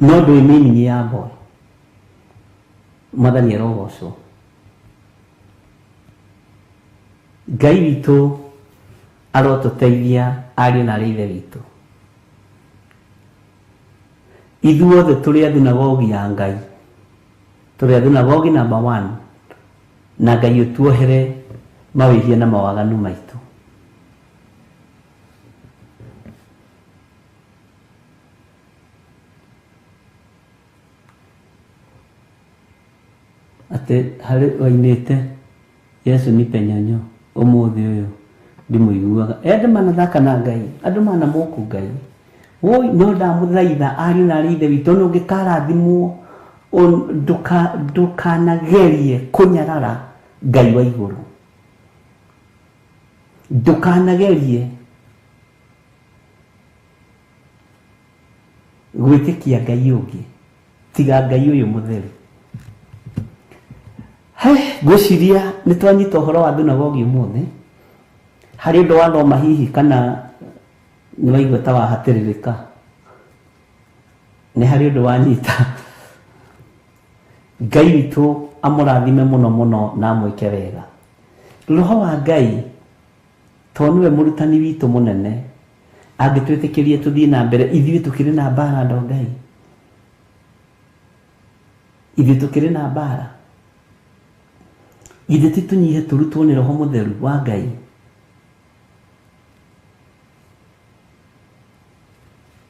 no ndũĩ meaning ya mboe. Mwathani arogocwo. Ngai witũ arotũteithia ariũ na aarĩ a Ithe witũ. Ithuothe tũrĩ a thunagogi ya Ngai, tũrĩ a thunagogi number 1, na Ngai ũtuohere mawĩhia na mawaganu maitũ. Atĩ harĩ wainĩte Yesu nipe nyonyo ũmũthĩ ũyũ ndimũiguaga. Andũ manathaka na Ngai, andũ manamũku Ngai. Woi no ndamũthaitha ariũ na aarĩ a Ithe witũ, no ũngĩkarathimwo ndũkanagerie kũnyarara Ngai wa igũrũ. Ndũkanagerie gwĩtĩkia Ngai ũngĩ tiga Ngai ũyũ mũtheru. Gwiciria nĩ twanyita ũhoro wa thunagogi ũmũthĩ. Harĩ ũndũ wathoma hihi kana nĩ waigua ta wahatĩrĩrĩka? Nĩ harĩ ũndũ wanyita? Ngai witũ amũrathime mũno mũno na amwĩke wega. Roho wa Ngai tondũ nĩwe mũrutani witũ mũnene, angĩtwĩtĩkĩria tũthiĩ na mbere, ithuĩ tũkĩrĩ na mbara ndo Ngai? Ithuĩ tũkĩrĩ na mbara? Ithuĩ tũnyihe tũrutwo nĩ Roho Mũtheru wa Ngai?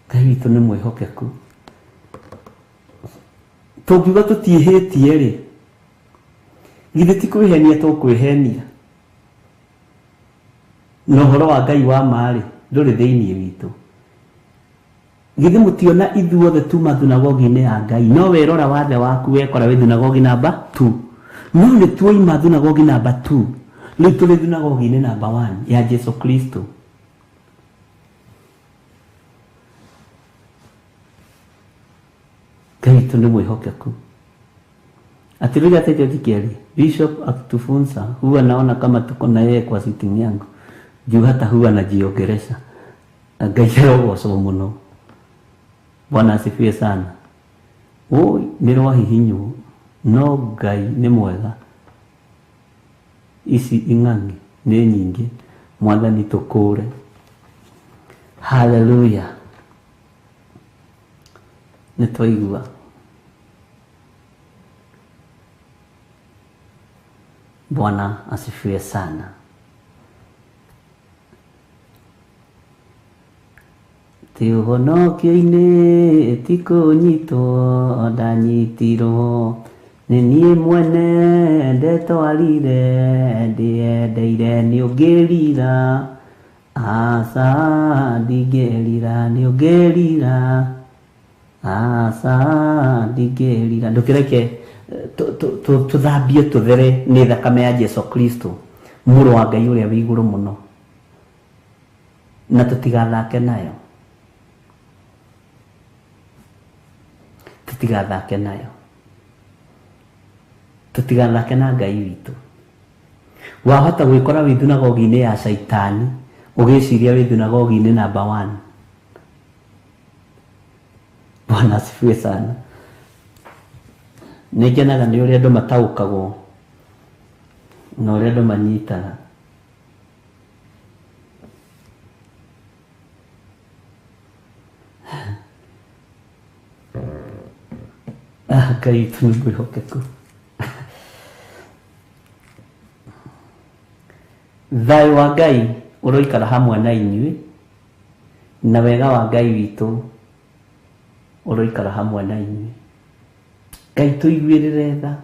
Ngai witũ nĩ mwĩhokeku. Tũngiuga tũtiĩhĩtie rĩ, githĩ ti kwĩhenia tũkwĩhenia? Na ũhoro wa Ngai wa marĩ ndũrĩ thĩinĩ witũ. Githĩ mũtiona ithuothe tuma thunagogi-inĩ ya Ngai? No werora wathe waku wekora wĩ thunagogi namba 2. No nĩ tuoima thunagogi namba 2, rĩu tũrĩ thunagogi-inĩ namba 1 ya Jesu Kristo. Ngai witũ nĩ mwĩhokeku. Ati rĩu atejo tikiari Bishop akitufunza huwa naona kama tuko na yeye kwa sitting yangu juu hata huwa najiongelesha. Ngai arogocwo mũno. Bwana asifiwe sana. Oi nĩrwahihinywo no Ngai nĩ mwega. Ici ing'ang'i nĩ nyingĩ, Mwathani tũkũre. Hallelujah. Nĩtwaigua Bwana asifiwe sana. Ti ũhonokio-inĩ ti kũnyitwo ndanyitirwo, nĩ niĩ mwene ndetwarire ndĩendeire nĩũngĩrira, aca ndingĩrira nĩũngĩrira, aca ndingĩrira. Ndũkĩreke tũthambie tũthere nĩ thakame ya Jesu Kristo mũrũ wa Ngai ũrĩa wĩ igũrũ mũno, na tũtigathake nayo, tũtigathake nayo, tũtigathake na Ngai witũ. Wahota gwĩkora wĩ thunagogi-inĩ ya Shaitani ũgĩciria wĩ thunagogi-inĩ namba 1. Bwana asifiwe sana. Nĩngenaga nĩ ũrĩa andũ mataũkagwo na ũrĩa andũ manyitaga. Ngai witũ nĩ mwĩhokeku. Thayũ wa Ngai ũroikara hamwe na inyuĩ, na wega wa Ngai witũ ũroikara hamwe na inyuĩ. Ngai tũiguĩrĩre tha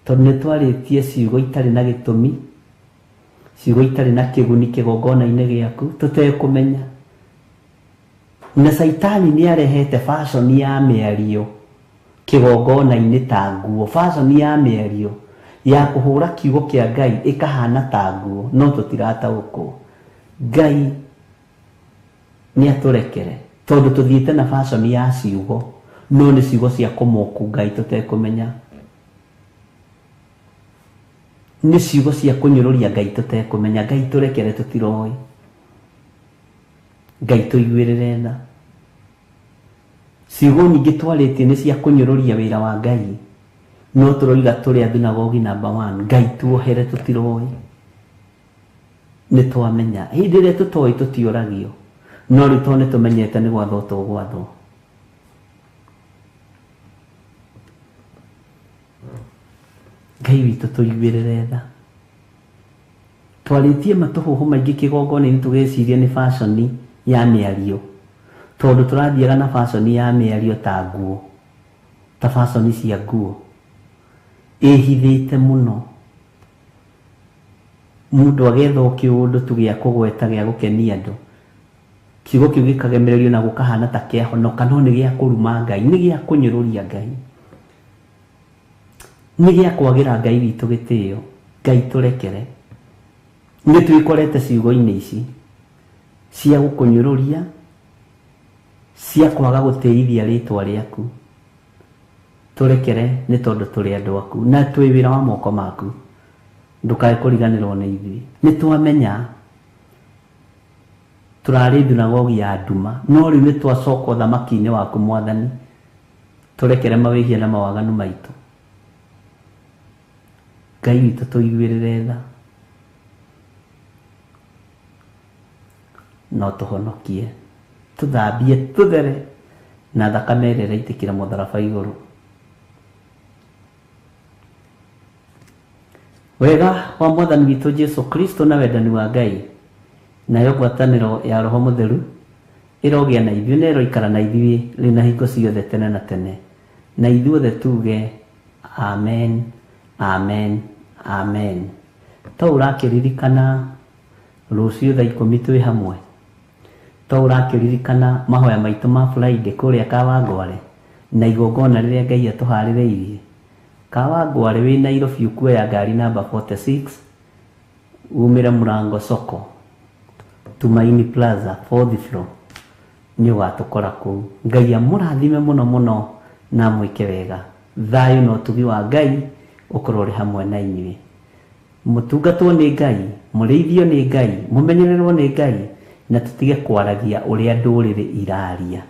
tondũ nĩ twarĩtie ciugo itarĩ na gĩtũmi, ciugo itarĩ na kĩguni kĩgongona-inĩ gĩaku tũtekũmenya. Na Saitani nĩ arehete fashion ya mĩario kĩgongona-inĩ ta nguo, fashion ya mĩario ya kũhũra kiugo kĩa Ngai ĩkahana ta nguo, no tũtirataũkwo. Ngai nĩ atũrekere tondũ tũthiĩte na fashion ya ciugo, no nĩ ciugo cia kũmoku Ngai tũtekũmenya, nĩ ciugo cia kũnyũrũria Ngai tũtekũmenya. Ngai tũrekere tũtiroĩ. Ngai tũiguĩrĩre tha. Ciugo nyingĩ twarĩtie nĩ cia kũnyũrũria wĩra wa Ngai, no tũroiga tũrĩ a thunagogi namba 1. Ngai tuohere tũtiroĩ. Nĩ twamenya hĩndĩ ĩrĩa tũtoĩ tũtiũragio, no rĩu tondũ nĩ tũmenyete nĩ gwathwo tũgwathwo. Ngai witũ tũiguĩrĩre tha. Twarĩtie matũhũhũ maingĩ kĩgongona-inĩ tũgĩciria nĩ fashion ya mĩario, tondũ tũrathiaga na fashion ya mĩario ta nguo, ta fashion cia nguo ĩhithĩte mũno. Mũndũ agethwo kĩũndũ tu gĩa kũgweta gĩa gũkenia andũ, kiugo kĩu gĩkagemererio na gũkahana ta kĩahonoka, no nĩ gĩa kũruma Ngai, nĩ gĩa kũnyũrũria Ngai, nĩ gĩa kwagĩra Ngai witũ gĩtĩo. Ngai tũrekere. Nĩ twĩkorete ciugo-inĩ ici cia gũkũnyũrũria, cia kwaga gũtĩithia rĩtwa rĩaku. turekere ni tondu turi andu aku na twi wira wa moko maku ndukae kuriganirwo ni ithi ni twamenya turari thunagogi ya nduma no riu ni twacokwo thamaki-ini waku Mwathani turekere mawihia na mawaganu maitu Ngai witũ tuiguĩrĩre tha no tuhonokie tuthambie tuthere na thakame ĩrĩa ĩraitĩkĩra mũtharaba igũrũ wega wa Mwathani witũ Jesu Kristo na wendani wa Ngai nayo ngwatanĩro ya Roho Mũtheru ĩrogĩa na ithuĩ na ĩroikara na ithuĩ rĩu na hingo ciothe tene na tene na ithuothe tuge amen amen amen. To ũrakĩririkana rũciũ thaa 10 twĩ hamwe to ũrakĩririkana mahoya maitũ ma Friday kũrĩa Kawangware na igongona rĩrĩa Ngai atũharĩrĩirie Kawangware wĩ Nairobi ukuoya ngari namba 46 umĩre Mũrango Soko Tumaini Plaza 4th floor nĩ ũgatũkora kũu. Ngai amũrathime mũno mũno na mwĩke wega. Thayũ na ũtugi wa Ngai ũkorwo ũrĩ hamwe na inyuĩ. Mũtungatwo nĩ Ngai, mũrĩithio nĩ Ngai, mũmenyererwo nĩ Ngai na tũtige kwaragia ũrĩa ndũrĩrĩ iraria.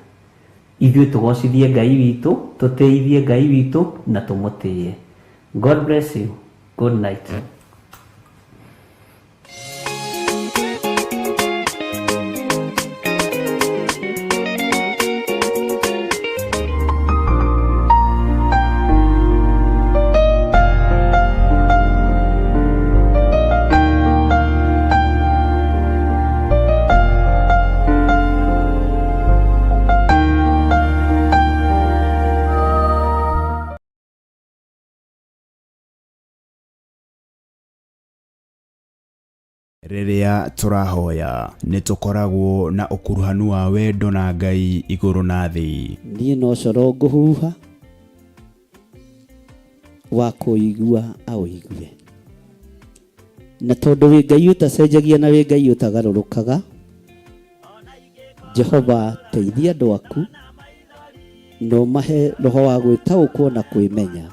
Ithuĩ tũgocithie Ngai witũ, tũtĩithie Ngai witũ na tũmũtĩe. God bless you. Good night. Rĩrĩa tũrahoya nĩ tũkoragwo na ũkuruhanu wa wendo na Ngai igũrũ na thĩ. Niĩ no coro ngũhuha wa kũigua aũigue na tondũ wĩ Ngai ũtacenjagia na wĩ Ngai ũtagarũrũkaga Jehova teithia andũ aku no mahe roho wa gwĩtaũkwo na kwĩmenya.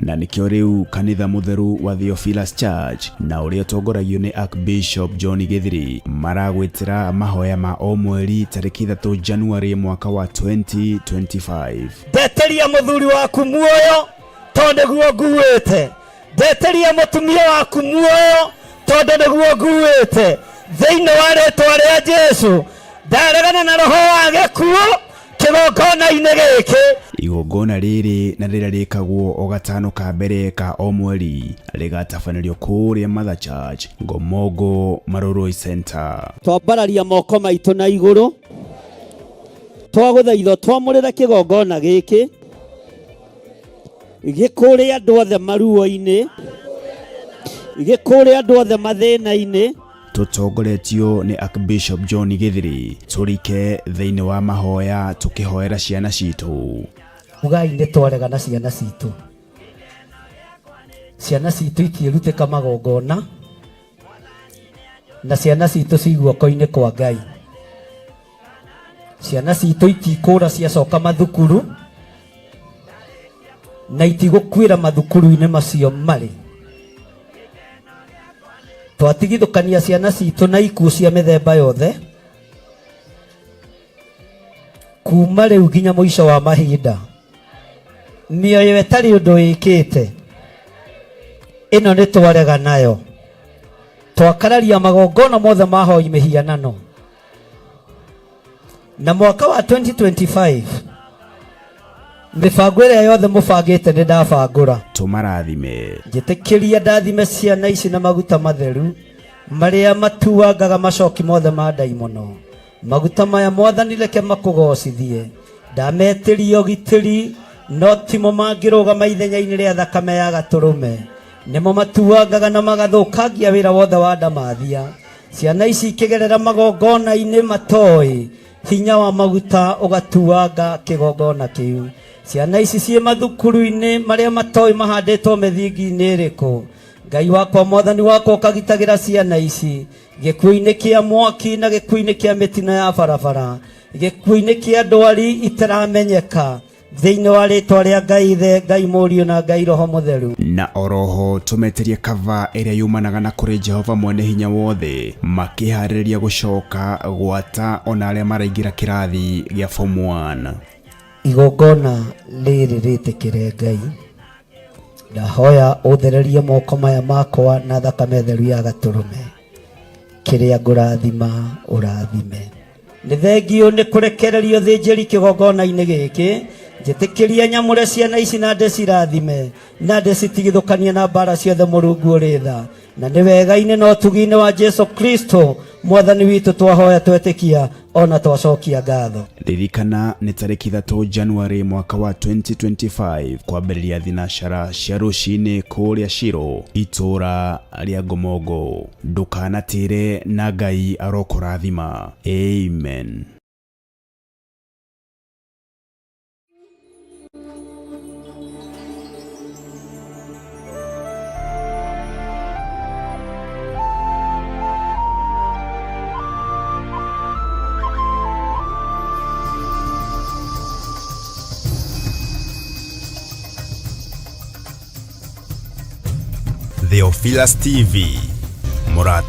Na nĩkĩo rĩu kanitha mũtheru wa Theophilus Church na ũrĩa ũtongoragio nĩ Archbishop John Gĩthiri maragwĩtĩra mahoya ma o mweri tarĩki 3 January mwaka wa 2025. Ndeteria mũthuri waku muoyo tondũ nĩguo nguĩte. Ndeteria mũtumia waku muoyo tondũ nĩguo nguĩte. Thĩinĩ wa rĩĩtwa rĩa Jesũ ndaregana na roho wa gĩkuũ kĩgongona-inĩ gĩkĩ. Igongona rĩrĩ na rĩrĩa rĩkagwo o gatano ka mbere ka o mweri rĩgatabanĩrio kũrĩa Mother Church Ngomongo Maroroi Center. Twambararia moko maitũ na igũrũ twagũthaitha twamũrĩre kĩgongona gĩkĩ gĩkũrĩ andũ othe maruo-inĩ gĩkũrĩ andũ othe mathĩna-inĩ. Tutongoretio ni Archbishop John Gĩthiri turike thĩinĩ wa mahoya tukĩhoera ciana citũ. Ugai nĩ twaregana ciana citũ. Ciana citũ itiĩrutĩka magongona na ciana citũ ciguoko-inĩ kwa Ngai. Ciana citũ itikũra ciacoka mathukuru na itigũkuĩra mathukuru-inĩ macio marĩ. Twatigithũkania ciana citũ na ikuũ cia mĩthemba yothe kuma rĩu nginya mũico wa mahinda. Mĩoyo ĩtarĩ ũndũ ĩkĩte ĩno nĩ twarega nayo. Twakararia magongona mothe mahoi mĩhianano na mwaka wa 2025 mĩbango ĩrĩa yothe mũbangĩte nĩ ndabangũra. Tũmarathime. Njĩtĩkĩria ndathime ciana ici na maguta matheru marĩa matuangaga macoki mothe ma ndaimono. Maguta maya Mwathani reke makũgocithie. Ndametĩria ũgitĩri no timo mangĩrũgama ithenya-inĩ rĩa thakame ya gatũrũme. Nĩmo matuangaga na magathũkangia wĩra wothe wa ndamathia. Ciana ici ikĩgerera magongona-inĩ matoĩ hinya wa maguta ũgatuanga kĩgongona kĩu. Ciana ici ciĩ mathukuru-inĩ marĩa matoĩ mahandĩtwo mĩthingi-inĩ ĩrĩkũ. Ngai wakwa Mwathani wakwa ũkagitagĩra ciana ici gĩkuũ-inĩ kĩa mwaki na gĩkuũ-inĩ kĩa mĩtino ya barabara, gĩkuũ-inĩ kĩa ndwari itaramenyeka. thĩinĩ wa rĩtwa rĩa Ngai Ithe, Ngai Mũriũ na Ngai Roho Mũtheru. Na oroho tũmeteria kava ĩrĩa yumanaga na kũrĩ Jehova Mwene Hinya Wothe makĩharĩrĩria gũcoka gwata ona arĩa maraingĩra kĩrathi gĩa form 1. Igongona rĩrĩ rĩtĩkĩre Ngai. Ndahoya ũthererie moko maya makwa na thakame theru ya Gatũrũme. Kĩrĩa ngũrathima ũrathime. Nĩ thengio nĩ kũrekererio thĩnjĩri kĩgongona-inĩ gĩkĩ. Njĩtĩkĩria nyamũre ciana ici na ndĩcirathime na ndĩcitigithũkanie na mbara ciothe Mũrungu ũrĩ tha. Na nĩ wega-inĩ na ũtugi-inĩ wa Jesu Kristo Mwathani witũ twahoya twetĩkia ona twacokia ngatho. Ririkana nĩ tarĩki 3 Januari mwaka wa 2025 kwambĩrĩria thinacara cia rũcinĩ kũrĩa Shiro itũra rĩa Ngomongo. Ndũkanatĩre na Ngai arokũrathima. Amen. Theophilus TV Murata.